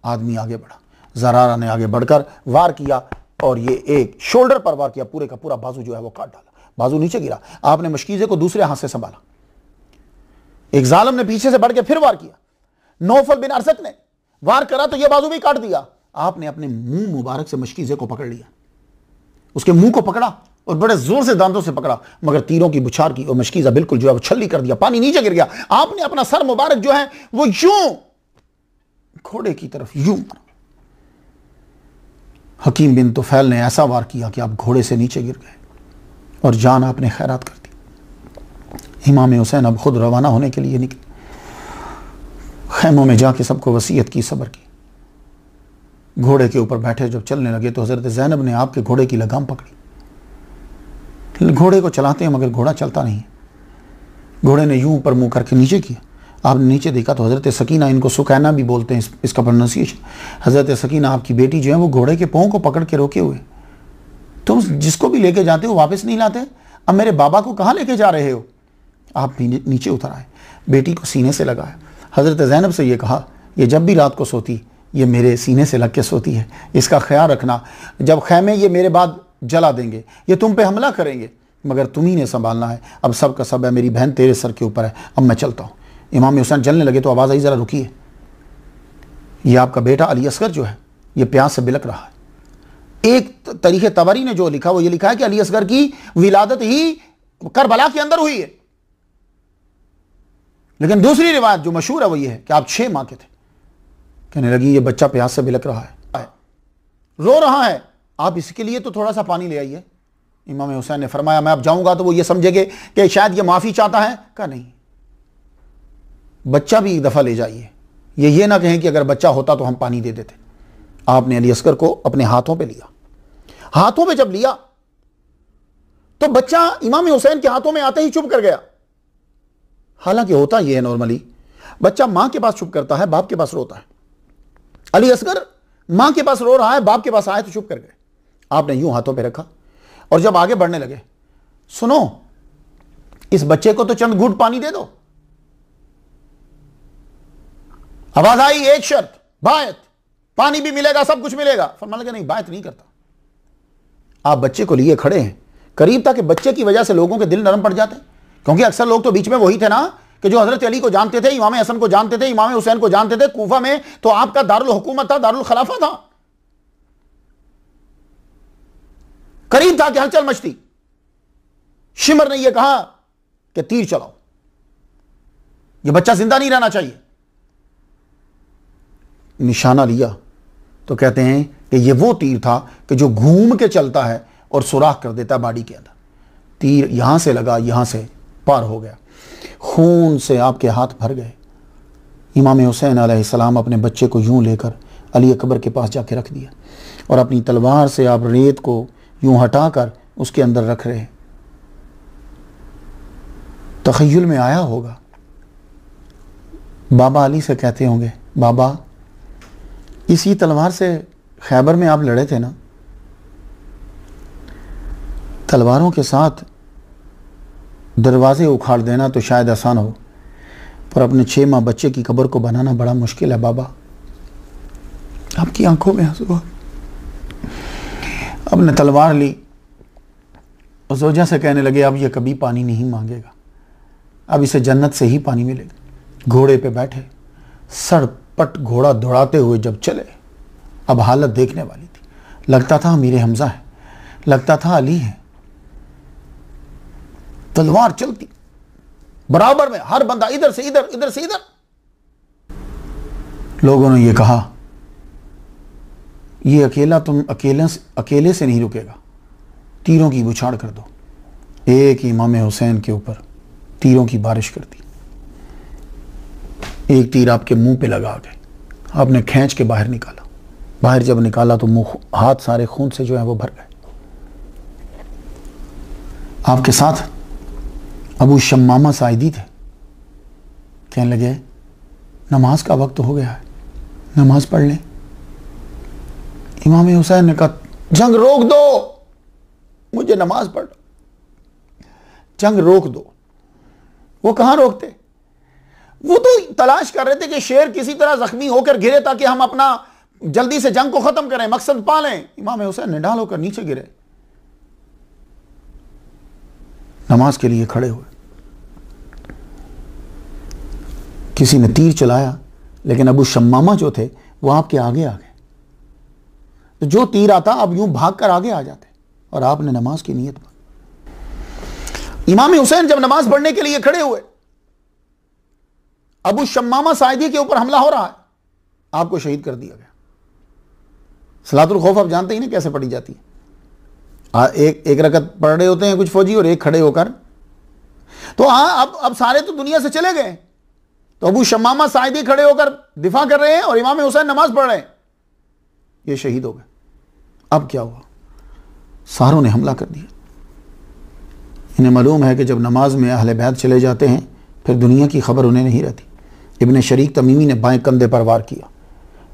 आदमी आगे बढ़ा, ज़रारा ने आगे बढ़कर वार किया और ये एक शोल्डर पर वार किया, पूरे का पूरा बाजू जो है वो काट डाला, बाजू नीचे गिरा। आपने मशकीज़े को दूसरे हाथ से संभाला। एक जालिम ने पीछे से बढ़ के फिर वार किया, नौफल बिन अरसत ने वार करा तो यह बाजू भी काट दिया। आपने अपने मुंह मुबारक से मशकीज़े को पकड़ लिया, उसके मुंह को पकड़ा और बड़े जोर से दांतों से पकड़ा, मगर तीरों की बुछार की और मशकीज़ा बिल्कुल जो है वो छल्ली कर दिया, पानी नीचे गिर गया। आपने अपना सर मुबारक जो है वो यूं घोड़े की तरफ यूं मारा। हकीम बिन तुफैल ने ऐसा वार किया कि आप घोड़े से नीचे गिर गए और जान आपने खैरात कर दी। इमाम हुसैन अब खुद रवाना होने के लिए निकले, खैमों में जाके सबको वसीयत की, सब्र की। घोड़े के ऊपर बैठे जब चलने लगे तो हज़रत ज़ैनब ने आपके घोड़े की लगाम पकड़ी। घोड़े को चलाते हैं मगर घोड़ा चलता नहीं है। घोड़े ने यूं ऊपर मुंह करके नीचे किया। आपने नीचे देखा तो हज़रत सकीना, इनको सुकैना भी बोलते हैं इसका प्रोनाउंसिएशन, हज़रत सकीना आपकी बेटी जो है वो घोड़े के पाँव को पकड़ के रोके हुए। तुम जिसको भी लेके जाते हो वापस नहीं लाते, अब मेरे बाबा को कहाँ लेके जा रहे हो। आप नीचे उतर आए, बेटी को सीने से लगाया। हज़रत ज़ैनब से ये कहा ये जब भी रात को सोती ये मेरे सीने से लग के सोती है, इसका ख्याल रखना। जब खैमे ये मेरे बाद जला देंगे, ये तुम पे हमला करेंगे, मगर तुम ही ने संभालना है। अब सब का सब है, मेरी बहन तेरे सर के ऊपर है, अब मैं चलता हूँ। इमाम हुसैन जलने लगे तो आवाज़ आई ज़रा रुकिए, ये आपका बेटा अली असगर जो है ये प्यास से बिलक रहा है। एक तरीक़े तबरी ने जो लिखा वो ये लिखा है कि अली असगर की विलादत ही करबला के अंदर हुई है, लेकिन दूसरी रिवायत जो मशहूर है वो ये है कि आप 6 माह के थे। कहने लगी ये बच्चा प्यास से बिलक रहा है, रो रहा है, आप इसके लिए तो थोड़ा सा पानी ले आइए। इमाम हुसैन ने फरमाया मैं अब जाऊंगा तो वो ये समझेंगे कि शायद ये माफ़ी चाहता है। कहा नहीं, बच्चा भी एक दफ़ा ले जाइए, ये ना कहें कि अगर बच्चा होता तो हम पानी दे देते। आपने अली असगर को अपने हाथों पे लिया। हाथों पे जब लिया तो बच्चा इमाम हुसैन के हाथों में आते ही चुप कर गया। हालांकि होता यह है नॉर्मली बच्चा मां के पास चुप करता है, बाप के पास रोता है। अली असगर मां के पास रो रहा है, बाप के पास आए तो चुप कर गए। आपने यूं हाथों पे रखा और जब आगे बढ़ने लगे, सुनो इस बच्चे को तो चंद घूंट पानी दे दो। आवाज आई एक शर्त, बायत, पानी भी मिलेगा, सब कुछ मिलेगा। फरमाने लगे नहीं, बायत नहीं करता। आप बच्चे को लिए खड़े हैं, करीब था कि बच्चे की वजह से लोगों के दिल नरम पड़ जाते, क्योंकि अक्सर लोग तो बीच में वही थे ना कि जो हजरत अली को जानते थे, इमाम हसन को जानते थे, इमाम हुसैन को जानते थे। कूफा में तो आपका दारुल हुकूमत था, दारुल खिलाफा था। करीब था कि हलचल मचती। शिमर ने यह कहा कि तीर चलाओ, यह बच्चा जिंदा नहीं रहना चाहिए। निशाना लिया तो कहते हैं कि यह वो तीर था कि जो घूम के चलता है और सुराख कर देता है बॉडी के अंदर। तीर यहां से लगा, यहां से पार हो गया, खून से आपके हाथ भर गए। इमाम हुसैन अलैहिस्सलाम अपने बच्चे को यूं लेकर अली अकबर के पास जाके रख दिया और अपनी तलवार से आप रेत को यूं हटाकर उसके अंदर रख रहे। तखय्युल में आया होगा, बाबा अली से कहते होंगे, बाबा इसी तलवार से खैबर में आप लड़े थे ना? तलवारों के साथ दरवाजे उखाड़ देना तो शायद आसान हो, पर अपने 6 माह बच्चे की कब्र को बनाना बड़ा मुश्किल है बाबा। आपकी आंखों में आंसू। अब ने तलवार ली और जोजा से कहने लगे, अब ये कभी पानी नहीं मांगेगा, अब इसे जन्नत से ही पानी मिलेगा। घोड़े पे बैठे, सड़पट घोड़ा दौड़ाते हुए जब चले, अब हालत देखने वाली थी। लगता था अमीर हमजा है, लगता था अली है। तलवार चलती बराबर में, हर बंदा इधर से इधर, इधर से इधर। लोगों ने यह कहा, ये अकेला तुम अकेले से नहीं रुकेगा, तीरों की बुछाड़ कर दो। एक इमाम हुसैन के ऊपर तीरों की बारिश कर दी। एक तीर आपके मुंह पे लगा गए, आपने खींच के बाहर निकाला। बाहर जब निकाला तो मुंह, हाथ सारे खून से जो है वो भर गए। आपके साथ अबू शम्मामा साइदी थे, कहने लगे नमाज का वक्त हो गया है, नमाज पढ़ लें। इमाम हुसैन ने कहा, जंग रोक दो, मुझे नमाज पढ़, जंग रोक दो। वो कहां रोकते? वो तो तलाश कर रहे थे कि शेर किसी तरह जख्मी होकर गिरे ताकि हम अपना जल्दी से जंग को खत्म करें, मकसद पा लें। इमाम हुसैन ने ढाल होकर नीचे गिरे, नमाज के लिए खड़े हुए। किसी ने तीर चलाया, लेकिन अबू शम्मामा जो थे वो आपके आगे आ गए। तो जो तीर आता अब यूं भागकर आगे आ जाते और आपने नमाज की नीयत पढ़ी। इमाम हुसैन जब नमाज पढ़ने के लिए खड़े हुए, अबू शम्मामा साइदी के ऊपर हमला हो रहा है, आपको शहीद कर दिया गया। सलातुल खौफ आप जानते ही ना कैसे पढ़ी जाती है। एक रकत पढ़ रहे होते हैं कुछ फौजी और एक खड़े होकर। तो हाँ, अब सारे तो दुनिया से चले गए, तो अबू शम्मामा साइदी खड़े होकर दिफा कर रहे हैं और इमाम हुसैन नमाज पढ़ रहे हैं। ये शहीद हो गए। अब क्या हुआ? सारों ने हमला कर दिया। इन्हें मालूम है कि जब नमाज में अहले बैत चले जाते हैं फिर दुनिया की खबर उन्हें नहीं रहती। इब्ने शरीक तमीमी ने बाएं कंधे पर वार किया,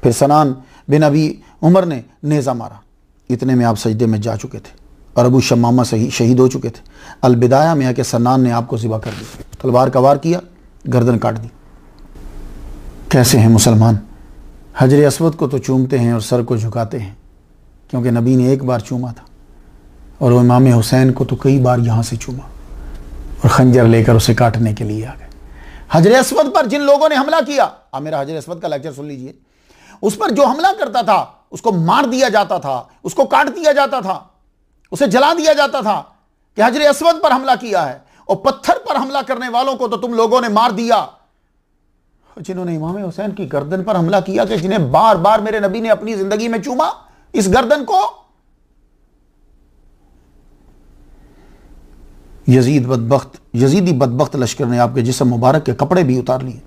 फिर सनान बिन अबी उमर ने नेज़ा मारा। इतने में आप सजदे में जा चुके थे और अबू शम्मामा सही शहीद हो चुके थे। अलबिदाया में है कि सनान ने आपको ज़िबा कर दिया, तलवार का वार किया, गर्दन काट दी। कैसे हैं मुसलमान? हजर अस्वद को तो चूमते हैं और सर को झुकाते हैं, क्योंकि नबी ने एक बार चूमा था, और वो इमाम हुसैन को तो कई बार यहाँ से चूमा और खंजर लेकर उसे काटने के लिए आ गए। हजर अस्वद पर जिन लोगों ने हमला किया, आप मेरा हजर अस्वद का लेक्चर सुन लीजिए, उस पर जो हमला करता था उसको मार दिया जाता था, उसको काट दिया जाता था, उसे जला दिया जाता था कि हजर अस्वद पर हमला किया है। और पत्थर पर हमला करने वालों को तो तुम लोगों ने मार दिया। जिन्होंने इमाम हुसैन की गर्दन पर हमला किया, कि जिन्हें बार बार मेरे नबी ने अपनी जिंदगी में चूमा इस गर्दन को, यजीदी बदबख्त लश्कर ने आपके जिस्म मुबारक के कपड़े भी उतार लिए।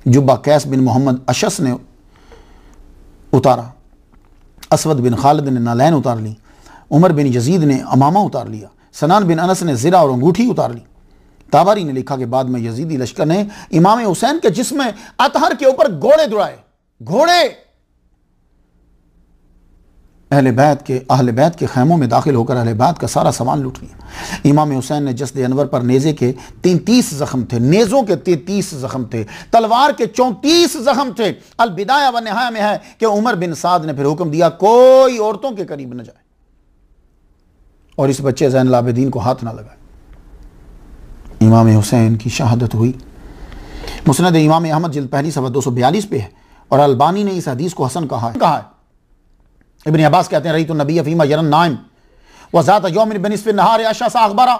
जुब्बा कैस बिन मोहम्मद अशस ने उतारा, असवद बिन खालिद ने नालैन उतार ली, उमर बिन यजीद ने अमामा उतार लिया, सनान बिन अनस ने ज़िरा और अंगूठी उतार ली। ताबारी ने लिखा कि बाद में यजीदी लश्कर ने इमाम हुसैन के जिस्म अतहर के ऊपर घोड़े दौड़ाए। घोड़े अहले बैत के खैमों में दाखिल होकर अहले बैत का सारा सामान लूट लिया। इमाम हुसैन ने जस्द अनवर पर नेज़े के 33 जख्म थे, नेज़ों के 33 जख्म थे, तलवार के 34 जख्म थे। अलबिदाया व निहाया में है कि उमर बिन साद ने फिर हुक्म दिया कोई औरतों के करीब न जाए और इस बच्चे ज़ैनुल आबिदीन को हाथ ना लगाए। इमाम हुसैन की शहादत हुई। मुस्नद इमाम अहमद जिल्द पहली सफ़ा 242 पे है और अलबानी ने इस हदीस को हसन कहा है। इब्न अब्बास कहते हैं रही तो नबी फीमा यरन नाइम, वज़ात यौमिन बिनिस्फि नहार अशअसा अखबरा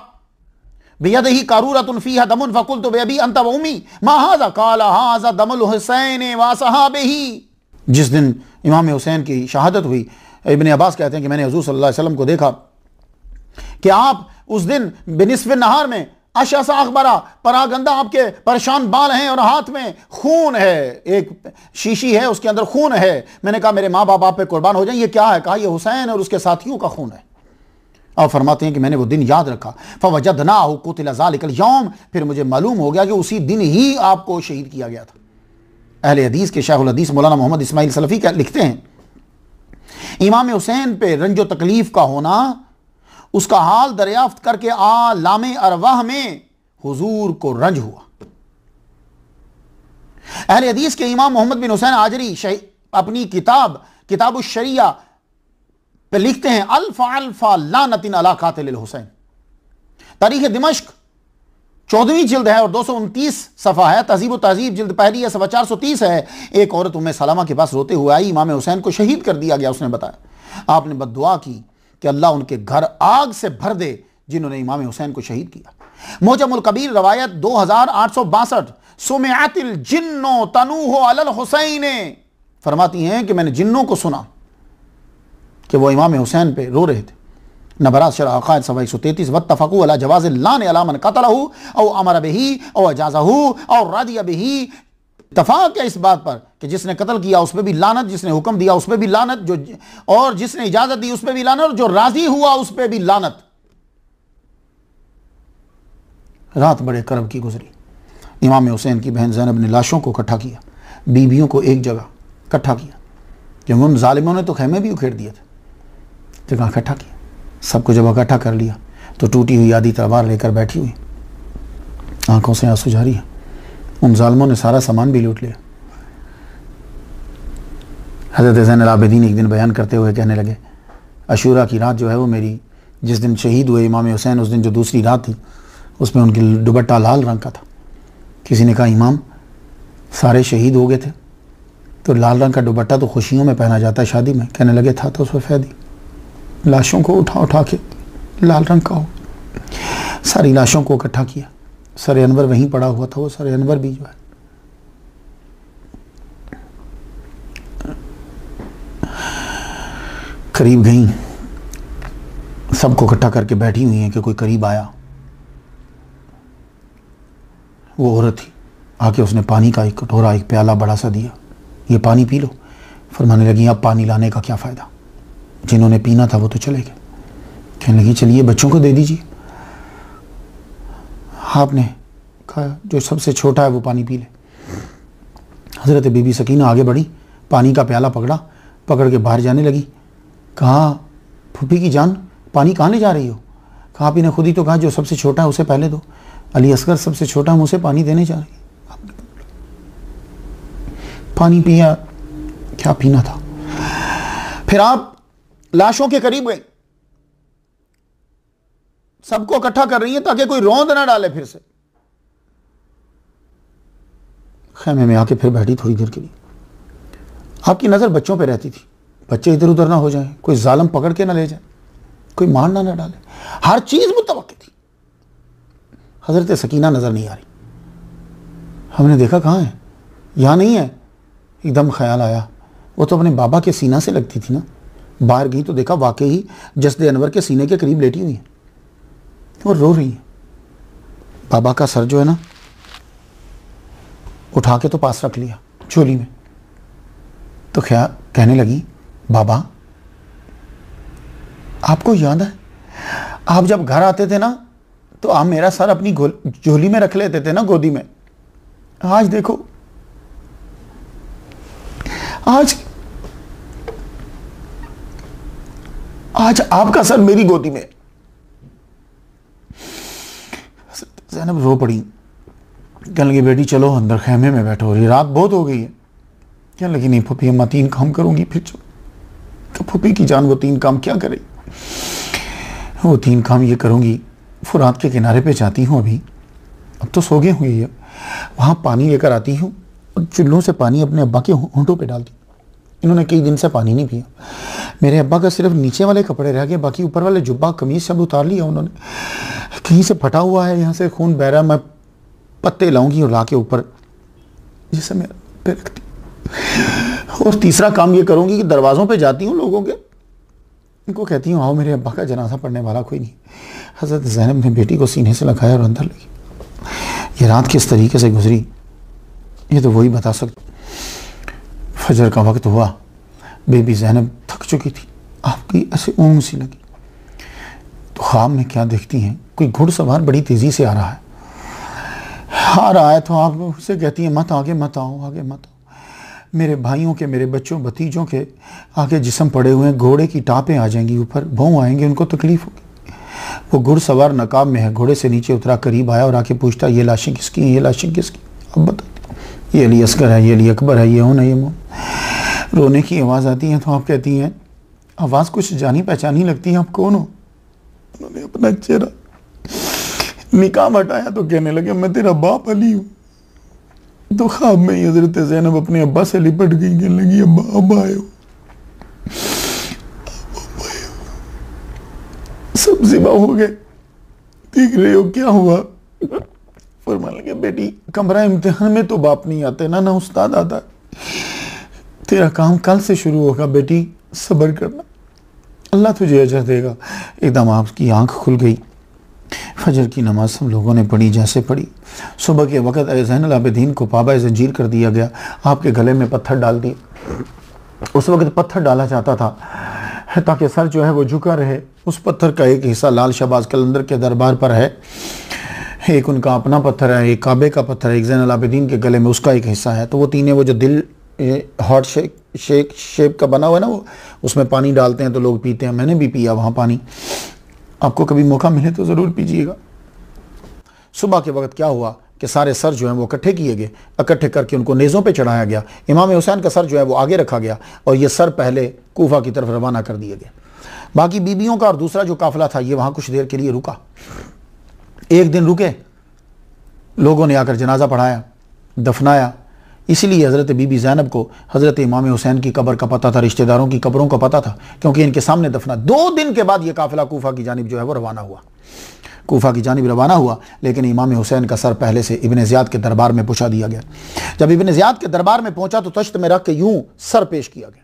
बियदिही कारूरतुन फीहा दमुन फकुल्तु बेअबी अंता व उम्मी मा हाज़ा क़ाला हाज़ा दमुल हुसैन व सहाबिही। जिस दिन इमाम हुसैन की शहादत हुई, इब्न अब्बास कहते हैं कि मैंने हुज़ूर सल्लल्लाहु अलैहि वसल्लम को देखा कि आप उस दिन बिनिस्फि नहार में अशअसा अखबरा, परागंदा आपके परेशान बाल हैं और हाथ में खून है, एक शीशी है उसके अंदर खून है। मैंने कहा मेरे माँ बाप आप पे कुर्बान हो जाएं, ये क्या है? कहा ये हुसैन और उसके साथियों का खून है। और फरमाते हैं कि मैंने वो दिन याद रखा, फवजदनाहु कुतिला ज़ालिकल यौम, फिर मुझे मालूम हो गया कि उसी दिन ही आपको शहीद किया गया था। अहले हदीस के शेखुल हदीस मौलाना मोहम्मद इस्माइल सलफ़ी लिखते हैं, इमाम हुसैन पे रंजो तकलीफ का होना, उसका हाल दरियाफ्त करके आलामे अरवाह में हुजूर को रंज हुआ। अहले हदीस के इमाम मोहम्मद बिन हुसैन आजरी अपनी किताब शरिया पे लिखते हैं, अल्फा अल्फा लानतिन अला कातिल हुसैन। तारीख दिमश्क 14वीं जिल्द है और 229 सफ़ा है। तहज़ीब व तहज़ीब जिल्द पहली है, सफ़ा 430 है। एक औरत उम्मे सलमा के पास रोते हुए आई, इमाम हुसैन को शहीद कर दिया गया। उसने बताया आपने बद्दुआ की कि अल्लाह उनके घर आग से भर दे जिन्होंने इमाम हुसैन को शहीद किया। मोजमुल कबीर रवायत 2862, सुमिअतिल जिन्नो तनूहु अलल हुसैन, फरमाती हैं कि मैंने जिन्नों को सुना कि वो इमाम हुसैन पे रो रहे थे। नबरात शरह अक़ाइद सफ़ा 133, वत्तफ़क़ू अला जवाज़िल लान अला मन क़तलहु औ अमर बिही औ अजाज़हु और रादिया बिही, इत्तफ़ाक़ है इस बात पर कि जिसने कत्ल किया उस पर भी लानत, जिसने हुक्म दिया उस पर भी लानत, और जिसने इजाज़त दी उस पर भी लानत, और जो राज़ी हुआ उस पर भी लानत। रात बड़े करब की गुजरी। इमाम हुसैन की बहन ज़ैनब ने लाशों को इकट्ठा किया, बीबियों को एक जगह इकट्ठा किया, क्योंकि उन जालिमों ने तो खैमे भी उखेड़ दिए थे। जगह इकट्ठा किया, सबको जब इकट्ठा कर लिया तो टूटी हुई आधी तलवार लेकर बैठी हुई, आंखों से आंसू जारी है। उन जालिमों ने सारा सामान भी लूट लिया। हज़रत ज़ैनुल आबिदीन एक दिन बयान करते हुए कहने लगे, अशूरा की रात जो है वो मेरी, जिस दिन शहीद हुए इमाम हुसैन, उस दिन जो दूसरी रात थी उसमें उनकी दुपट्टा लाल रंग का था। किसी ने कहा इमाम सारे शहीद हो गए थे तो लाल रंग का दुपट्टा तो खुशियों में पहना जाता है, शादी में। कहने लगे था तो सफ़ेदी, लाशों को उठा उठा के लाल रंग का हो। सारी लाशों को इकट्ठा किया, सर अनवर वहीं पड़ा हुआ था, वो सर अनवर भी जो है करीब गई, सबको इकट्ठा करके बैठी हुई हैं कि कोई करीब आया। वो औरत थी, आके उसने पानी का एक कटोरा, एक प्याला बड़ा सा दिया, ये पानी पी लो। फरमाने लगी अब पानी लाने का क्या फ़ायदा, जिन्होंने पीना था वो तो चले गए। कहने लगी चलिए बच्चों को दे दीजिए। आपने कहा जो सबसे छोटा है वो पानी पी ले। हज़रत बीबी सकीना आगे बढ़ी, पानी का प्याला पकड़ के बाहर जाने लगी। कहा फूफी की जान पानी कहाँ ले जा रही हो? कहा आप ने खुद ही तो कहा जो सबसे छोटा है उसे पहले दो। अली असगर सबसे छोटा हम उसे पानी देने जा रही है। पानी पिया, क्या पीना था। फिर आप लाशों के करीब गए, सबको इकट्ठा कर रही है ताकि कोई रोंद ना डाले। फिर से खैमे में आके फिर बैठी थोड़ी देर के लिए। आपकी नजर बच्चों पे रहती थी, बच्चे इधर उधर ना हो जाएं, कोई जालिम पकड़ के ना ले जाए, कोई मार ना डाले, हर चीज मुतवक्की थी। हजरत सकीना नजर नहीं आ रही। हमने देखा कहाँ है, यहां नहीं है। एकदम ख्याल आया वो तो अपने बाबा के सीना से लगती थी ना। बाहर गई तो देखा वाकई जस्द अनवर के सीने के करीब लेटी हुई है और रो रही है। बाबा का सर जो है ना उठा के तो पास रख लिया झोली में। तो कहने लगी बाबा आपको याद है आप जब घर आते थे ना तो आप मेरा सर अपनी झोली में रख लेते थे ना, गोदी में। आज देखो, आज आपका सर मेरी गोदी में। ज़ैनब रो पड़ी, कहने लगी बेटी चलो अंदर खैमे में बैठो, रही रात बहुत हो गई है। कहने लगी नहीं फूफी अम्मा 3 काम करूंगी फिर चलो। तो फूफी की जान वो 3 काम क्या करे? वो 3 काम ये करूंगी, फुरात के किनारे पे जाती हूँ, अभी अब तो सो गए हुई है, वहाँ पानी लेकर आती हूँ और चुल्लों से पानी अपने अब्बा के होंठों पे डालती हूँ। इन्होंने कई दिन से पानी नहीं पिया। मेरे अब्बा का सिर्फ नीचे वाले कपड़े रह गए, बाकी ऊपर वाले जुब्बा कमीज सब उतार लिया उन्होंने, कहीं से फटा हुआ है, यहाँ से खून बह रहा है, मैं पत्ते लाऊंगी और ला के ऊपर जैसे मैं पे रखती। और तीसरा काम ये करूंगी कि दरवाज़ों पे जाती हूँ लोगों के, उनको कहती हूँ आओ मेरे अब्बा का जनाजा पढ़ने वाला कोई नहीं। हज़रत ज़ैनब ने बेटी को सीने से लगाया और अंदर लगी। ये रात किस तरीके से गुजरी ये तो वही बता सकते। फजर का वक्त हुआ, बेबी ज़ैनब थक चुकी थी, आपकी ऐसे ऊँग सी लगी तो ख्वाब में क्या देखती हैं, कोई घुड़सवार बड़ी तेज़ी से आ रहा है तो आप उसे कहती हैं मत आगे मत आओ, आगे मत आओ। मेरे भाइयों के, मेरे बच्चों भतीजों के आगे जिस्म पड़े हुए हैं, घोड़े की टापें आ जाएंगी ऊपर, भौं आएंगे, उनको तकलीफ होगी। वो घुड़सवार नकाब में है, घोड़े से नीचे उतरा, करीब आया और आके पूछता ये लाशें किसकी हैं, ये लाशें किसकी? अब बताती ये अली असगर है, ये अली अकबर है, ये हो ना ये मोह। रोने की आवाज़ आती है तो आप कहती हैं, आवाज़ कुछ जानी पहचानी लगती है, आप कौन हो? उन्होंने अपना चेहरा निकाब हटाया तो कहने लगे मैं तेरा बाप अली हूँ। तो ख्वाब में ही हज़रत ज़ैनब अपने अब्बा से लिपट गई, कहने लगी अब्बा अब आए हो, सब ज़िबा हो गए, देख रहे हो क्या हुआ? फरमाने लगे बेटी कमरा इम्तिहान में तो बाप नहीं आते ना, ना उस्ताद आता, तेरा काम कल से शुरू होगा बेटी, सब्र करना, अल्लाह तुझे अजर देगा। एकदम आपकी आंख खुल गई। फजर की नमाज सब लोगों ने पढ़ी जैसे पढ़ी। सुबह के वक़्त ज़ैनुल आबिदीन को पाबा ज़ंजीर कर दिया गया, आपके गले में पत्थर डाल दिए। उस वक़्त पत्थर डाला जाता था ताकि सर जो है वो झुका रहे। उस पत्थर का एक हिस्सा लाल शहबाज कलंदर के दरबार पर है, एक उनका अपना पत्थर है, एक काबे का पत्थर है, एक ज़ैनुल आबिदीन के गले में उसका एक हिस्सा है। तो वो तीनों, वो जो दिल हार्ट शेप का बना हुआ है ना, वो उसमें पानी डालते हैं तो लोग पीते हैं, मैंने भी पिया वहाँ पानी, आपको कभी मौका मिले तो ज़रूर पीजिएगा। सुबह के वक्त क्या हुआ कि सारे सर जो हैं वो इकट्ठे किए गए, इकट्ठे करके उनको नेज़ों पे चढ़ाया गया। इमाम हुसैन का सर जो है वो आगे रखा गया और ये सर पहले कूफा की तरफ रवाना कर दिए गए। बाकी बीबियों का और दूसरा जो काफिला था ये वहाँ कुछ देर के लिए रुका, एक दिन रुके, लोगों ने आकर जनाजा पढ़ाया, दफनाया। इसलिए हज़रत बीबी ज़ैनब को हज़रत इमाम हुसैन की कब्र का पता था, रिश्तेदारों की कब्रों का पता था, क्योंकि इनके सामने दफना। 2 दिन के बाद ये काफिला कूफा की जानिब जो है वो रवाना हुआ, कूफा की जानिब रवाना हुआ। लेकिन इमाम हुसैन का सर पहले से इब्न ज़ियाद के दरबार में पहुँचा दिया गया। जब इब्न ज़ियाद के दरबार में पहुँचा तो तश्त में रख के यूँ सर पेश किया गया।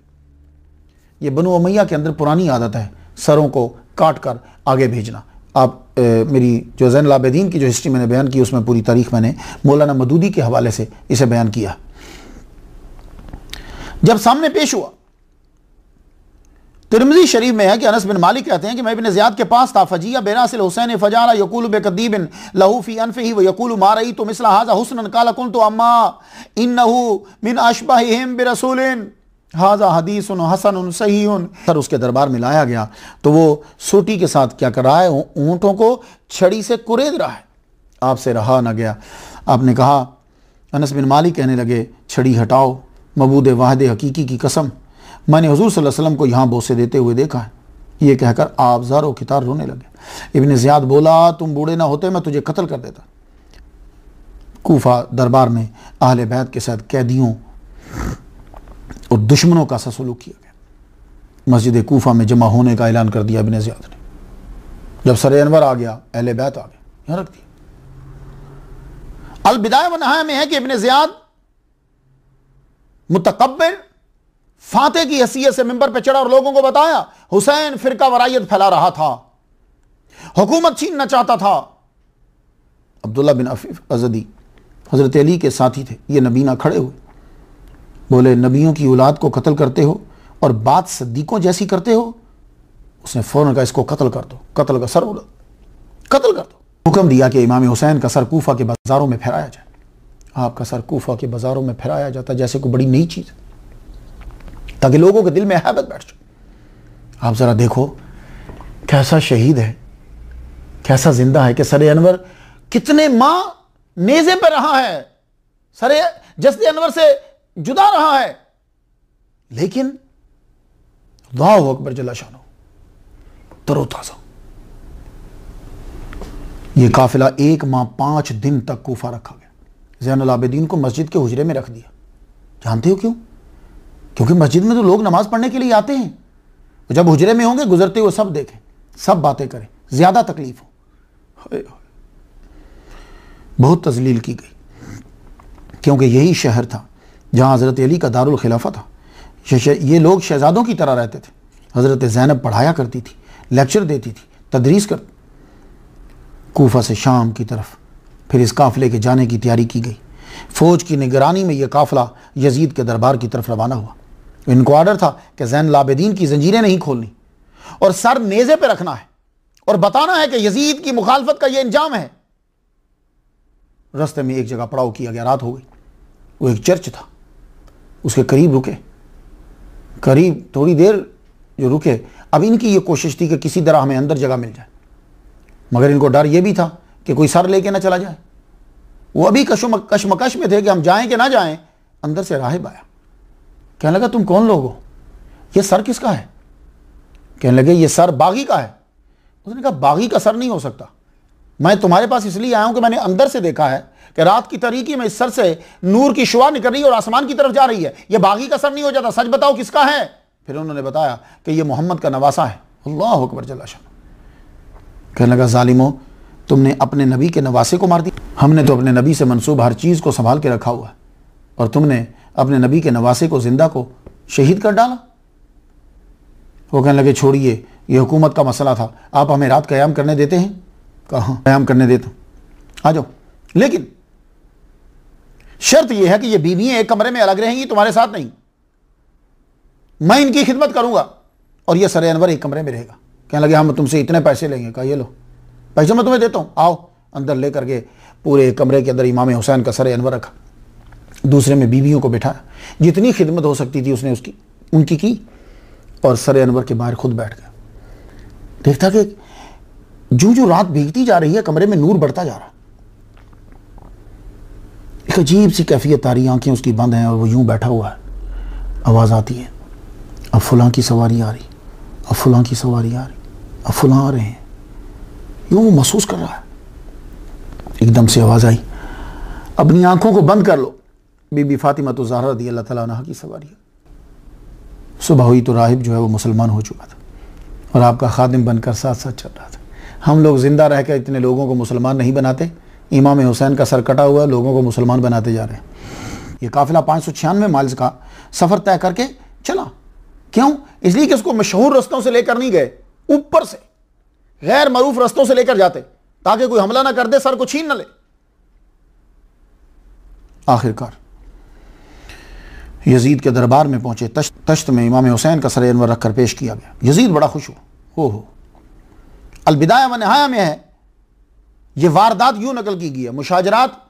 ये बनु उमैया के अंदर पुरानी आदत है सरों को काट कर आगे भेजना। आप मेरी जो ज़ैनुल आबिदीन की जो हिस्ट्री मैंने बयान की उसमें पूरी तारीख मैंने मौलाना मदूदी के हवाले से इसे बयान किया। जब सामने पेश हुआ, तिरमिज़ी शरीफ में है कि अनस बिन मालिक कहते हैं कि मैं इब्न ज़ियाद के पास था, फजिया बेरासिल हुसैन फजारा यकूलु बेकदीबिन लहू फी अनफिही व यकूलु मा रअयतु मिस्ला हाज़ा हुस्नन क़ाल कुन्तु अम्मा इन्नहु मिन अशबहिहिम बिरसूलिन हाज़ा हदीसुन हसनुन सहीहुन। सर उसके दरबार में लाया गया तो वो सोटी के साथ क्या कर रहा है, ऊँटों को छड़ी से कुरेद रहा है। आपसे रहा ना गया, आपने कहा, अनस बिन मालिक कहने लगे छड़ी हटाओ, मबूद वाहिद हकीकी की कसम मैंने हुजूर सल्लल्लाहु अलैहि वसल्लम को यहाँ बोसे देते हुए देखा है। ये कहकर आप ज़ारो कितार रोने लगे। इब्न ज़ियाद बोला तुम बूढ़े ना होते मैं तुझे कत्ल कर देता। कूफा दरबार में अहले बैत के साथ कैदियों और दुश्मनों का सा सलूक किया गया। मस्जिद कूफा में जमा होने का ऐलान कर दिया इब्न ज़ियाद ने। जब सर अनवर आ गया, अहले बैत आ गए, यहाँ रख दिया। अल बिदाया व नहाया में है कि इब्न ज़ियाद मुतकब्बिर फाते की हैसियत से मिंबर पे चढ़ा और लोगों को बताया हुसैन फिरका वरायत फैला रहा था, हुकूमत छीनना चाहता था। अब्दुल्ला बिन अफीफ अज़दी हज़रत अली के साथी थे, ये नबीना खड़े हुए, बोले नबियों की औलाद को कत्ल करते हो और बात सद्दीकों जैसी करते हो। उसने फौरन कहा इसको कत्ल कर दो, कत्ल का सर कत्ल कर दो। हुक्म दिया कि इमाम हुसैन का सर कूफा के बाजारों में फहराया जाए। आपका सर कूफा के बाजारों में फहराया जाता जैसे कोई बड़ी नई चीज़, ताकि लोगों के दिल में हैबत बैठ जाए। आप ज़रा देखो कैसा शहीद है, कैसा जिंदा है कि सर अनवर कितने माह नेज़े पर रहा है, सर जस्द अनवर से जुदा रहा है, लेकिन अल्लाहु अकबर जल्ला शानो तरोताज़ा। यह काफिला 1 माह 5 दिन तक कूफा रखा गया। ज़ैनुल आबिदीन को मस्जिद के हुजरे में रख दिया। जानते हो क्यों? क्योंकि मस्जिद में तो लोग नमाज पढ़ने के लिए आते हैं, जब हुजरे में होंगे गुजरते हुए सब देखें, सब बातें करें, ज़्यादा तकलीफ हो। बहुत तजलील की गई, क्योंकि यही शहर था जहाँ हज़रत अली का दारुल खिलाफा था। ये लोग शहजादों की तरह रहते थे। हज़रत ज़ैनब पढ़ाया करती थी, लेक्चर देती थी, तदरीस कर। कूफा से शाम की तरफ फिर इस काफ़िले के जाने की तैयारी की गई। फ़ौज की निगरानी में यह काफ़िला यजीद के दरबार की तरफ रवाना हुआ। इनको आर्डर था कि ज़ैनुल आबिदीन की जंजीरें नहीं खोलनी और सर नेज़े पे रखना है और बताना है कि यजीद की मुखालफत का यह इंजाम है। रास्ते में एक जगह पड़ाव किया गया, रात हो गई। वो एक चर्च था, उसके करीब रुके। करीब थोड़ी देर जो रुके, अब इनकी ये कोशिश थी कि किसी तरह हमें अंदर जगह मिल जाए, मगर इनको डर यह भी था कि कोई सर लेके ना चला जाए। वो अभी कशमकश में थे कि हम जाएं कि ना जाएं। अंदर से राहिब आया, कहने लगा तुम कौन लोग हो, ये सर किसका है? कहने लगे ये सर बागी का है। उसने कहा बागी का सर नहीं हो सकता, मैं तुम्हारे पास इसलिए आया हूं कि मैंने अंदर से देखा है कि रात की तारीकी में इस सर से नूर की शुआ निकल रही है और आसमान की तरफ जा रही है। यह बागी का सर नहीं हो जाता, सच बताओ किसका है? फिर उन्होंने बताया कि यह मोहम्मद का नवासा है। अल्लाह अकबर जल्ला शान। कहने लगा जालिमो, तुमने अपने नबी के नवासे को मार दिया। हमने तो अपने नबी से मंसूब हर चीज़ को संभाल के रखा हुआ है और तुमने अपने नबी के नवासे को, जिंदा को शहीद कर डाला। वो कहने लगे छोड़िए, ये हुकूमत का मसला था, आप हमें रात क़याम करने देते हैं? कहाँ क़याम करने देता हूँ, आ जाओ, लेकिन शर्त यह है कि ये बीवियाँ एक कमरे में अलग रहेंगी, तुम्हारे साथ नहीं। मैं इनकी खिदमत करूँगा और ये सर अनवर एक कमरे में रहेगा। कहने लगे हम तुमसे इतने पैसे लेंगे। कहा ये लो पैसे मैं तुम्हें देता हूँ, आओ। अंदर ले करके पूरे कमरे के अंदर इमाम हुसैन का सर अनवर रखा, दूसरे में बीवियों को बैठाया। जितनी खिदमत हो सकती थी उसने उनकी की और सर अनवर के बाहर खुद बैठ गया। देखता कि जो रात भीगती जा रही है, कमरे में नूर बढ़ता जा रहा। एक अजीब सी कैफियत आ रही, आंखें उसकी बंद हैं और वो यूं बैठा हुआ है। आवाज़ आती है, अब फलां की सवारी आ रही, अब फलां की सवारी आ रही, अब फलां आ रहे हैं। यूं वो महसूस कर रहा है। एकदम से आवाज़ आई, अपनी आंखों को बंद कर लो, बीबी फातिमा तो ज़हरा रज़ियल्लाहु तआला अन्हा की सवारी है। सुबह हुई तो राहिब जो है वो मुसलमान हो चुका था और आपका खादिम बनकर साथ साथ चल रहा था। हम लोग जिंदा रह कर इतने लोगों को मुसलमान नहीं बनाते। इमाम हुसैन का सर कटा हुआ, लोगों को मुसलमान बनाते जा रहे हैं। ये काफिला 596 माइल्स का सफ़र तय करके चला। क्यों? इसलिए कि उसको मशहूर रस्तों से लेकर नहीं गए, ऊपर से गैर मरूफ रस्तों से लेकर जाते ताकि कोई हमला ना कर दे, सर को छीन न ले। आखिरकार यजीद के दरबार में पहुंचे। तश्त में इमाम हुसैन का सर अनवर रखकर पेश किया गया। यजीद बड़ा खुश हुआ। हो अल बिदाया व निहाया में है, यह वारदात यूं नकल की गई है। मुशाजरात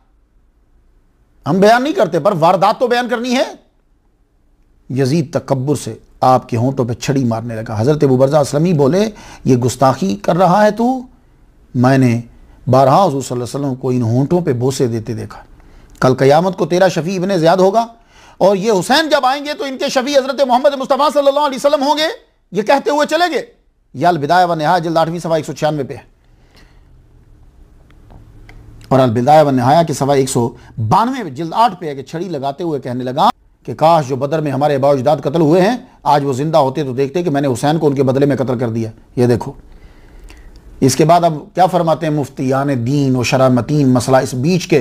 हम बयान नहीं करते, पर वारदात तो बयान करनी है। यजीद तकब्बुर से आपके होंठों पे छड़ी मारने लगा। हज़रत अबू बरज़ा असलमी बोले, ये गुस्ताखी कर रहा है तू? मैंने बारहा हुज़ूर सल्लल्लाहु अलैहि वसल्लम को इन होंठों पे बोसे देते देखा। कल क़यामत को तेरा शफ़ी इब्ने ज़ियाद होगा और ये हुसैन जब आएंगे तो इनके शफ़ी हज़रत मोहम्मद मुस्तफ़ा सल्लल्लाहु अलैहि वसल्लम होंगे। ये कहते हुए चले गए। या अल बिदाया व निहाया जिल्द 8वीं सफ़ा 196 पे है और अल बिदाया व निहाया के सफ़ा 192 जिल्द 8 पे है कि छड़ी लगाते हुए कहने लगा कि काश जो बदर में हमारे आबा अजदाद कत्ल हुए हैं, आज वो जिंदा होते तो देखते कि मैंने हुसैन को उनके बदले में कत्ल कर दिया। ये देखो। इसके बाद अब क्या फरमाते हैं मुफ्तियान दीन और शरामतीन, मसला इस बीच के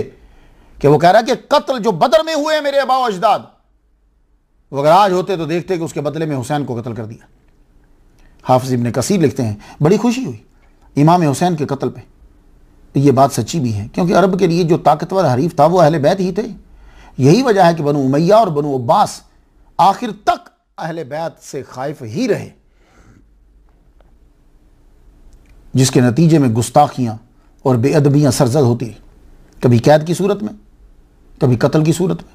कि वो कह रहा है कि कत्ल जो बदर में हुए हैं मेरे आबा अजदाद, वो अगर आज होते तो देखते कि उसके बदले में हुसैन को कत्ल कर दिया। हाफिज इब्ने कसीर लिखते हैं, बड़ी खुशी हुई इमाम हुसैन के कत्ल पे। ये बात सच्ची भी है, क्योंकि अरब के लिए जो ताकतवर हरीफ था वो अहले बैत ही थे। यही वजह है कि बनु उमैया और बनु अब्बास आखिर तक अहले बैत से खाइफ ही रहे, जिसके नतीजे में गुस्ताखियां और बेअदबियां सरजद होती, कभी कैद की सूरत में, कभी कत्ल की सूरत में।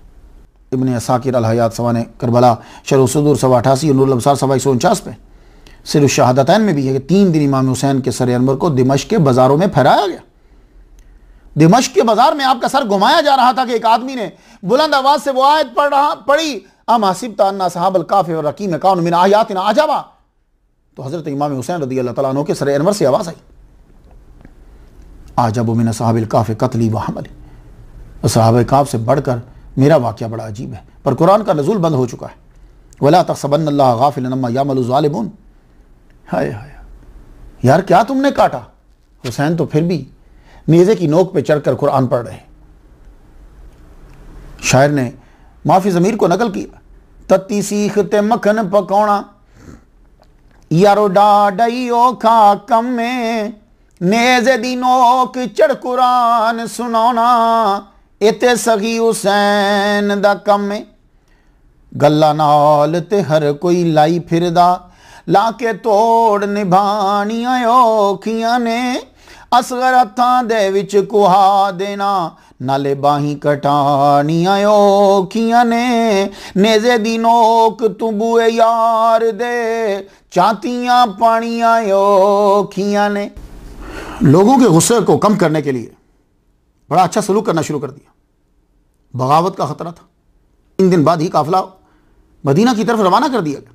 इब्ने असाकिर अल हयात सवाने करबला शरह सदूर 188 और नूरुल अब्सार 149 पे सिर शहादतैन में भी है कि 3 दिन इमाम हुसैन के सर अनवर को दिमश्क के बाजारों में फहराया गया। दिमश्क के बाजार में आपका सर घुमाया जा रहा था कि एक आदमी ने बुलंद आवाज से वो आयत पढ़ी, अम हसिबत अन्ना असहाबल कहफ़ व रकीम कानू मिन आयातिना अजबा। तो हजरत इमाम हुसैन रज़ियल्लाहु तआला अन्हु के सर अनवर से आवाज आई, अजब मिन असहाबिल कहफ़ क़त्ली व हमली। असहाबे कहफ़ से बढ़कर मेरा वाक़या बड़ा अजीब है। पर कुरान का नज़ूल बंद हो चुका है। वला तहसबन्नल्लाह गाफ़िलन अम्मा यामलु ज़ालिमून। हाय हाय यार क्या तुमने काटा। हुसैन तो फिर भी नेज़े की नोक पे चढ़कर कुरान पढ़ रहे। शायर ने माफी ज़मीर को नकल किया, तत्ती सीख ते मक्खन पकाउणा यारो डाडई औखा कम में, नेज़े दी नोक चढ़ कुरान सुनाउणा इते सही हुसैन दा कम में। गल्ला नाल ते हर कोई लाई फिरदा, लाके तोड़ निभाणियां औखियां ने, असगर हत्थां दे विच कुहा देना, नाले बाहीं कटाणियां औखियां ने, नेज़े दी नोक तू बुए यार दे, चातियां पानियां औखियां ने। लोगों के गुस्से को कम करने के लिए बड़ा अच्छा सलूक करना शुरू कर दिया। बगावत का खतरा था। 3 दिन बाद ही काफिला मदीना की तरफ रवाना कर दिया गया।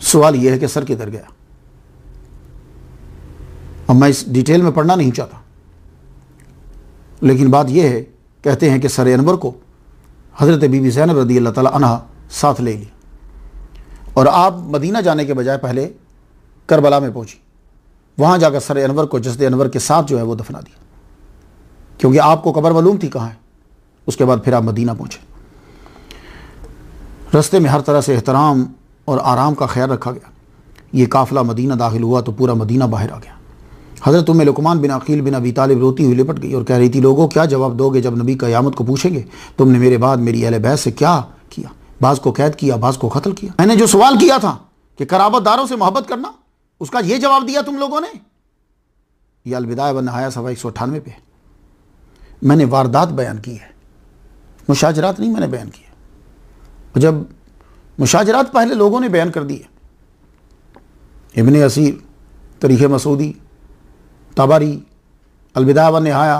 सवाल यह है कि सर किधर गया। अब मैं इस डिटेल में पढ़ना नहीं चाहता, लेकिन बात यह है, कहते हैं कि सर अनवर को हज़रत बीबी ज़ैनब रज़ी अल्लाह ताला अन्हा साथ ले ली और आप मदीना जाने के बजाय पहले करबला में पहुंची। वहां जाकर सर अनवर को जसद अनवर के साथ जो है वो दफना दिया, क्योंकि आपको कब्र मालूम थी कहाँ है। उसके बाद फिर आप मदीना पहुंचे। रास्ते में हर तरह से एहतराम और आराम का ख्याल रखा गया। ये काफ़िला मदीना दाखिल हुआ तो पूरा मदीना बाहर आ गया। हज़रत उम्मे लुक़मान बिन अक़ील बिन अबी तालिब रोती हुई लिपट गई और कह रही थी, लोगों क्या जवाब दोगे जब नबी क़यामत को पूछेंगे, तुमने मेरे बाद मेरी अहले बैत से क्या किया? बाज़ को कैद किया, बाज़ को कत्ल किया। मैंने जो सवाल किया था कि कराबतदारों से मोहब्बत करना, उसका ये जवाब दिया तुम लोगों ने। यह अलबिदाया व नहाया सफ़ा 198 पे मैंने वारदात बयान की है, मुशाजरात नहीं मैंने बयान किया। जब मुशाजरात पहले लोगों ने बयान कर दिए, इब्ने असीर, तारीख़ मसूदी, तबरी, अलबिदाया व नहाया,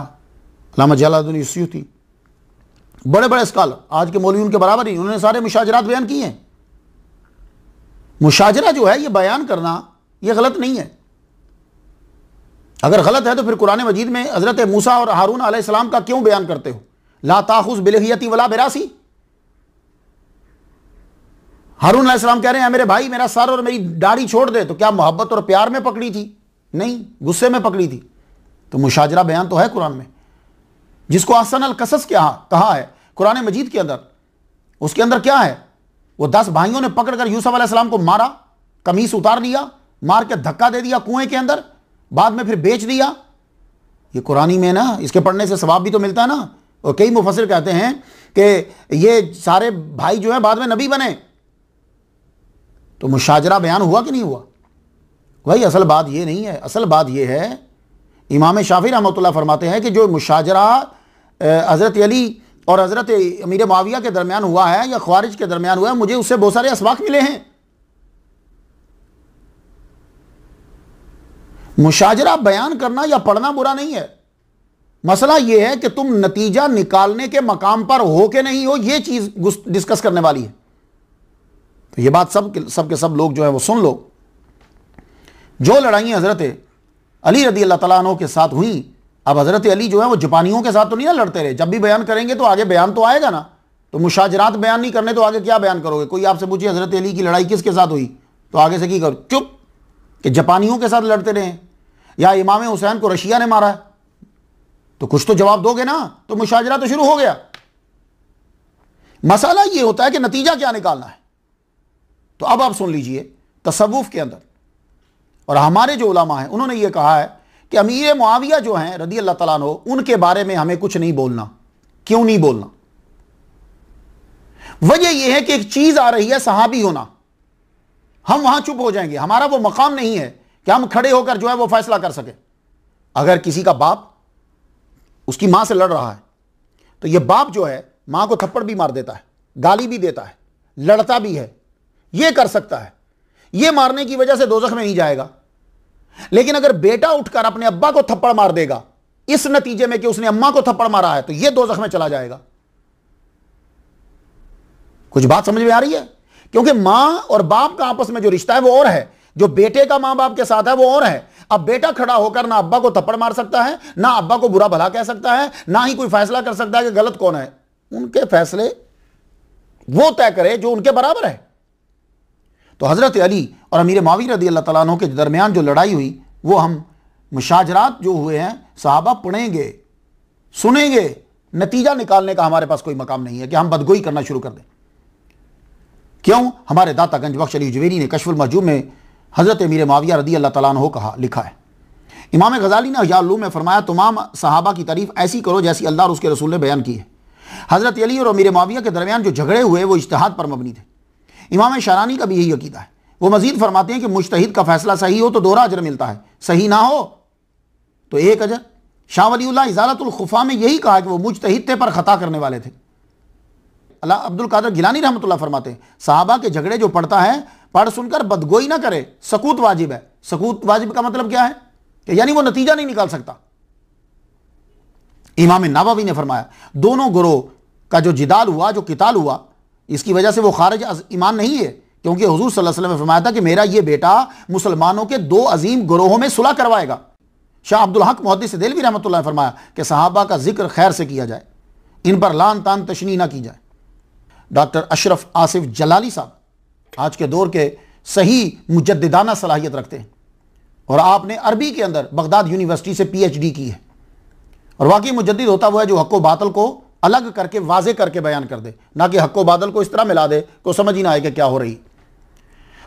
अल्लामा जलालुद्दीन सुयूती, बड़े बड़े स्कॉलर, आज के मौलवी उनके बराबर ही, उन्होंने सारे मुशाजरात बयान किए हैं। मुशाजरा जो है ये बयान करना ये गलत नहीं है। अगर गलत है तो फिर कुरान मजीद में हज़रत मूसा और हारून अलैहिस्सलाम का क्यों बयान करते हो? ला ताखुज़ बिलहियती वला बिरासी। हारून अलैहिस्सलाम कह रहे हैं मेरे भाई मेरा सर और मेरी दाढ़ी छोड़ दे, तो क्या मोहब्बत और प्यार में पकड़ी थी? नहीं, गुस्से में पकड़ी थी। तो मुशाजरा बयान तो है कुरान में, जिसको अहसन अल कसस कहा है कुरान मजीद के अंदर। उसके अंदर क्या है? वो 10 भाइयों ने पकड़कर यूसुफ अलैहिस्सलाम को मारा, कमीज उतार लिया, मार के धक्का दे दिया कुएं के अंदर, बाद में फिर बेच दिया। ये कुरानी में ना, इसके पढ़ने से सवाब भी तो मिलता है ना। और कई मुफस्सिर कहते हैं कि ये सारे भाई जो है बाद में नबी बने। तो मुशाजरा बयान हुआ कि नहीं हुआ? भाई असल बात ये नहीं है, असल बात ये है, इमाम शाफी रहमतुल्लाह फरमाते हैं कि जो मुशाजरा हज़रत अली और हज़रत अमीर मुआविया के दरमियान हुआ है या ख्वारिज के दरमियान हुआ है, मुझे उससे बहुत सारे असबाक मिले हैं। मुशाजरा बयान करना या पढ़ना बुरा नहीं है। मसला यह है कि तुम नतीजा निकालने के मकाम पर हो के नहीं हो, यह चीज डिस्कस करने वाली है। तो यह बात सब के सब लोग जो है वो सुन लो। जो लड़ाइयां हजरत अली रदी अल्लाह तआला अन्हु के साथ हुई, अब हजरत अली जो है वो जापानियों के साथ तो नहीं ना लड़ते रहे। जब भी बयान करेंगे तो आगे बयान तो आएगा ना। तो मुशाजरात बयान नहीं करने तो आगे क्या बयान करोगे? कोई आपसे पूछे हजरत अली की लड़ाई किसके साथ हुई, तो आगे से की करो? चुप, कि जापानियों के साथ लड़ते रहे या इमाम हुसैन को रशिया ने मारा है, तो कुछ तो जवाब दोगे ना। तो मुशाजरा तो शुरू हो गया। मसला यह होता है कि नतीजा क्या निकालना है। तो अब आप सुन लीजिए, तसव्वुफ के अंदर और हमारे जो उलमा हैं उन्होंने ये कहा है कि अमीर मुआविया जो हैं रदी अल्लाह तआला अन्हु, उनके बारे में हमें कुछ नहीं बोलना। क्यों नहीं बोलना? वजह यह है कि एक चीज आ रही है सहाबी होना, हम वहां चुप हो जाएंगे। हमारा वो मकाम नहीं है कि हम खड़े होकर जो है वो फैसला कर सके। अगर किसी का बाप उसकी मां से लड़ रहा है तो यह बाप जो है मां को थप्पड़ भी मार देता है, गाली भी देता है, लड़ता भी है, यह कर सकता है, यह मारने की वजह से दोज़ख में नहीं जाएगा। लेकिन अगर बेटा उठकर अपने अब्बा को थप्पड़ मार देगा इस नतीजे में कि उसने अम्मा को थप्पड़ मारा है, तो यह दोज़ख में चला जाएगा। कुछ बात समझ में आ रही है? क्योंकि मां और बाप का आपस में जो रिश्ता है वो और है, जो बेटे का मां बाप के साथ है वो और है। अब बेटा खड़ा होकर ना अब्बा को थप्पड़ मार सकता है, ना अब्बा को बुरा भला कह सकता है, ना ही कोई फैसला कर सकता है कि गलत कौन है। उनके फैसले वो तय करे जो उनके बराबर है। तो हज़रत अली और अमीर मुआविया रज़ी अल्लाह तआला अन्हु के दरमियान जो लड़ाई हुई वो हम मुशाजरात जो हुए हैं सहाबा पढ़ेंगे, सुनेंगे, नतीजा निकालने का हमारे पास कोई मकाम नहीं है कि हम बदगोई करना शुरू कर दें। क्यों? हमारे दाता गंज बख्श अली जुवेरी ने कश्फुल महजूब में हज़रत अमीर मुआविया रज़ी अल्लाह तआला अन्हु कहा, लिखा है। इमाम गज़ाली ने इहया उलूम में फरमाया, तमाम सहाबा की तारीफ ऐसी करो जैसी अल्लाह और उसके रसूल ने बयान की है। हज़रत अली और अमीर मुआविया के दरमियान जो झगड़े हुए वो इज्तिहाद पर मबनी थे। इमाम शरानी का भी यही अकीदा है। वो मजीद फरमाते हैं कि मुज्तहिद का फैसला सही हो तो दोहरा अजर मिलता है, सही ना हो तो एक अजर। शाह वलीउल्लाह इज़ालतुल खुफा में यही कहा कि वो मुज्तहिद थे पर खता करने वाले थे। अल्लाह अब्दुल कादिर गिलानी रहमतुल्लाह फरमाते हैं, सहाबा के झगड़े जो पढ़ता है पढ़ सुनकर बदगोई ना करे, सकूत वाजिब है। सकूत वाजिब का मतलब क्या है कि यानी वो नतीजा नहीं निकाल सकता। इमाम नववी ने फरमाया, दोनों गुरोह का जो जिदाल हुआ, जो किताल हुआ, इसकी वजह से वो खारिज ईमान नहीं है, क्योंकि हुजूर सल्लल्लाहु अलैहि वसल्लम ने फरमाया था कि मेरा ये बेटा मुसलमानों के दो अजीम गुरोहों में सुलह करवाएगा। शाह अब्दुल हक मुहद्दिस देलवी रहमतुल्लाह ने फरमाया कि सहाबा का जिक्र खैर से किया जाए, इन पर लान तान तशनी ना की जाए। डॉक्टर अशरफ आसिफ जलाली साहब आज के दौर के सही मुजद्दिदाना सलाहियत रखते हैं और आपने अरबी के अंदर बगदाद यूनिवर्सिटी से PhD की है। और वाकई मुजद्दिद होता हुआ है जो हक़ व बातिल को अलग करके वाजे करके बयान कर दे, ना कि हक़ व बातिल को इस तरह मिला दे को समझ ही ना आए कि क्या हो रही।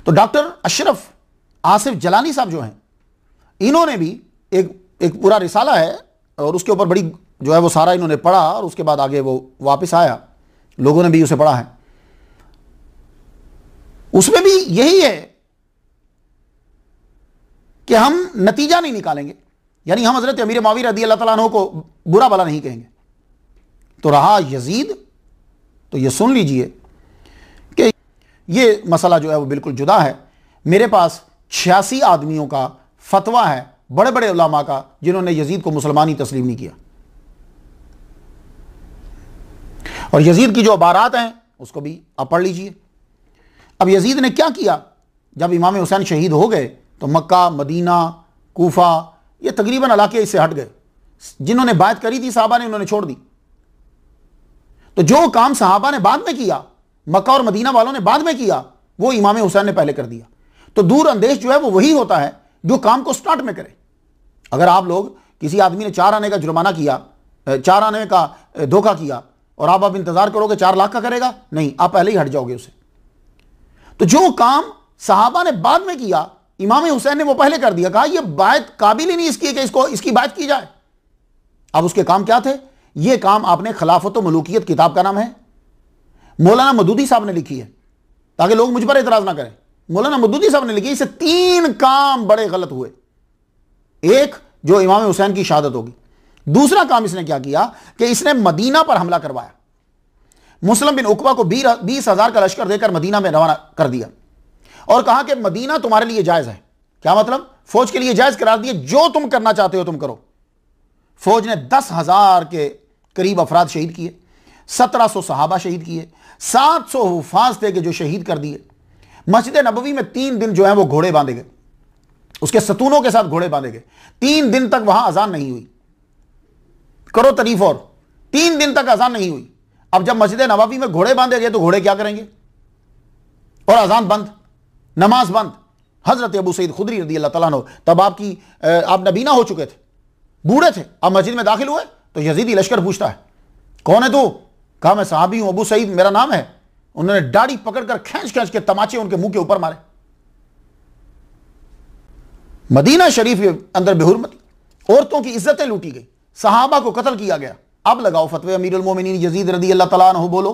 तो डॉक्टर अशरफ आसिफ जलानी साहब जो हैं, इन्होंने भी एक पूरा रिसाला है और उसके ऊपर बड़ी जो है वो सारा इन्होंने पढ़ा और उसके बाद आगे वो वापस आया, लोगों ने भी उसे पढ़ा है। उसमें भी यही है कि हम नतीजा नहीं निकालेंगे, यानी हम हजरत अमीर मुआविया रज़ी अल्लाह तआला अन्हु को बुरा भला नहीं कहेंगे। तो रहा यजीद, तो ये सुन लीजिए कि ये मसला जो है वो बिल्कुल जुदा है। मेरे पास 86 आदमियों का फतवा है, बड़े बड़े उलमा का, जिन्होंने यजीद को मुसलमान तस्लीम नहीं किया। और यजीद की जो बारात हैं उसको भी आप पढ़ लीजिए। अब यजीद ने क्या किया, जब इमाम हुसैन शहीद हो गए तो मक्का, मदीना, कूफा, ये तकरीबन इलाके इससे हट गए। जिन्होंने बात करी थी साहबा ने, उन्होंने छोड़ दी। तो जो काम सहाबा ने बाद में किया, मक्का और मदीना वालों ने बाद में किया, वो इमाम हुसैन ने पहले कर दिया। तो दूर अंदेश जो है वो वही होता है जो काम को स्टार्ट में करे। अगर आप लोग, किसी आदमी ने 4 आने का जुर्माना किया, 4 आने का धोखा किया और आप इंतजार करोगे 4 लाख का करेगा, नहीं, आप पहले ही हट जाओगे उसे। तो जो काम सहाबा ने बाद में किया, इमाम हुसैन ने वो पहले कर दिया। कहा यह बात काबिल ही नहीं इसकी कि इसकी बात की जाए। अब उसके काम क्या थे? ये काम आपने खिलाफत व मलूकियत किताब का नाम है, मौलाना मदूदी साहब ने लिखी है, ताकि लोग मुझ पर एतराज ना करें। मौलाना मदूदी साहब ने लिखी, इसे 3 काम बड़े गलत हुए। एक, जो इमाम हुसैन की शहादत होगी। दूसरा काम इसने क्या किया कि इसने मदीना पर हमला करवाया। मुस्लिम बिन उकबा को 20,000 का लश्कर देकर मदीना में रवाना कर दिया और कहा कि मदीना तुम्हारे लिए जायज है। क्या मतलब? फौज के लिए जायज करार दिया, जो तुम करना चाहते हो तुम करो। फौज ने 10,000 के करीब अफराद शहीद किए, 1700 सहाबा शहीद किए, 700 हुफाज थे कि जो शहीद कर दिए। मस्जिद नबवी में 3 दिन जो है वो घोड़े बांधे गए, उसके सतूनों के साथ घोड़े बांधे गए। 3 दिन तक वहां अजान नहीं हुई। करो तारीफ। और 3 दिन तक अजान नहीं हुई। अब जब मस्जिद नबवी में घोड़े बांधे गए तो घोड़े क्या करेंगे? और अजान बंद, नमाज बंद। हजरत अबू सईद खुदरी रज़ी अल्लाह तआला अन्हु, तब आप नबीना हो चुके थे, बूढ़े थे। अब मस्जिद में दाखिल हुए तो यजीदी लश्कर पूछता है, कौन है तू? कहा मैं सहाबी हूं, अबू सईद मेरा नाम है। उन्होंने दाढ़ी पकड़कर खींच खींच के तमाचे उनके मुंह के ऊपर मारे। मदीना शरीफ के अंदर बेहुरमती, औरतों की इज्जतें लूटी गई, सहाबा को कत्ल किया गया। अब लगाओ फतवे अमीरुल मोमिनीन यजीद रज़ी अल्लाह तआला अन्हु। बोलो,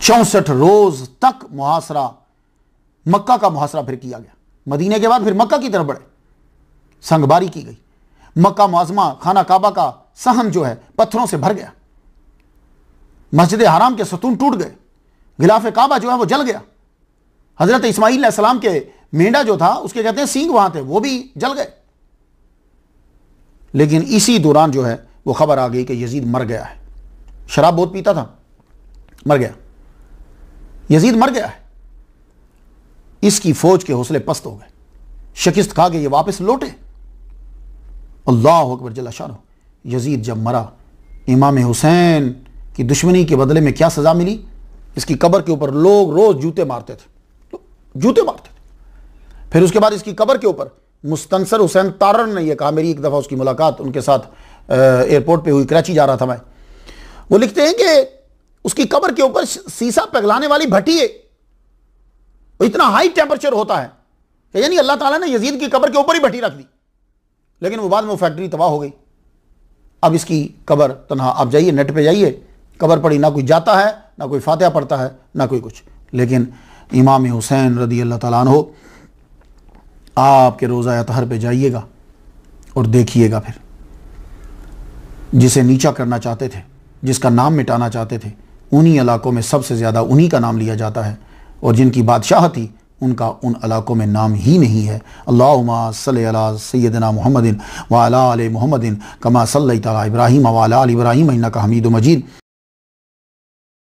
चौसठ रोज तक मुहासरा, मक्का का मुहासरा फिर किया गया। मदीने के बाद फिर मक्का की तरफ बढ़े, संगबारी की गई। मक्का मुअज़्ज़मा, खाना काबा का सहन जो है पत्थरों से भर गया। मस्जिद हराम के सतून टूट गए, गिलाफ काबा जो है वो जल गया। हजरत इस्माईल अलैहिस्सलाम के मेंढा जो था उसके कहते हैं सींग वहां थे, वो भी जल गए। लेकिन इसी दौरान जो है वो खबर आ गई कि यजीद मर गया है। शराब बहुत पीता था, मर गया। यजीद मर गया है। इसकी फौज के हौसले पस्त हो गए, शिकस्त खा के ये वापस लौटे। अल्लाह अकबर जल्ला शानो। यजीद जब मरा, इमाम हुसैन कि दुश्मनी के बदले में क्या सज़ा मिली। इसकी कब्र के ऊपर लोग रोज़ जूते मारते थे, जूते मारते थे। फिर उसके बाद इसकी कब्र के ऊपर मुस्तनसर हुसैन तारर ने यह कहा, मेरी एक दफ़ा उसकी मुलाकात उनके साथ एयरपोर्ट पे हुई, कराची जा रहा था मैं। वो लिखते हैं कि उसकी कब्र के ऊपर सीसा पिघलाने वाली भट्टी है, इतना हाई टेम्परेचर होता है कि यानी अल्लाह ताला ने यजीद की कब्र के ऊपर ही भट्टी रख दी। लेकिन वो बाद में वो फैक्ट्री तबाह हो गई। अब इसकी कब्र तनहा, आप जाइए नेट पे जाइए, कब्र पड़ी, ना कोई जाता है, ना कोई फातिहा पढ़ता है, ना कोई कुछ। लेकिन इमाम हुसैन रदी अल्लाह ताला अन्हु, आपके रोज़ा अतहर पे जाइएगा और देखिएगा, फिर जिसे नीचा करना चाहते थे, जिसका नाम मिटाना चाहते थे, उन्हीं इलाकों में सबसे ज़्यादा उन्हीं का नाम लिया जाता है, और जिनकी बादशाह थी उनका उन इलाकों में नाम ही नहीं है। अल्लाहुम्मा सल्लि अला सय्यदिना मुहम्मदिन व अला आलि मुहम्मदिन कमा सल्लैता अला इब्राहीम व अला आलि इब्राहीम इन्नका हमीदुम मजीद।